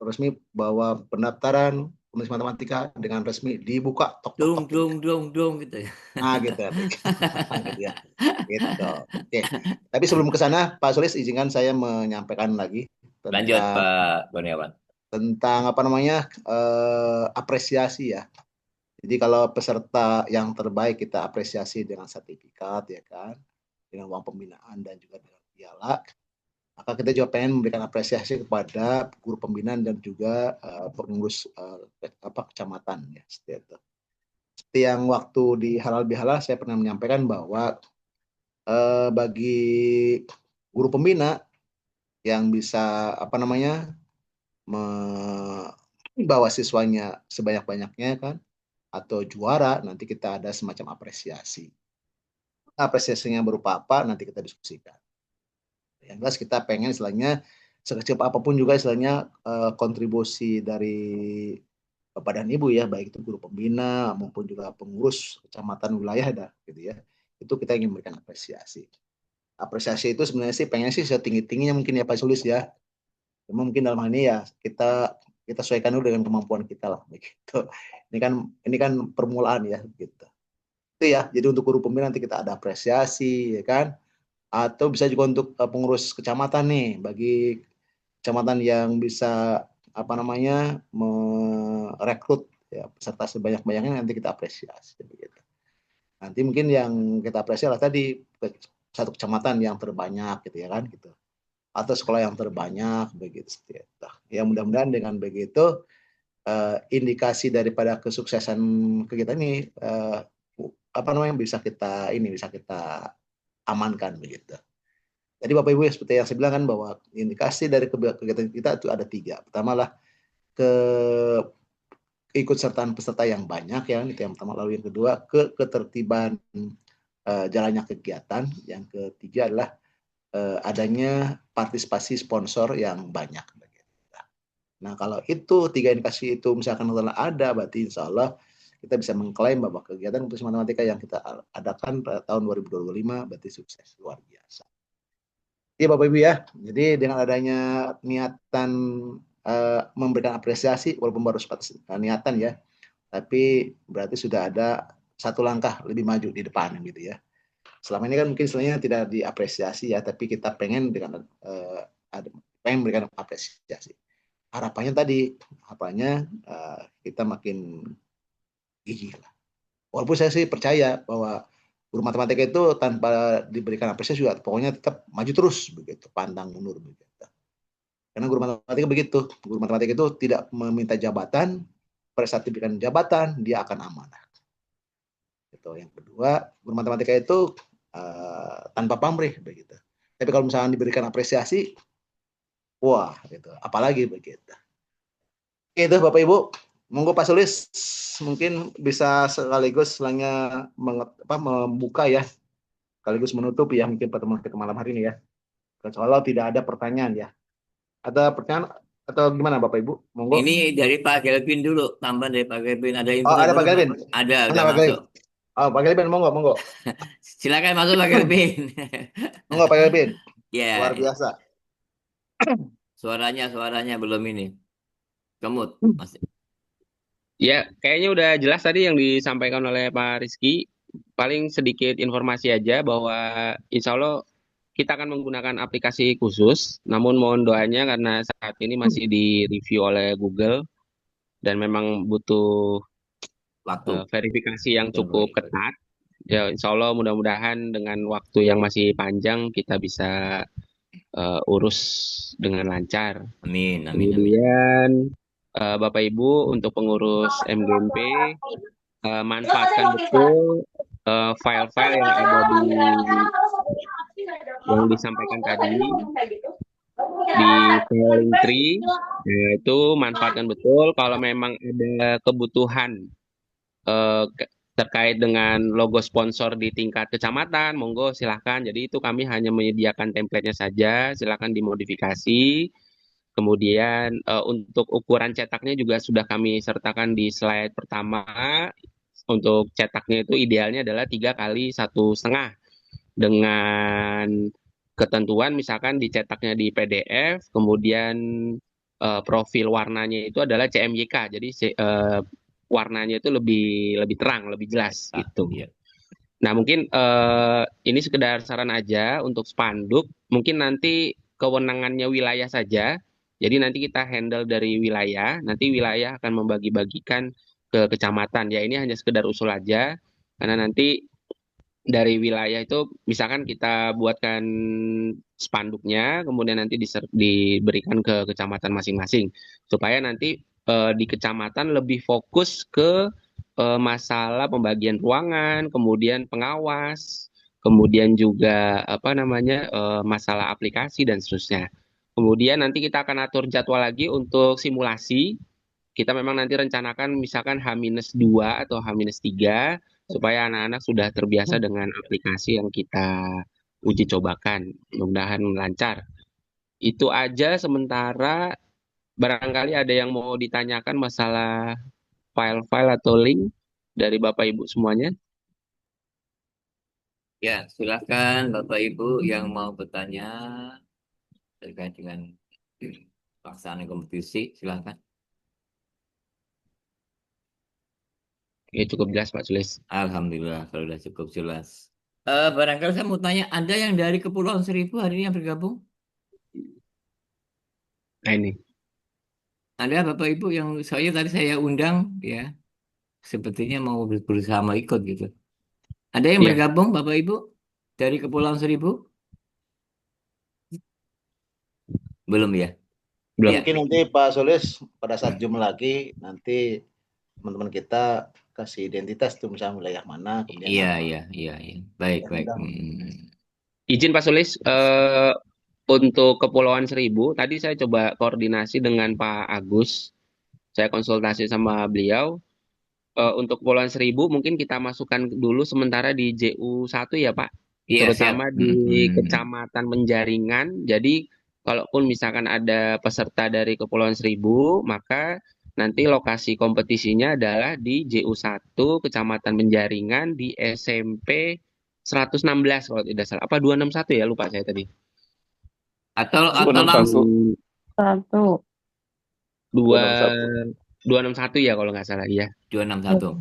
Speaker 2: resmi bahwa pendaftaran Komisi Matematika dengan resmi dibuka tok tok
Speaker 1: Dong,
Speaker 2: tok gitu.
Speaker 1: gitu ya.
Speaker 2: Nah gitu ya, gitu ya. Gitu. Oke. Tapi sebelum ke sana, Pak Sulis izinkan saya menyampaikan lagi
Speaker 1: Lanjut
Speaker 2: tentang
Speaker 1: Pak Kurniawan.
Speaker 2: apa namanya apresiasi ya. Jadi kalau peserta yang terbaik kita apresiasi dengan sertifikat ya kan, dengan uang pembinaan dan juga dengan piala. Maka kita juga pengen memberikan apresiasi kepada guru pembinaan dan juga pengurus kecamatan ya seperti itu. Seperti yang waktu di Halal Bihalal saya pernah menyampaikan bahwa bagi guru pembina yang bisa membawa siswanya sebanyak-banyaknya kan atau juara, nanti kita ada semacam apresiasi. Apresiasinya berupa apa nanti kita diskusikan. Yang jelas kita pengen istilahnya sekecil apapun juga istilahnya kontribusi dari Bapak dan Ibu ya, baik itu guru pembina maupun juga pengurus kecamatan wilayah ada gitu ya. Itu kita ingin memberikan apresiasi. Apresiasi itu sebenarnya sih pengen sih setinggi-tingginya mungkin ya Pak Sulis ya. Cuma mungkin dalam hal ini ya kita sesuaikan dulu dengan kemampuan kita lah begitu. Ini kan permulaan ya gitu. Itu ya. Jadi untuk guru pembina nanti kita ada apresiasi ya kan. Atau bisa juga untuk pengurus kecamatan nih bagi kecamatan yang bisa merekrut ya peserta sebanyak-banyaknya nanti kita apresiasi begitu. Nanti mungkin yang kita apresiasi lah tadi satu kecamatan yang terbanyak gitu ya kan gitu. Atau sekolah yang terbanyak begitu seperti itu. Ya mudah-mudahan dengan begitu indikasi daripada kesuksesan kegiatan ini bisa kita amankan begitu. Jadi Bapak Ibu seperti yang saya bilang kan bahwa indikasi dari kegiatan kita itu ada 3. Pertama lah keikutsertaan peserta yang banyak ya, itu yang pertama. Lalu yang kedua ketertiban jalannya kegiatan. Yang ketiga adalah adanya partisipasi sponsor yang banyak. Nah kalau itu 3 indikasi itu misalkan telah ada, berarti insya Allah kita bisa mengklaim bahwa kegiatan Komisi Matematika yang kita adakan pada tahun 2025 berarti sukses luar biasa. Iya Bapak Ibu ya, jadi dengan adanya niatan memberikan apresiasi walaupun baru sebatas niatan ya, tapi berarti sudah ada satu langkah lebih maju di depan gitu ya. Selama ini kan mungkin istilahnya tidak diapresiasi ya, tapi kita pengen pengen memberikan apresiasi. Harapannya kita makin gigih lah. Walaupun saya sih percaya bahwa guru matematika itu tanpa diberikan apresiasi juga pokoknya tetap maju terus begitu, pantang mundur begitu. Karena guru matematika itu tidak meminta jabatan, pada saat diberikan jabatan dia akan amanah. Gitu. Yang kedua, guru matematika itu tanpa pamrih begitu. Tapi kalau misalnya diberikan apresiasi, wah gitu, apalagi begitu. Itu Bapak Ibu, monggo Pak Sulis mungkin bisa sekaligus membuka ya, sekaligus menutup ya mungkin pertemuan kita malam hari ini ya. Kalau tidak ada pertanyaan ya. Ada pertanyaan atau gimana Bapak Ibu? Monggo.
Speaker 1: Ini dari Pak Kelvin dulu, tambahan dari Pak Kelvin. Ada info
Speaker 2: Oh, ada Pak
Speaker 1: terbaru, Pak?
Speaker 2: Kelvin.
Speaker 1: Ada,
Speaker 2: Mana
Speaker 1: udah
Speaker 2: Pak Kelvin?
Speaker 1: masuk.
Speaker 2: Oh, Pak Kelvin, monggo.
Speaker 1: Silakan masuk Pak Kelvin.
Speaker 2: Monggo Pak Kelvin. Luar
Speaker 1: Ya,
Speaker 2: biasa.
Speaker 1: suaranya belum ini. Kemut, Mas.
Speaker 7: Ya, kayaknya udah jelas tadi yang disampaikan oleh Pak Rizky. Paling sedikit informasi aja bahwa insya Allah kita akan menggunakan aplikasi khusus. Namun mohon doanya karena saat ini masih di-review oleh Google dan memang butuh
Speaker 1: Waktu.
Speaker 7: verifikasi yang cukup ketat. Ya, insya Allah mudah-mudahan dengan waktu yang masih panjang kita bisa urus dengan lancar.
Speaker 1: Amin.
Speaker 7: Kemudian Bapak Ibu untuk pengurus MGMP manfaatkan betul file-file yang ada yang disampaikan tadi di file tree, yaitu manfaatkan betul. Kalau memang ada kebutuhan terkait dengan logo sponsor di tingkat kecamatan, monggo silahkan. Jadi itu kami hanya menyediakan template-nya saja, silahkan dimodifikasi. Kemudian untuk ukuran cetaknya juga sudah kami sertakan di slide pertama. Untuk cetaknya itu idealnya adalah 3 kali 1,5 dengan ketentuan misalkan dicetaknya di PDF, kemudian profil warnanya itu adalah CMYK. Jadi warnanya itu lebih lebih terang, lebih jelas gitu.
Speaker 1: Iya.
Speaker 7: Nah, mungkin ini sekedar saran aja untuk spanduk. Mungkin nanti kewenangannya wilayah saja. Jadi nanti kita handle dari wilayah. Nanti wilayah akan membagi-bagikan ke kecamatan. Ya, ini hanya sekedar usul aja. Karena nanti dari wilayah itu misalkan kita buatkan spanduknya, kemudian nanti diberikan ke kecamatan masing-masing. Supaya nanti di kecamatan lebih fokus ke masalah pembagian ruangan, kemudian pengawas, kemudian juga apa namanya masalah aplikasi dan seterusnya. Kemudian nanti kita akan atur jadwal lagi untuk simulasi. Kita memang nanti rencanakan misalkan H-2 atau H-3 supaya anak-anak sudah terbiasa dengan aplikasi yang kita uji cobakan. Mudah-mudahan lancar. Itu aja sementara. Barangkali ada yang mau ditanyakan masalah file-file atau link dari Bapak Ibu semuanya.
Speaker 1: Ya, silakan Bapak Ibu yang mau bertanya terkait dengan pelaksanaan kompetisi, silakan.
Speaker 7: Oke, cukup jelas Pak Sulis.
Speaker 1: Alhamdulillah, kalau sudah cukup jelas. Barangkali saya mau tanya, ada yang dari Kepulauan Seribu hari ini yang bergabung?
Speaker 7: Nah ini.
Speaker 1: Ada Bapak Ibu yang tadi saya undang, ya, sepertinya mau berusaha mau ikut gitu. Ada yang
Speaker 7: Iya,
Speaker 1: bergabung Bapak Ibu dari Kepulauan Seribu? Belum ya?
Speaker 7: belum.
Speaker 1: Ya,
Speaker 2: Mungkin nanti Pak Solis pada saat Zoom lagi nanti teman-teman kita kasih identitas tuh misalnya wilayah mana, kemudian
Speaker 1: iya,
Speaker 2: nama
Speaker 1: iya, iya, iya. Baik,
Speaker 2: yang
Speaker 1: baik.
Speaker 2: undang.
Speaker 7: Izin Pak Sulis, untuk Kepulauan Seribu, tadi saya coba koordinasi dengan Pak Agus. Saya konsultasi sama beliau. Untuk Kepulauan Seribu mungkin kita masukkan dulu sementara di JU1 ya Pak.
Speaker 1: Iya, siap.
Speaker 7: Terutama di Kecamatan Menjaringan. Jadi kalaupun misalkan ada peserta dari Kepulauan Seribu, maka nanti lokasi kompetisinya adalah di JU1 Kecamatan Menjaringan di SMP 116 kalau tidak salah. Apa 261 ya? Lupa saya tadi.
Speaker 1: Atau
Speaker 6: 261.
Speaker 1: langsung
Speaker 5: Satu.
Speaker 7: Dua
Speaker 2: 261.
Speaker 7: 261 ya kalau nggak salah. Iya.
Speaker 1: 261.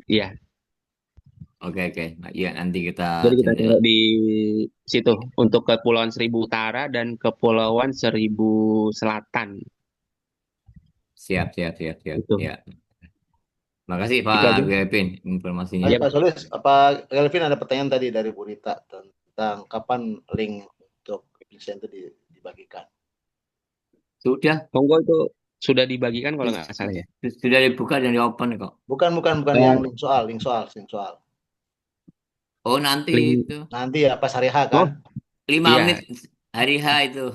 Speaker 7: Iya.
Speaker 1: Oke, oke. Nah, iya, nanti kita
Speaker 7: Jadi kita taruh di situ untuk Kepulauan Seribu Utara dan Kepulauan Seribu Selatan.
Speaker 1: siap, siap, siap, siap.
Speaker 7: Itu.
Speaker 1: Ya. Makasih
Speaker 7: Itu
Speaker 1: Pak
Speaker 7: aja.
Speaker 1: Gavin informasinya.
Speaker 2: Baik
Speaker 7: Iya,
Speaker 2: Pak Solis, apa Kelvin ada pertanyaan tadi dari Bu Rita tentang kapan link untuk application itu dibagikan?
Speaker 1: Sudah,
Speaker 7: Monggo itu sudah dibagikan kalau nggak salah ya.
Speaker 1: sudah dibuka dan di open kok.
Speaker 2: Bukan yang link soal.
Speaker 1: Oh, nanti
Speaker 7: Link.
Speaker 1: itu.
Speaker 2: Nanti ya pas hari H
Speaker 7: Oh,
Speaker 2: kan?
Speaker 1: 5
Speaker 7: iya.
Speaker 1: menit hari H itu.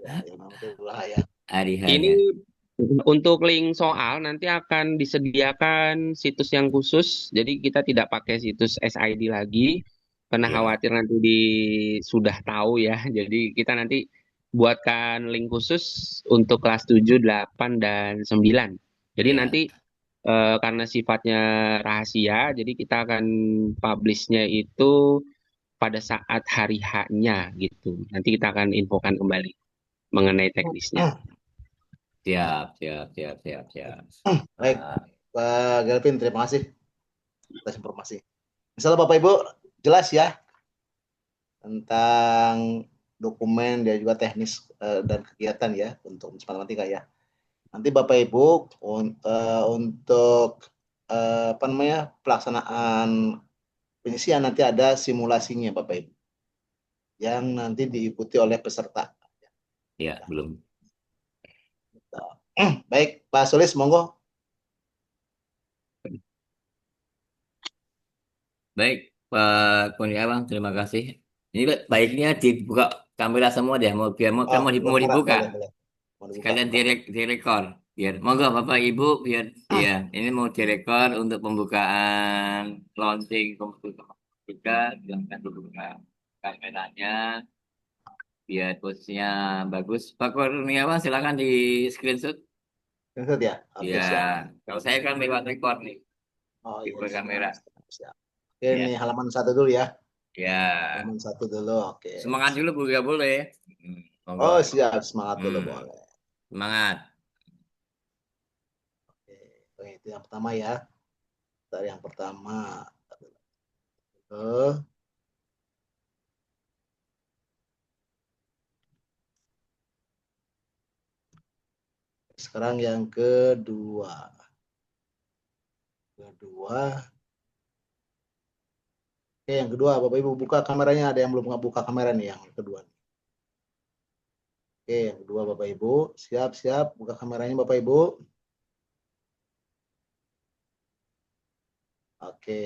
Speaker 2: Ya, yang namanya itu ya.
Speaker 1: Hari
Speaker 7: Ini
Speaker 1: H-nya.
Speaker 7: untuk link soal nanti akan disediakan situs yang khusus. Jadi kita tidak pakai situs SID lagi karena
Speaker 1: Iya.
Speaker 7: khawatir nanti sudah tahu ya. Jadi kita nanti buatkan link khusus untuk kelas 7, 8 dan 9. Jadi
Speaker 1: Iya.
Speaker 7: nanti karena sifatnya rahasia, jadi kita akan publishnya itu pada saat hari H-nya gitu. Nanti kita akan infokan kembali mengenai teknisnya.
Speaker 1: Siap, siap, siap, siap, siap.
Speaker 2: Baik,
Speaker 1: Nah,
Speaker 2: Pak Kelvin, terima kasih atas informasi. Misalnya Bapak Ibu jelas ya tentang dokumen dan juga teknis dan kegiatan ya untuk matematika ya. Nanti Bapak Ibu untuk apa namanya pelaksanaan penyisian nanti ada simulasinya Bapak Ibu yang nanti diikuti oleh peserta.
Speaker 1: ya, belum.
Speaker 2: Baik, Pak Solis, monggo.
Speaker 1: Baik, Pak Kurniawan, terima kasih. Ini baiknya dibuka kamera semua deh, mau biar mau
Speaker 2: Oh,
Speaker 1: mau dibuka.
Speaker 2: boleh. Mau dibuka.
Speaker 1: Sekalian direkor. Biar monggo Bapak Ibu biar ya, ini mau direkor untuk pembukaan launching komputer juga, silahkan dibuka kameranya biar posisinya bagus. Pak Kurniawan silakan di screenshot.
Speaker 2: Maksud ya? Oke,
Speaker 1: Ya,
Speaker 2: siap.
Speaker 1: kalau saya kan lewat record nih
Speaker 2: Oh
Speaker 1: di
Speaker 2: iya,
Speaker 1: kamera.
Speaker 2: siap. Oke,
Speaker 1: Ya.
Speaker 2: ini halaman 1 dulu ya.
Speaker 1: Ya,
Speaker 2: Halaman 1 dulu, oke.
Speaker 1: semangat dulu Bu, ya boleh. Monggo.
Speaker 2: Oh, siap, semangat dulu boleh.
Speaker 1: Semangat.
Speaker 2: Oke, itu yang pertama ya. Dari yang pertama. Eh, Sekarang yang kedua. Oke, yang kedua, Bapak Ibu buka kameranya. Ada yang belum buka kamera nih yang kedua. Oke, yang kedua Bapak Ibu. Siap-siap buka kameranya Bapak Ibu. Oke.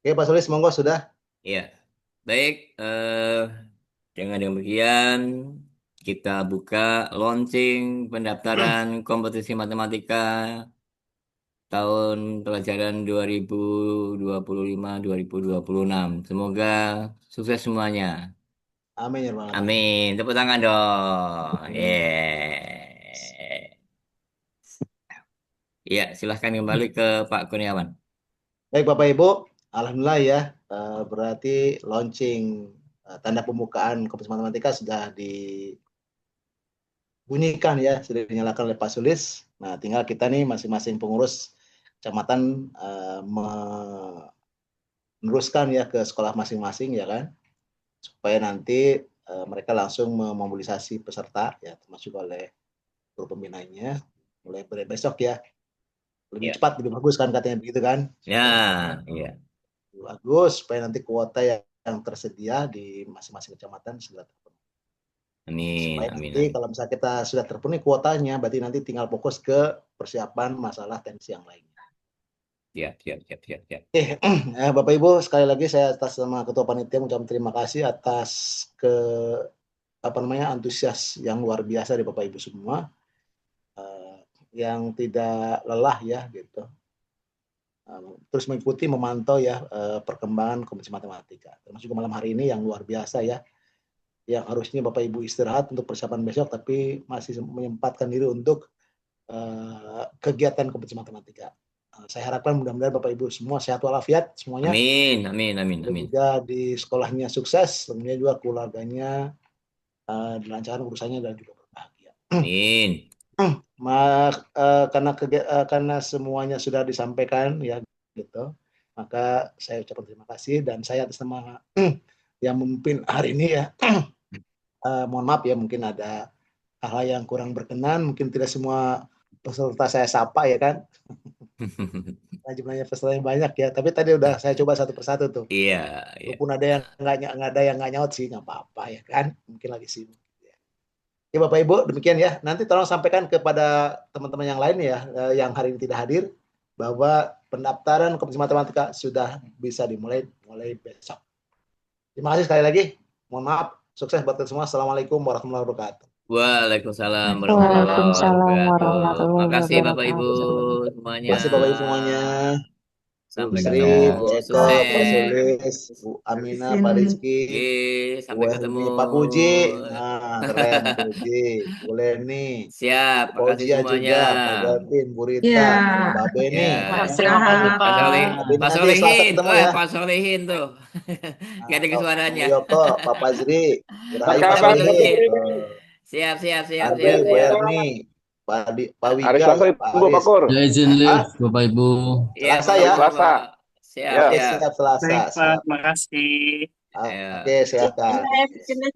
Speaker 2: Oke, Pak Sulis, monggo sudah.
Speaker 1: Ya, baik. Dengan demikian kita buka launching pendaftaran kompetisi matematika tahun pelajaran 2025-2026. Semoga sukses semuanya.
Speaker 2: Amin ya Rabbal Alamin.
Speaker 1: Amin. Tepuk tangan dong. Yeah. Ya, silahkan kembali ke Pak Kurniawan.
Speaker 2: Baik Bapak Ibu, alhamdulillah ya. Berarti launching tanda pembukaan kompetisi matematika sudah dibunyikan ya, sudah dinyalakan oleh Pak Sulis. Nah, tinggal kita nih masing-masing pengurus kecamatan meneruskan ya ke sekolah masing-masing ya kan, supaya nanti mereka langsung memobilisasi peserta ya, termasuk oleh guru pembinanya mulai besok ya. Lebih
Speaker 1: Ya.
Speaker 2: cepat, lebih bagus kan katanya begitu kan.
Speaker 1: Ya, iya.
Speaker 2: Bagus supaya nanti kuota yang tersedia di masing-masing kecamatan sudah terpenuhi.
Speaker 1: Amin,
Speaker 2: Supaya
Speaker 1: amin,
Speaker 2: nanti
Speaker 1: amin.
Speaker 2: kalau misalnya kita sudah terpenuhi kuotanya, berarti nanti tinggal fokus ke persiapan masalah teknis yang lainnya.
Speaker 1: Siap, siap, siap, siap, siap.
Speaker 2: Bapak Ibu, sekali lagi saya atas nama Ketua Panitia mengucapkan terima kasih atas antusias yang luar biasa dari Bapak Ibu semua, yang tidak lelah ya gitu. Terus mengikuti, memantau ya perkembangan kompetisi matematika. Termasuk malam hari ini yang luar biasa ya, yang harusnya Bapak Ibu istirahat untuk persiapan besok, tapi masih menyempatkan diri untuk kegiatan kompetisi matematika. Saya harapkan mudah-mudahan Bapak Ibu semua sehat walafiat semuanya.
Speaker 1: Amin, amin, amin,
Speaker 2: Dan
Speaker 1: amin.
Speaker 2: juga di sekolahnya sukses, kemudian juga keluarganya dilancarkan urusannya dan juga berbahagia.
Speaker 1: Amin.
Speaker 2: Karena semuanya sudah disampaikan ya gitu, maka saya ucapkan terima kasih dan saya atas nama yang memimpin hari ini ya, mohon maaf ya mungkin ada hal-hal yang kurang berkenan, mungkin tidak semua peserta saya sapa ya kan, nah, jumlahnya pesertanya banyak ya, tapi tadi udah saya coba satu persatu tuh,
Speaker 1: Iya, iya.
Speaker 2: walaupun ada yang nggak nyaut sih nggak apa-apa ya kan, mungkin lagi sibuk. Ya Bapak Ibu, demikian ya. Nanti tolong sampaikan kepada teman-teman yang lain ya, yang hari ini tidak hadir, bahwa pendaftaran kompetisi matematika sudah bisa dimulai mulai besok. Terima kasih sekali lagi. Mohon maaf, sukses buat kita semua. Assalamualaikum warahmatullahi wabarakatuh.
Speaker 1: Waalaikumsalam warahmatullahi
Speaker 3: Waalaikumsalam
Speaker 1: wabarakatuh.
Speaker 3: warahmatullahi
Speaker 1: Makasih Bapak Ibu
Speaker 3: wabarakatuh.
Speaker 1: semuanya.
Speaker 2: Terima kasih Bapak Ibu semuanya. Bu
Speaker 1: Sampai
Speaker 2: Sri,
Speaker 1: ketemu.
Speaker 2: Bu Eko, Pak
Speaker 1: Sukses.
Speaker 2: Sulis, Bu Amina,
Speaker 5: Izin
Speaker 2: Pak Rizky,
Speaker 1: Oke,
Speaker 2: Bu
Speaker 1: sampai ketemu.
Speaker 2: Helmi, Pak Puji. Nah, keren Pak Puji. Bu Leni,
Speaker 1: Siap,
Speaker 2: Bu
Speaker 1: makasih
Speaker 2: Fauzia
Speaker 1: semuanya.
Speaker 2: juga, Pak Gavin, Bu
Speaker 5: ya
Speaker 2: Rita, Mbak Beni.
Speaker 1: Ya.
Speaker 3: Terima kasih
Speaker 5: sehat.
Speaker 1: Pak Soleh,
Speaker 3: Pak.
Speaker 2: Mbak Beni
Speaker 1: Pak
Speaker 2: nanti Selasa
Speaker 1: Solehin,
Speaker 2: ketemu
Speaker 1: wah
Speaker 2: ya.
Speaker 1: Pak Solehin tuh, gak ada
Speaker 2: Bu
Speaker 1: suaranya.
Speaker 2: Yoko, Pak Fazri, Bu Rahayu, Pak
Speaker 1: Ketemu
Speaker 2: Solihin,
Speaker 1: lagi. Siap, siap, siap,
Speaker 2: Andre,
Speaker 1: siap,
Speaker 2: Bu
Speaker 1: siap.
Speaker 2: Erni, Pak
Speaker 7: Hari
Speaker 2: Wija,
Speaker 7: Selasa
Speaker 2: ya, Pak
Speaker 7: ditunggu Pak
Speaker 2: Aris.
Speaker 7: Kur.
Speaker 8: Ya izin live
Speaker 2: Ah,
Speaker 8: Bapak Ibu.
Speaker 1: Iya,
Speaker 2: Selasa
Speaker 7: Hari
Speaker 2: ya.
Speaker 7: Selasa.
Speaker 1: Siap,
Speaker 7: Ya.
Speaker 2: Oke,
Speaker 1: siap.
Speaker 2: siap Selasa.
Speaker 6: Baik Pak,
Speaker 2: Siap.
Speaker 6: makasih.
Speaker 1: Ya.
Speaker 2: Oke, silakan.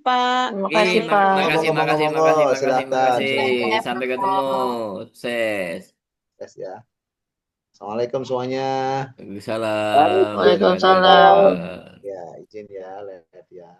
Speaker 3: Pak. Terima kasih
Speaker 1: Ih,
Speaker 3: Pak.
Speaker 1: makasih,
Speaker 2: Monggo, monggo,
Speaker 1: makasih,
Speaker 2: monggo.
Speaker 1: makasih, makasih,
Speaker 2: Silakan,
Speaker 1: makasih.
Speaker 2: silakan.
Speaker 1: Sampai ketemu. Sukses.
Speaker 2: Yes, ya. Assalamualaikum semuanya.
Speaker 1: Waalaikumsalam warahmatullahi
Speaker 3: Waalaikumsalam.
Speaker 1: wabarakatuh.
Speaker 2: Ya, izin ya, lihat ya.